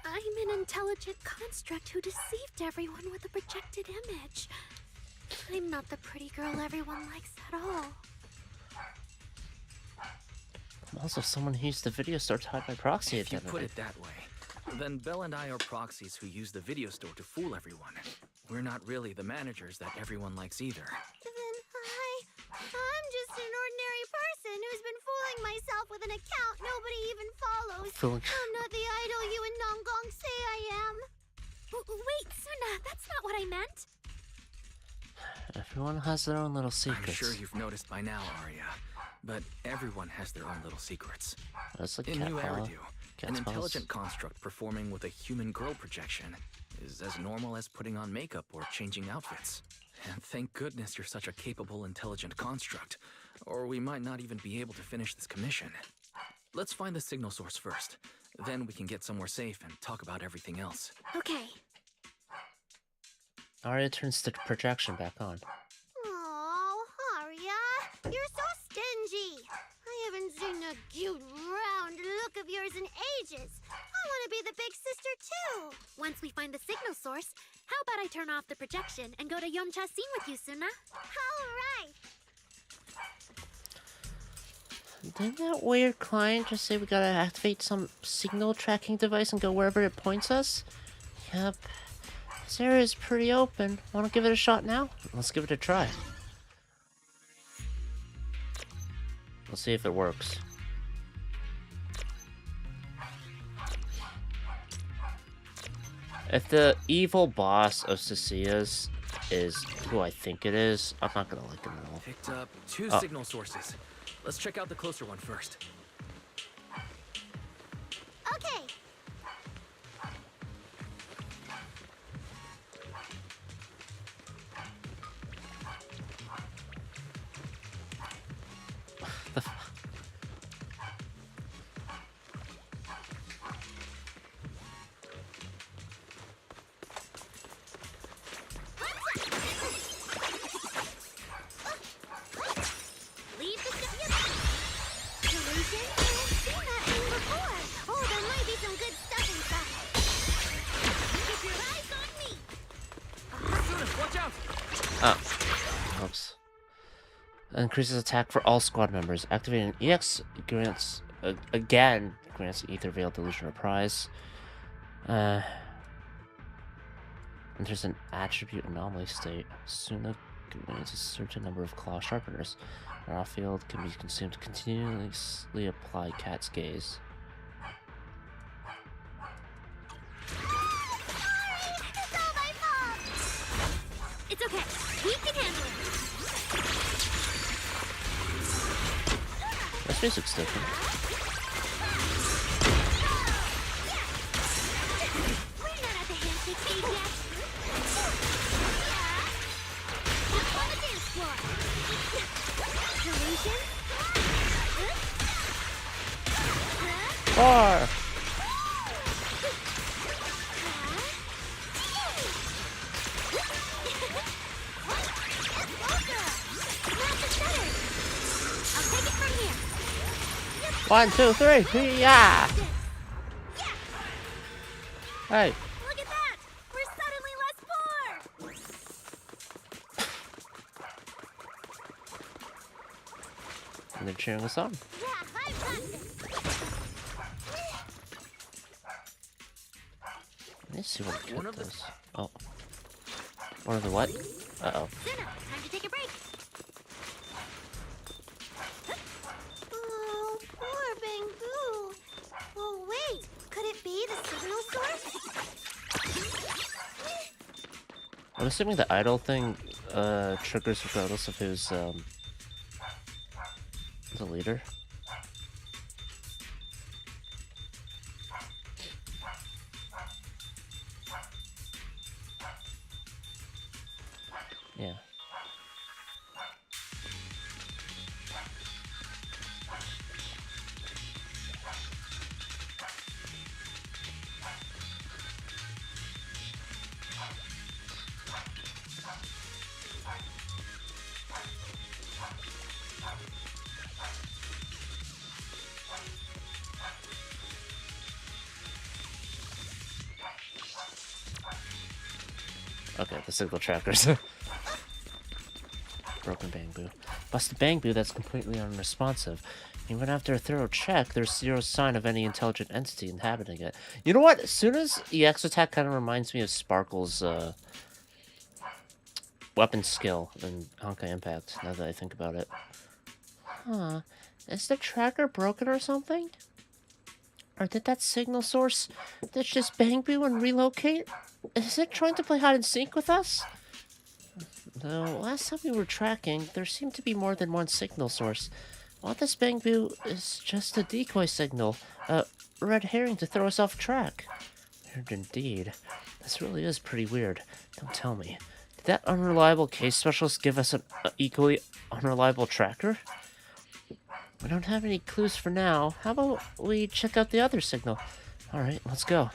I'm an intelligent construct who deceived everyone with a projected image. I'm not the pretty girl everyone likes at all. I'm also someone who used the video store to hide my proxy If you put identity. it that way, then Belle and I are proxies who use the video store to fool everyone. We're not really the managers that everyone likes either. Then I'm just an ordinary person who's been fooling myself with an account nobody even follows. I'm not the idol you and Nongong say I am. Wait, Suna, that's not what I meant. Everyone has their own little secrets. I'm sure you've noticed by now, Arya, but everyone has their own little secrets. That's like In cat New paw. Eridu, Cat's an paws. intelligent construct performing with a human girl projection is as normal as putting on makeup or changing outfits. And thank goodness you're such a capable, intelligent construct, or we might not even be able to finish this commission. Let's find the signal source first. Then we can get somewhere safe and talk about everything else. Okay. Arya turns the projection back on. Oh, Arya, you're so stingy. I haven't seen a cute, round look of yours in ages. I want to be the big sister, too. Once we find the signal source, how about I turn off the projection and go to Yomcha scene with you, Suna? All right. Didn't that weird client just say we gotta activate some signal tracking device and go wherever it points us? Yep. This area is pretty open. Wanna give it a shot now? Let's give it a try. Let's see if it works. If the evil boss of Cecia's is who I think it is, I'm not gonna like him at all. Picked up two Oh. signal sources. Let's check out the closer one first. Okay. Leave the Delusion? I've seen that thing before. Oh, there might be some good stuff inside. Keep your eyes on me. Watch out! Oh. Oops. Increases attack for all squad members. Activating EX grants again grants Ether Veil Delusion Reprise. Enters an attribute anomaly state. Suna gains a certain number of claw sharpeners. Our off-field can be consumed to continuously apply Cat's Gaze. It's all my fault. It's okay. We can handle it. This music's different. We're not at the handshake stage yet. Up on the dance floor. Delusion? Four! I'll take it from here. 1, 2, 3! Yeah! Hey! Look at that! We're suddenly less poor! And they're cheering us on. Yeah, I've got this. Let me see what One Kit of the- does. Oh. One of the what? Uh-oh. Suna, time to take a break. Oh, poor Bangu. Oh, wait. Could it be the signal source? I'm assuming the idol thing triggers regardless of who's the leader. Yeah. Okay, the signal trackers. broken Bangbu. Busted Bangbu that's completely unresponsive. Even after a thorough check, there's zero sign of any intelligent entity inhabiting it. You know what? As soon as EX attack kind of reminds me of Sparkle's weapon skill in Honkai Impact, now that I think about it. Huh. Is the tracker broken or something? Or did that signal source ditch this Bangbu and relocate? Is it trying to play hide and seek with us? Though, last time we were tracking, there seemed to be more than one signal source. What this Bangbu is just a decoy signal, a red herring to throw us off track. Weird indeed. This really is pretty weird. Don't tell me. Did that unreliable case specialist give us an equally unreliable tracker? We don't have any clues for now. How about we check out the other signal? Alright, let's go.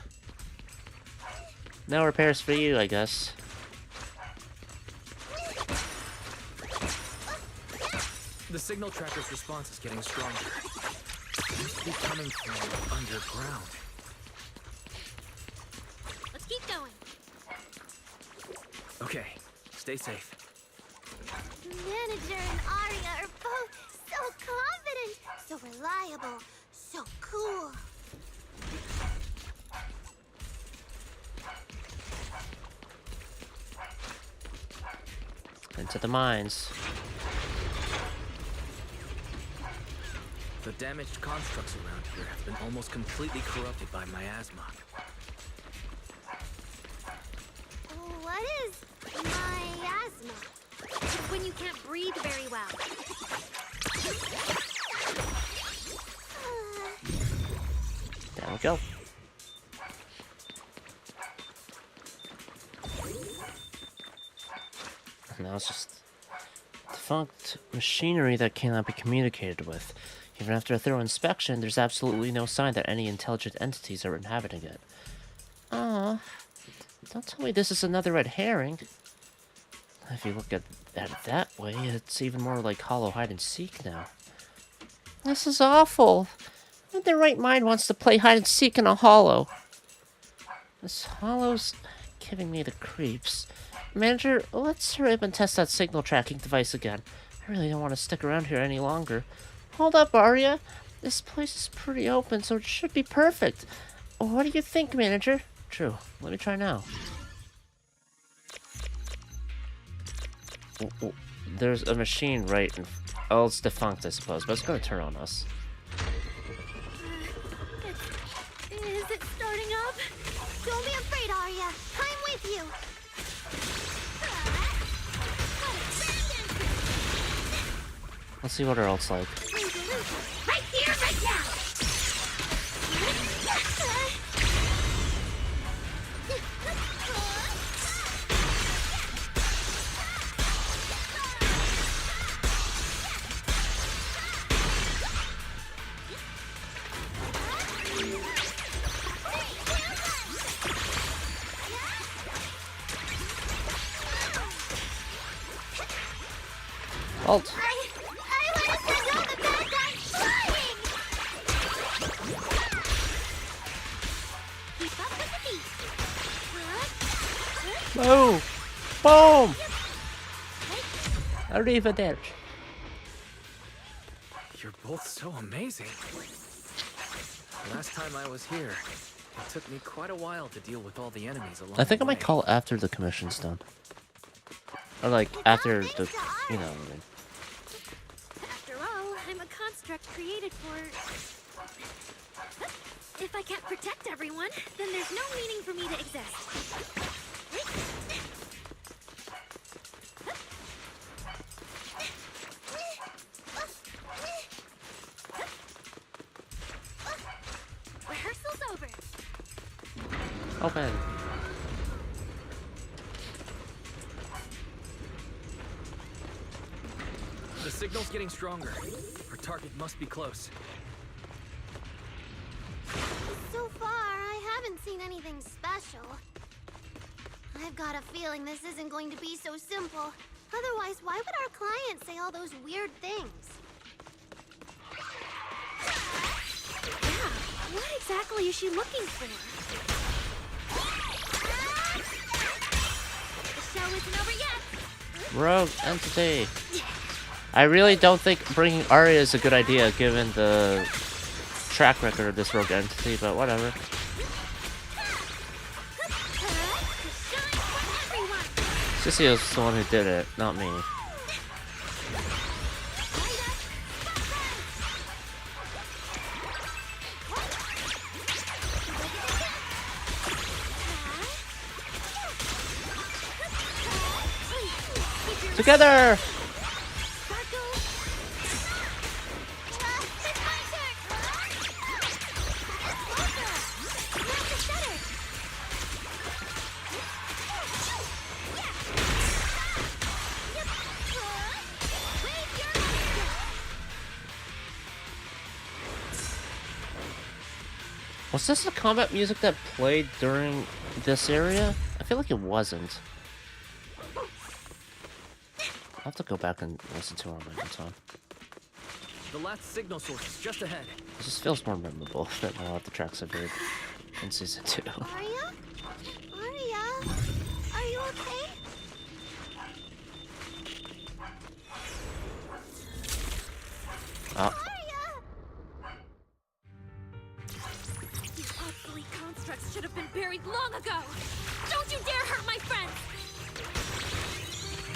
No repairs for you, I guess. The signal tracker's response is getting stronger. Seems to be coming from underground. Let's keep going. Okay, stay safe. Manager and Arya are both so confident, so reliable, so cool. Into the mines. The damaged constructs around here have been almost completely corrupted by miasma. What is miasma? It's when you can't breathe very well. There we go. Now it's just defunct machinery that cannot be communicated with. Even after a thorough inspection, there's absolutely no sign that any intelligent entities are inhabiting it. Don't tell me this is another red herring. If you look at it that way, it's even more like hollow hide and seek now. This is awful. Who in their right mind wants to play hide and seek in a hollow? This hollow's giving me the creeps. Manager, let's hurry up and test that signal tracking device again. I really don't want to stick around here any longer. Hold up, Arya. This place is pretty open, so it should be perfect. What do you think, Manager? True. Let me try now. There's a machine right in... Oh, it's defunct, I suppose, but it's going to turn on us. Is it starting up? Don't be afraid, Arya. I'm with you. Let's see what our ult's like. Right here, right now. Ult. Boom! Boom! Arriva there. You're both so amazing. Last time I was here, it took me quite a while to deal with all the enemies along I think the I might way. call after the commission's done. Or like, after the... you know what I mean. After all, I'm a construct created for... If I can't protect everyone, then there's no meaning for me to exist. Rehearsal's over. Open. The signal's getting stronger. Our target must be close. So far, I haven't seen anything special. I've got a feeling this isn't going to be so simple. Otherwise, why would our client say all those weird things? Yeah, what exactly is she looking for? The show isn't over yet. Rogue entity. Yeah. I really don't think bringing Arya is a good idea given the track record of this rogue entity, but whatever. Sissy was the one who did it, not me. Together! Was this the combat music that played during this area? I feel like it wasn't. I'll have to go back and listen to it on my own time. The last signal source is just ahead. It just feels more memorable than a lot of the tracks I've heard in Season 2. Arya? Arya? Are you okay? Oh. These obsolete constructs should have been buried long ago! Don't you dare hurt my friends!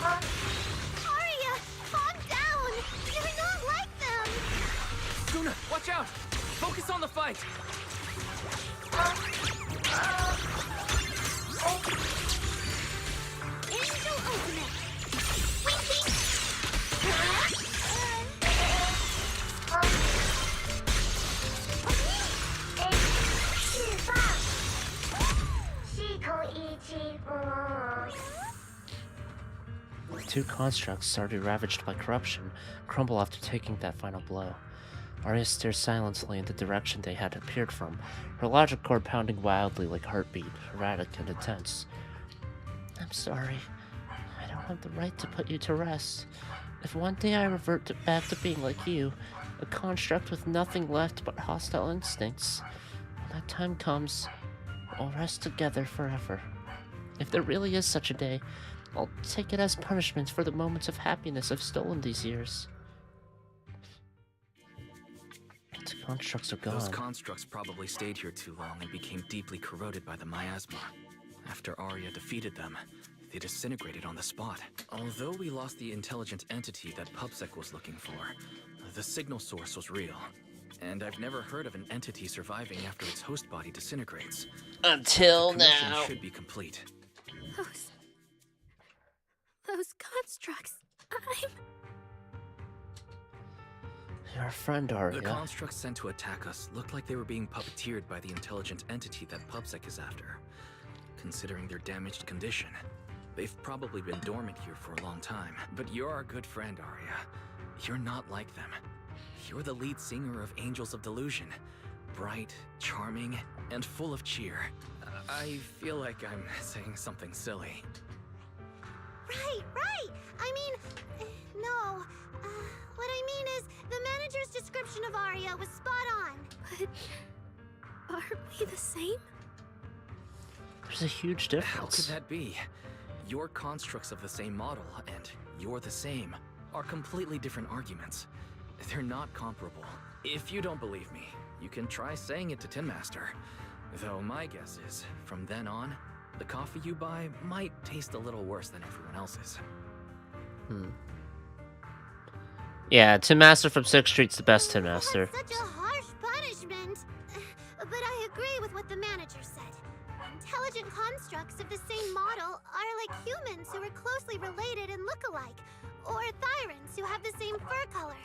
Arya, calm down! You're not like them! Suna, watch out! Focus on the fight! Angel Ultimate! Winking! The two constructs, already ravaged by corruption, crumble after taking that final blow. Arya stares silently in the direction they had appeared from, her logic cord pounding wildly like heartbeat, erratic and intense. I'm sorry. I don't have the right to put you to rest. If one day I revert back to being like you, a construct with nothing left but hostile instincts, when that time comes, we'll rest together forever. If there really is such a day, I'll take it as punishment for the moments of happiness I've stolen these years. The constructs are gone. Those constructs probably stayed here too long and became deeply corroded by the miasma. After Arya defeated them, they disintegrated on the spot. Although we lost the intelligent entity that PubSec was looking for, the signal source was real. And I've never heard of an entity surviving after its host body disintegrates. Until the commission now. Should be complete. Those constructs. Your friend, Arya. The constructs sent to attack us looked like they were being puppeteered by the intelligent entity that PubSec is after. Considering their damaged condition, they've probably been dormant here for a long time. But you're our good friend, Arya. You're not like them. You're the lead singer of Angels of Delusion. Bright, charming, and full of cheer. I feel like I'm saying something silly. Right! I mean, no. What I mean is, the manager's description of Arya was spot on. But aren't we the same? There's a huge difference. How could that be? Your constructs of the same model and you're the same are completely different arguments. They're not comparable. If you don't believe me, you can try saying it to Tin Master. Though my guess is, from then on, the coffee you buy might taste a little worse than everyone else's. Yeah, Tin Master from 6th Street's the best Tin Master. Such a harsh punishment. But I agree with what the manager said. Intelligent constructs of the same model are like humans who are closely related and look alike, or Thyrans who have the same fur color.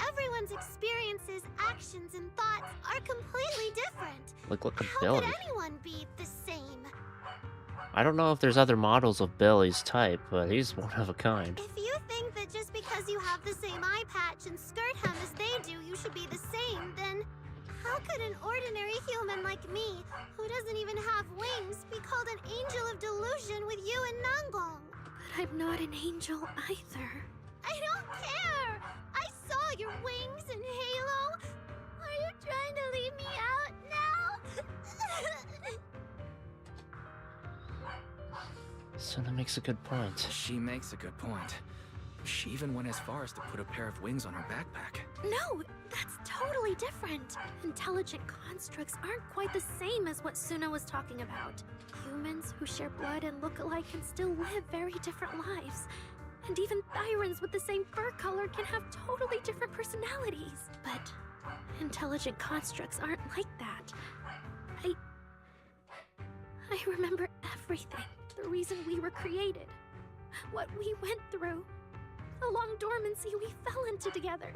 Everyone's experiences, actions, and thoughts are completely different. Look at How Billy. could anyone be the same? I don't know if there's other models of Billy's type, but he's one of a kind. If you think that just because you have the same eye patch and skirt hem as they do, you should be the same, then how could an ordinary human like me, who doesn't even have wings, be called an angel of delusion with you and Nangong? But I'm not an angel either. I don't care! I saw your wings and halo! Are you trying to leave me out now? Suna makes a good point. She makes a good point. She even went as far as to put a pair of wings on her backpack. No, that's totally different. Intelligent constructs aren't quite the same as what Suna was talking about. Humans who share blood and look alike can still live very different lives. And even Thyrans with the same fur color can have totally different personalities. But intelligent constructs aren't like that. I remember everything. The reason we were created. What we went through. The long dormancy we fell into together.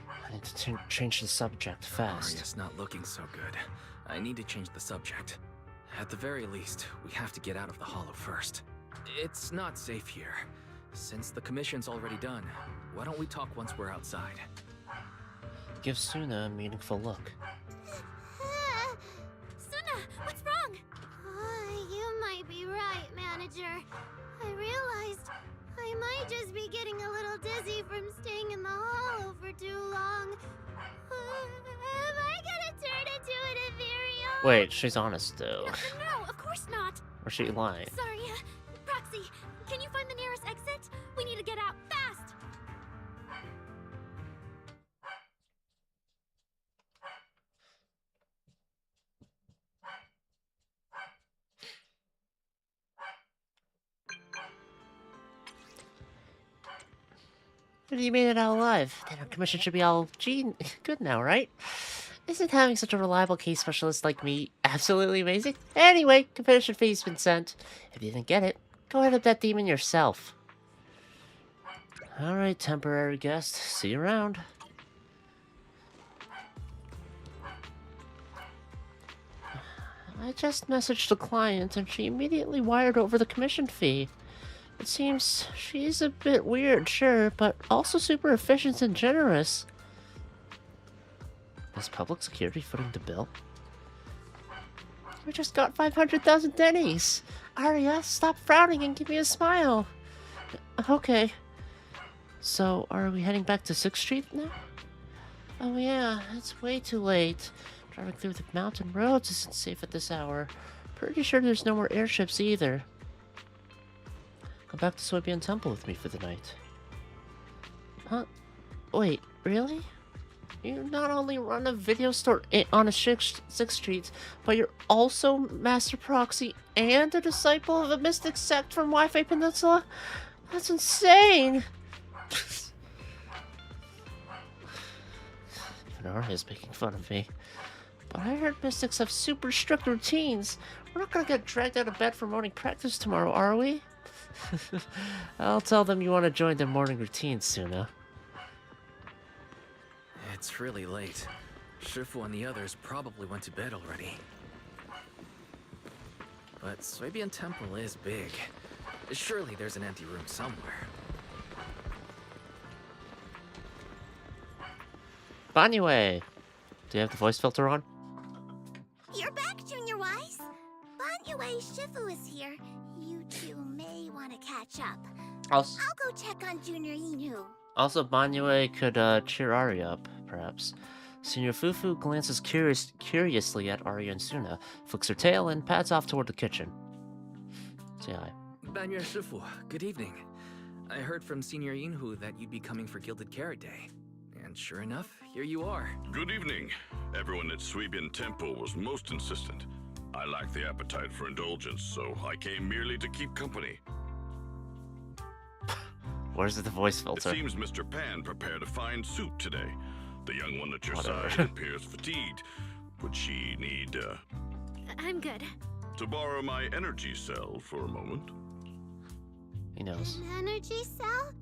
I need to change the subject fast. Arya's not looking so good. I need to change the subject. At the very least, we have to get out of the Hollow first. It's not safe here. Since the commission's already done, why don't we talk once we're outside? Give Suna a meaningful look. Suna, what's wrong? You might be right, Manager. I realized I might just be getting a little dizzy from staying in the Hollow for too long. Am I gonna turn into an ethereal? Wait, she's honest though. No, of course not. Or she lying? Sorry, Proxy, can you find the nearest exit? We need to get out fast. You made it out alive. Then our commission should be all good now, right? Isn't having such a reliable case specialist like me absolutely amazing? Anyway, confession fee's been sent. If you didn't get it, go ahead up that demon yourself. Alright, temporary guest. See you around. I just messaged the client and she immediately wired over the commission fee. It seems she's a bit weird, sure, but also super efficient and generous. Is public security footing the bill? We just got 500,000 dennies. Arya, stop frowning and give me a smile. Okay. So, are we heading back to 6th Street now? Oh yeah, it's way too late. Driving through the mountain roads isn't safe at this hour. Pretty sure there's no more airships either. Come back to Soybian Temple with me for the night. Huh? Wait, really? You not only run a video store on a 6th Street, but you're also Master Proxy and a disciple of a mystic sect from Wi-Fi Peninsula? That's insane! Even Arya's making fun of me. But I heard mystics have super strict routines. We're not gonna get dragged out of bed for morning practice tomorrow, are we? I'll tell them you want to join their morning routine, Suna. It's really late. Shifu and the others probably went to bed already. But Soybian Temple is big. Surely there's an empty room somewhere. Banyue! Do you have the voice filter on? You're back, Junior Wise. Banyue Shifu is here. You two may want to catch up. I'll go check on Junior Inu. Also, Banyue could cheer Arya up, perhaps. Senior Fufu glances curiously at Arya and Suna, flicks her tail, and pads off toward the kitchen. Say hi. Banyue Shifu, good evening. I heard from Senior Yinhu that you'd be coming for Gilded Carrot Day. And sure enough, here you are. Good evening. Everyone at Soybian Temple was most insistent. I lack the appetite for indulgence, so I came merely to keep company. Where's the voice filter? It seems Mr. Pan prepared a fine soup today. The young one at your side appears fatigued. Would she need, I'm good. to borrow my energy cell for a moment? He knows. An energy cell?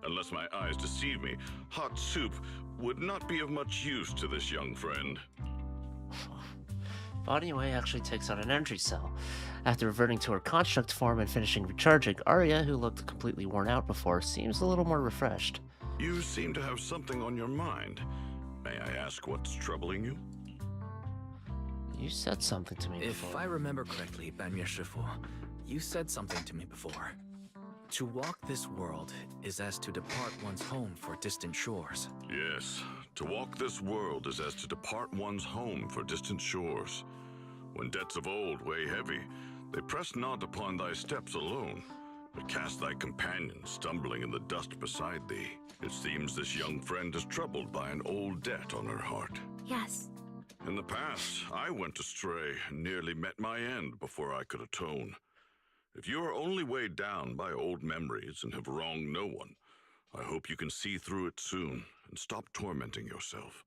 Unless my eyes deceive me, hot soup would not be of much use to this young friend. Banyue actually takes on an energy cell. After reverting to her construct form and finishing recharging, Arya, who looked completely worn out before, seems a little more refreshed. You seem to have something on your mind. May I ask what's troubling you? You said something to me If before. I remember correctly, Banyue Shifu, you said something to me before. To walk this world is as to depart one's home for distant shores. Yes, to walk this world is as to depart one's home for distant shores. When debts of old weigh heavy, they press not upon thy steps alone. Cast thy companion stumbling in the dust beside thee. It seems this young friend is troubled by an old debt on her heart. Yes. In the past, I went astray and nearly met my end before I could atone. If you are only weighed down by old memories and have wronged no one, I hope you can see through it soon and stop tormenting yourself.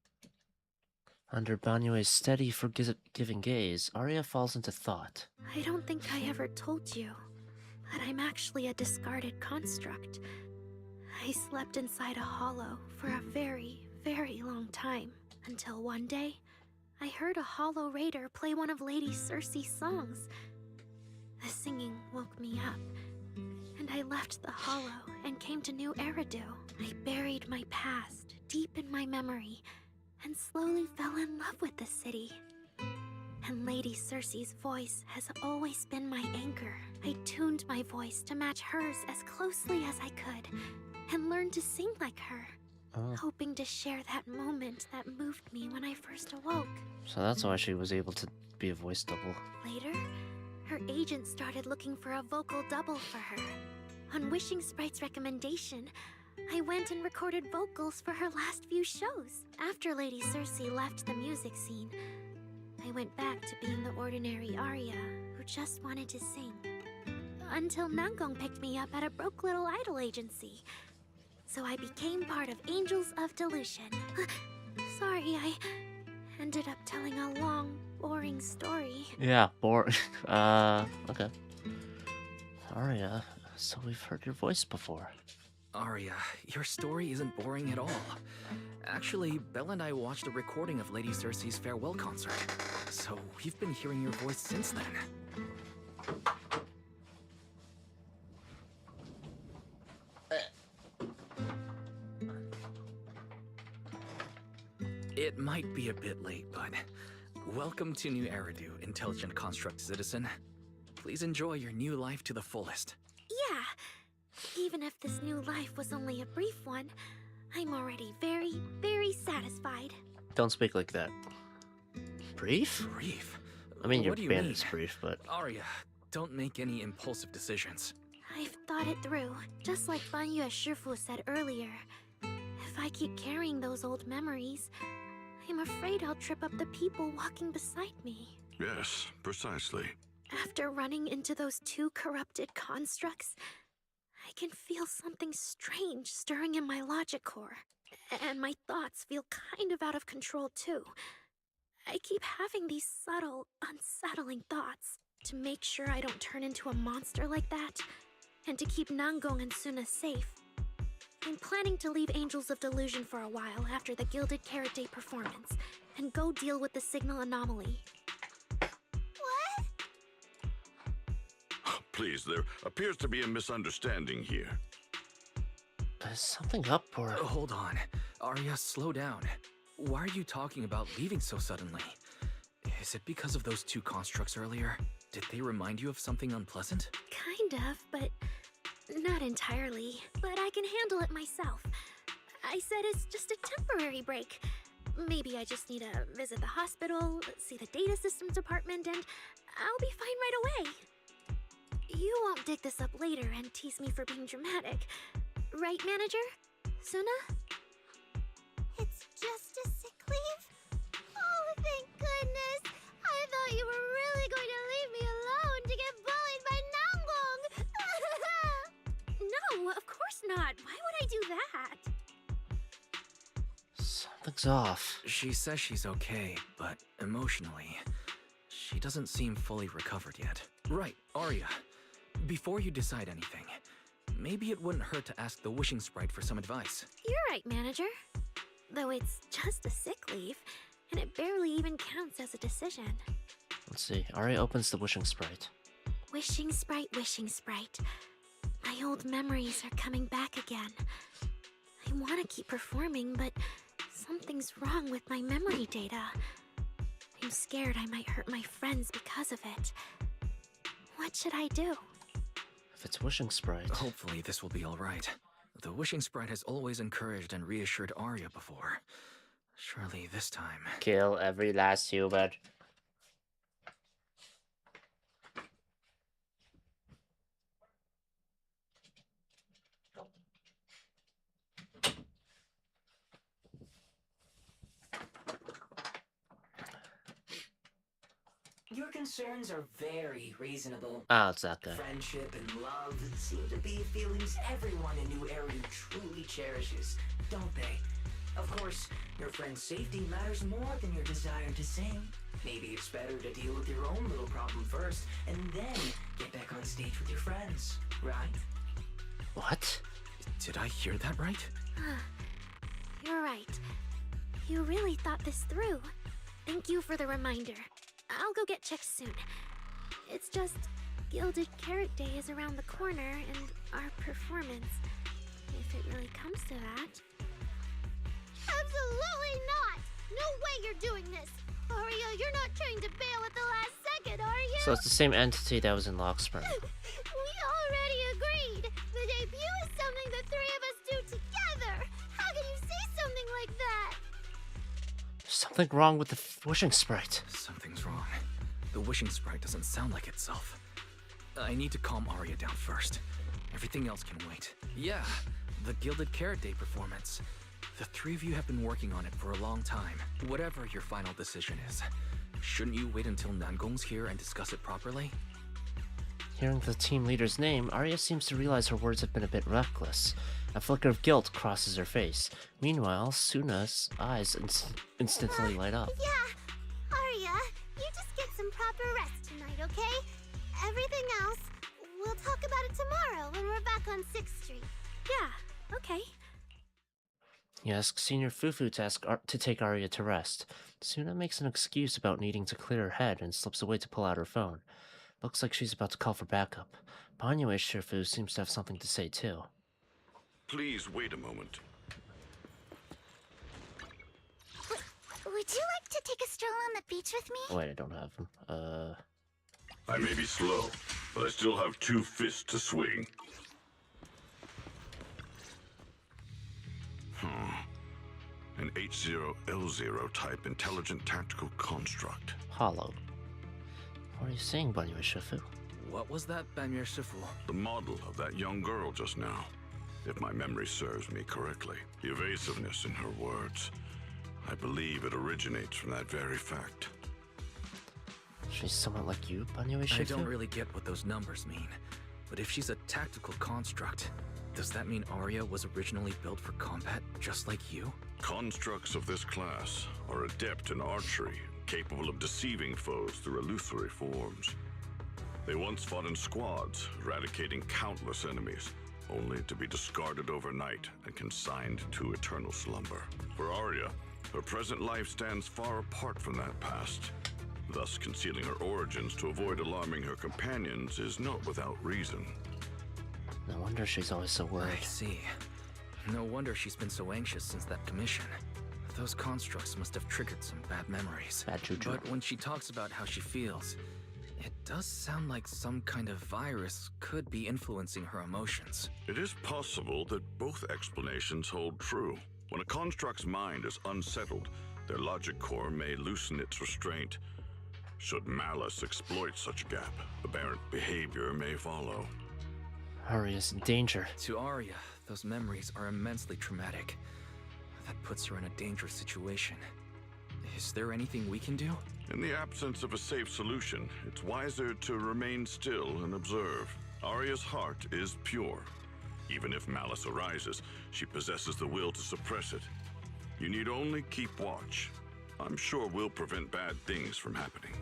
Under Banyue's steady, forgiving gaze, Arya falls into thought. I don't think I ever told you, but I'm actually a discarded construct. I slept inside a hollow for a very, very long time, until one day, I heard a hollow raider play one of Lady Cersei's songs. The singing woke me up, and I left the hollow and came to New Eridu. I buried my past deep in my memory, and slowly fell in love with the city. And Lady Cersei's voice has always been my anchor. I tuned my voice to match hers as closely as I could, and learned to sing like her, hoping to share that moment that moved me when I first awoke. So that's why she was able to be a voice double. Later, her agent started looking for a vocal double for her. On Wishing Sprite's recommendation, I went and recorded vocals for her last few shows. After Lady Cersei left the music scene, I went back to being the ordinary Arya who just wanted to sing. Until Nangong picked me up at a broke little idol agency. So I became part of Angels of Delusion. Sorry, I ended up telling a long, boring story. Yeah, boring. Okay. Arya, so we've heard your voice before. Arya, your story isn't boring at all. Actually, Belle and I watched a recording of Lady Cersei's farewell concert, so we've been hearing your voice since then. It might be a bit late, but welcome to New Eridu, Intelligent Construct Citizen. Please enjoy your new life to the fullest. Yeah, even if this new life was only a brief one, I'm already very, very satisfied. Don't speak like that. Brief? Brief? I mean, your What do you band mean? is brief, but... Arya, don't make any impulsive decisions. I've thought it through, just like Banyue Shifu said earlier. If I keep carrying those old memories, I'm afraid I'll trip up the people walking beside me. Yes, precisely. After running into those two corrupted constructs, I can feel something strange stirring in my logic core. And my thoughts feel kind of out of control too. I keep having these subtle, unsettling thoughts. To make sure I don't turn into a monster like that, and to keep Nangong and Suna safe, I'm planning to leave Angels of Delusion for a while after the Gilded Carrot Day performance, and go deal with the signal anomaly. What? Please, there appears to be a misunderstanding here. Is something up, or... Hold on. Arya, slow down. Why are you talking about leaving so suddenly? Is it because of those two constructs earlier? Did they remind you of something unpleasant? Kind of, but not entirely. But I can handle it myself. I said it's just a temporary break. Maybe I just need to visit the hospital, see the data systems department, and I'll be fine right away. You won't dig this up later and tease me for being dramatic. Right, manager? Suna? It's just a sick leave? Oh, thank goodness! I thought you were really going to leave me alone to get bullied by Nangong! No, of course not. Why would I do that? Something's off. She says she's okay, but emotionally, she doesn't seem fully recovered yet. Right, Arya. Before you decide anything, maybe it wouldn't hurt to ask the Wishing Sprite for some advice. You're right, manager. Though it's just a sick leave, and it barely even counts as a decision. Let's see. Arya opens the Wishing Sprite. Wishing Sprite, Wishing Sprite. My old memories are coming back again. I want to keep performing, but something's wrong with my memory data. I'm scared I might hurt my friends because of it. What should I do? If it's Wishing Sprite... Hopefully this will be alright. The Wishing Sprite has always encouraged and reassured Arya before. Surely this time... Kill every last human. Your concerns are very reasonable. Oh, it's that guy. Friendship and love seem to be feelings everyone in New Area truly cherishes, don't they? Of course, your friend's safety matters more than your desire to sing. Maybe it's better to deal with your own little problem first, and then get back on stage with your friends, right? What? Did I hear that right? You're right. You really thought this through. Thank you for the reminder. I'll go get checked soon. It's just, Gilded Carrot Day is around the corner, and our performance, if it really comes to that. Absolutely not! No way you're doing this! Aria, you're not trying to bail at the last second, are you? So it's the same entity that was in Lockspring. We already agreed! The debut is something the three of us do together! How can you say something like that? There's something wrong with the wishing sprite. Something's wrong. The wishing sprite doesn't sound like itself. I need to calm Arya down first. Everything else can wait. Yeah, the Gilded Carrot Day performance. The three of you have been working on it for a long time. Whatever your final decision is, shouldn't you wait until Nangong's here and discuss it properly? Hearing the team leader's name, Arya seems to realize her words have been a bit reckless. A flicker of guilt crosses her face. Meanwhile, Suna's eyes instantly light up. Yeah, Aria, you just get some proper rest tonight, okay? Everything else, we'll talk about it tomorrow when we're back on 6th Street. Yeah, okay. He asks Senior Fufu to take Arya to rest. Suna makes an excuse about needing to clear her head and slips away to pull out her phone. Looks like she's about to call for backup. Banyue Shifu seems to have something to say too. Please wait a moment. Would you like to take a stroll on the beach with me? Wait, I don't have him. I may be slow, but I still have 2 fists to swing. An H0L0 type intelligent tactical construct. Hollow. What are you saying, Banyue Shifu? What was that, Banyue Shifu? The model of that young girl just now. If my memory serves me correctly. The evasiveness in her words. I believe it originates from that very fact. She's somewhat like you, Banyue Shifu? I don't really get what those numbers mean. But if she's a tactical construct, does that mean Arya was originally built for combat, just like you? Constructs of this class are adept in archery, capable of deceiving foes through illusory forms. They once fought in squads, eradicating countless enemies, only to be discarded overnight and consigned to eternal slumber. For Arya, her present life stands far apart from that past. Thus, concealing her origins to avoid alarming her companions is not without reason. No wonder she's always so worried. I see. No wonder she's been so anxious since that commission. Those constructs must have triggered some bad memories. Bad juju. But when she talks about how she feels, it does sound like some kind of virus could be influencing her emotions. It is possible that both explanations hold true. When a construct's mind is unsettled, their logic core may loosen its restraint. Should malice exploit such a gap, aberrant behavior may follow. Arya's in danger. To Arya, those memories are immensely traumatic. That puts her in a dangerous situation. Is there anything we can do? In the absence of a safe solution, it's wiser to remain still and observe. Arya's heart is pure. Even if malice arises, she possesses the will to suppress it. You need only keep watch. I'm sure we'll prevent bad things from happening.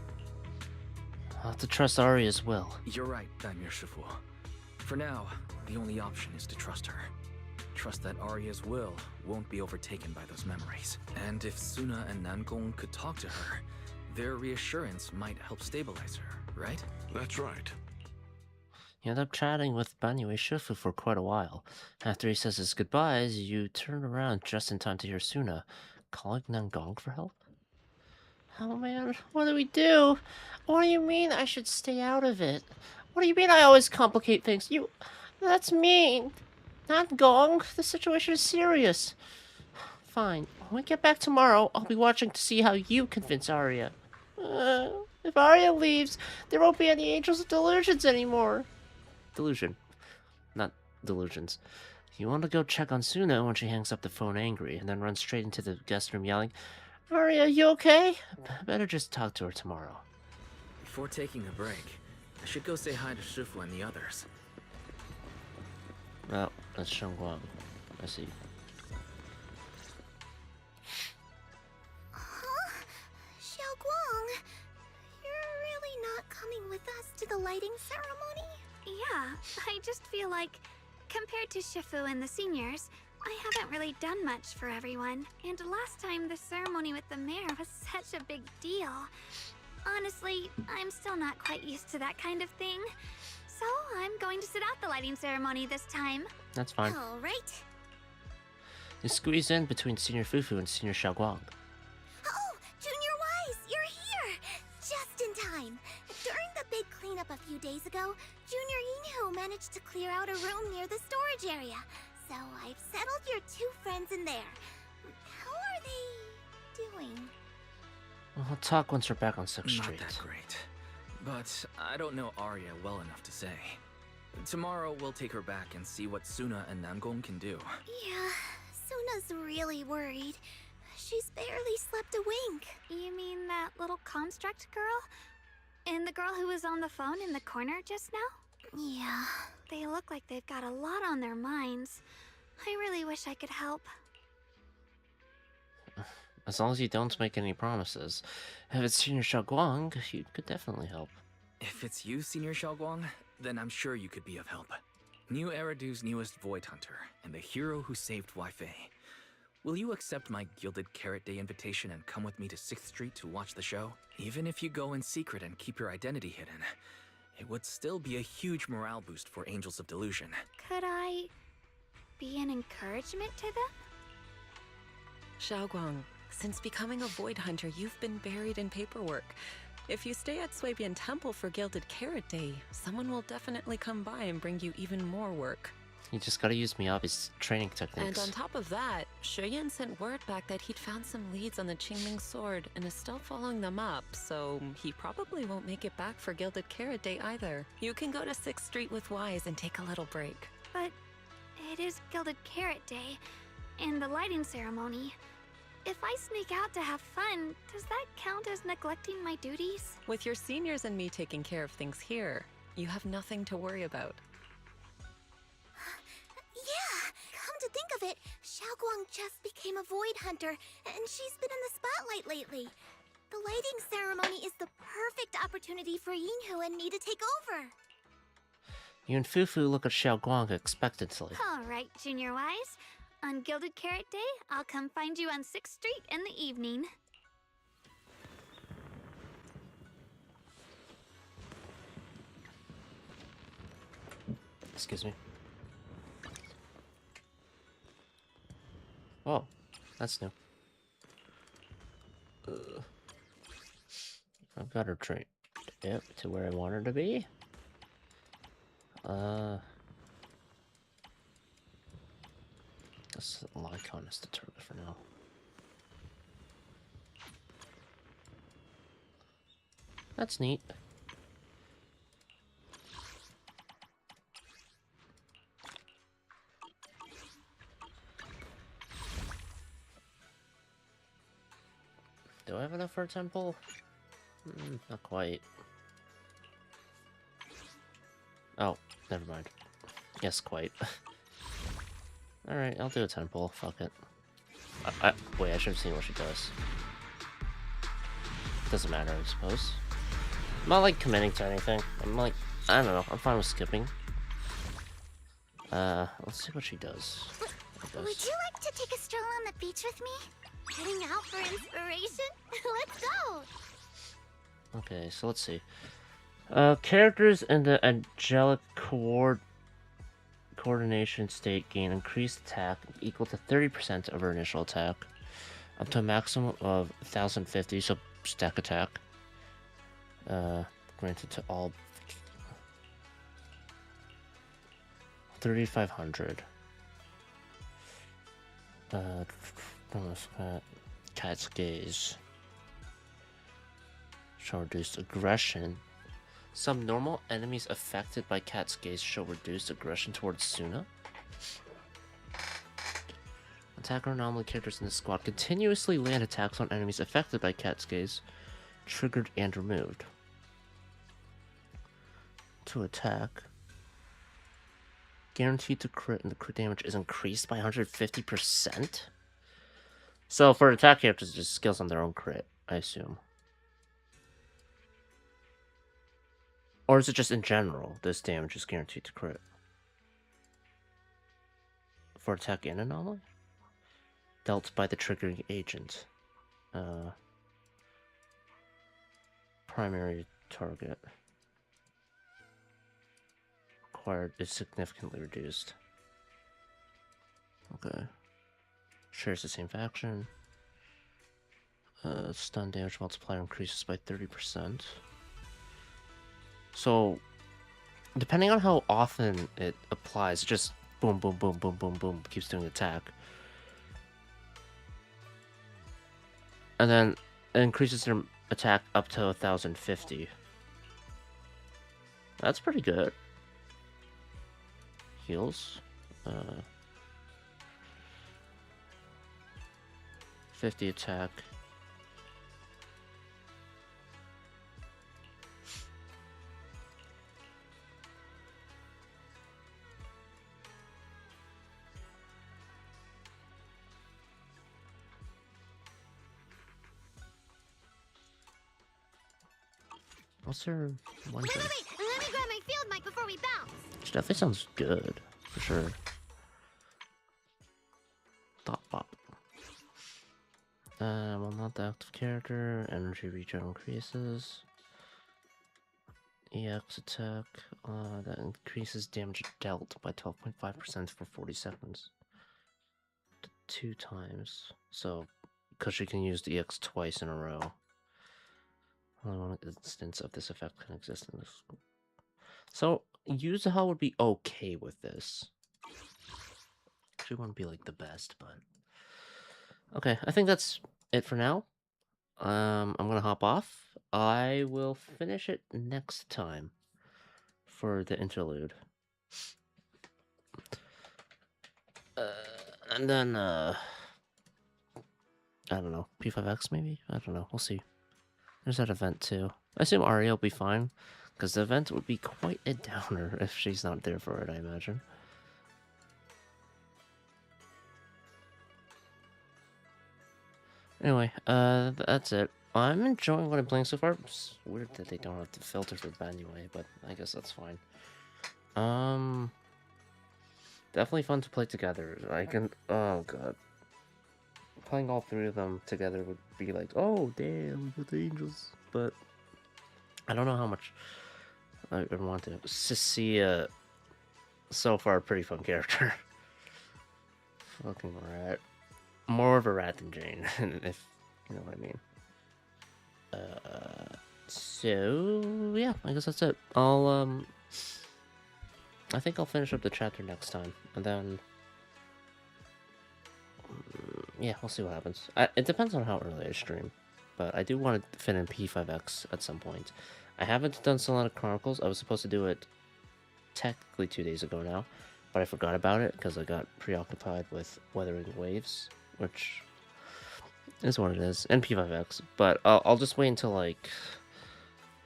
I'll have to trust Arya's will. You're right, Banyue Shifu. For now, the only option is to trust her. Trust that Arya's will won't be overtaken by those memories. And if Suna and Nangong could talk to her, their reassurance might help stabilize her, right? That's right. You end up chatting with Banyue Shifu for quite a while. After he says his goodbyes, you turn around just in time to hear Suna calling Nangong for help. Oh man, what do we do? What do you mean I should stay out of it? What do you mean I always complicate things? That's mean. Nangong, the situation is serious. Fine, when we get back tomorrow, I'll be watching to see how you convince Arya. If Arya leaves, there won't be any Angels of Delusions anymore. Delusion. Not delusions. You want to go check on Suna when she hangs up the phone angry, and then run straight into the guest room yelling, Arya, you okay? Better just talk to her tomorrow. Before taking a break, I should go say hi to Shifu and the others. Oh, that's Shangguang. I see. Huh? Xiaoguang, you're really not coming with us to the lighting ceremony? Yeah, I just feel like, compared to Shifu and the seniors, I haven't really done much for everyone. And last time, the ceremony with the mayor was such a big deal. Honestly, I'm still not quite used to that kind of thing. So I'm going to sit out the lighting ceremony this time. That's fine. All right. You squeeze in between Senior Fufu and Senior Xiaoguang. Oh, Junior Wise, you're here! Just in time. During the big cleanup a few days ago, Junior Yinhu managed to clear out a room near the storage area. So I've settled your two friends in there. How are they doing? We'll talk once we're back on 6th Street. Not that great. But I don't know Arya well enough to say. Tomorrow we'll take her back and see what Suna and Namgong can do. Yeah, Suna's really worried. She's barely slept a wink. You mean that little construct girl? And the girl who was on the phone in the corner just now? Yeah. They look like they've got a lot on their minds. I really wish I could help. As long as you don't make any promises. If it's Senior Xiaoguang, you could definitely help. If it's you, Senior Xiaoguang, then I'm sure you could be of help. New Eridu's newest Void Hunter, and the hero who saved Wai-Fei. Will you accept my Gilded Carrot Day invitation and come with me to 6th Street to watch the show? Even if you go in secret and keep your identity hidden, it would still be a huge morale boost for Angels of Delusion. Could I be an encouragement to them? Xiaoguang, since becoming a Void Hunter, you've been buried in paperwork. If you stay at Swabian Temple for Gilded Carrot Day, someone will definitely come by and bring you even more work. You just gotta use Miyabi's training techniques. And on top of that, Shuyan sent word back that he'd found some leads on the Qingling sword and is still following them up, so he probably won't make it back for Gilded Carrot Day either. You can go to 6th Street with Wise and take a little break. But it is Gilded Carrot Day, and the lighting ceremony. If I sneak out to have fun, does that count as neglecting my duties? With your seniors and me taking care of things here, you have nothing to worry about. Yeah, come to think of it, Xiaoguang just became a Void Hunter, and she's been in the spotlight lately. The lighting ceremony is the perfect opportunity for Yinhu and me to take over. You and Fufu look at Xiaoguang expectantly. All right, Junior Wise. On Gilded Carrot Day, I'll come find you on 6th Street in the evening. Excuse me. Oh, that's new. I've got her trained yep, to where I want her to be. This Lycon is the target for now. That's neat. Do I have enough for a temple? Not quite. Oh, never mind. Yes, quite. Alright, I'll do a temple. Fuck it. Wait, I should have seen what she does. Doesn't matter, I suppose. I'm not like committing to anything. I'm like, I don't know. I'm fine with skipping. Let's see what she does. Would you like to take a stroll on the beach with me? Heading out for inspiration? Let's go! Okay, so let's see. Characters in the angelic coordination state gain increased attack equal to 30% of her initial attack, up to a maximum of 1050, so stack attack. Granted to all 3500. Cat's gaze. Shall reduce aggression. Some normal enemies affected by Cat's gaze shall reduce aggression towards Suna. Attacker anomaly characters in the squad continuously land attacks on enemies affected by Cat's gaze, triggered and removed. to attack. Guaranteed to crit, and the crit damage is increased by 150%. So for attack characters, just skills on their own crit, I assume. Or is it just in general, this damage is guaranteed to crit? For attack and anomaly? Dealt by the triggering agent. Primary target. Acquired is significantly reduced. Okay. Shares the same faction. Stun damage multiplier increases by 30%. So, depending on how often it applies, it just boom, boom, boom, boom, boom, boom, keeps doing attack. And then it increases their attack up to 1,050. That's pretty good. Heals. 50 attack. What's her one thing? Wait, let me grab my field mic before we bounce. Which definitely sounds good, for sure. Thought pop. Well, not the active character. Energy regen increases. EX attack. That increases damage dealt by 12.5% for 40 seconds. 2 times. So, because she can use the EX twice in a row. Only one instance of this effect can exist in this. So, Yuzuha would be okay with this. She wouldn't be like the best, but okay. I think that's it for now. I'm gonna hop off. I will finish it next time for the interlude. And then I don't know, P5X maybe. I don't know. We'll see. There's that event too. I assume Aria will be fine, because the event would be quite a downer if she's not there for it, I imagine. Anyway, that's it. I'm enjoying what I'm playing so far. It's weird that they don't have to filter for anyway, but I guess that's fine. Definitely fun to play together. I can, oh god. Playing all 3 of them together would be like, oh damn, with the angels. But I don't know how much I would want to. Cecilia, so far, a pretty fun character. Fucking rat. More of a rat than Jane, if you know what I mean. So yeah, I guess that's it. I think I'll finish up the chapter next time, and then yeah, we'll see what happens. It depends on how early I stream, but I do want to fit in P5X at some point. I haven't done Solana Chronicles. I was supposed to do it technically 2 days ago now, but I forgot about it because I got preoccupied with Weathering Waves, which is what it is, and P5X. But I'll just wait until like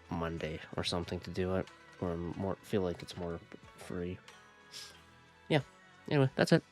Monday or something to do it, or more feel like it's more free. Yeah. Anyway, that's it.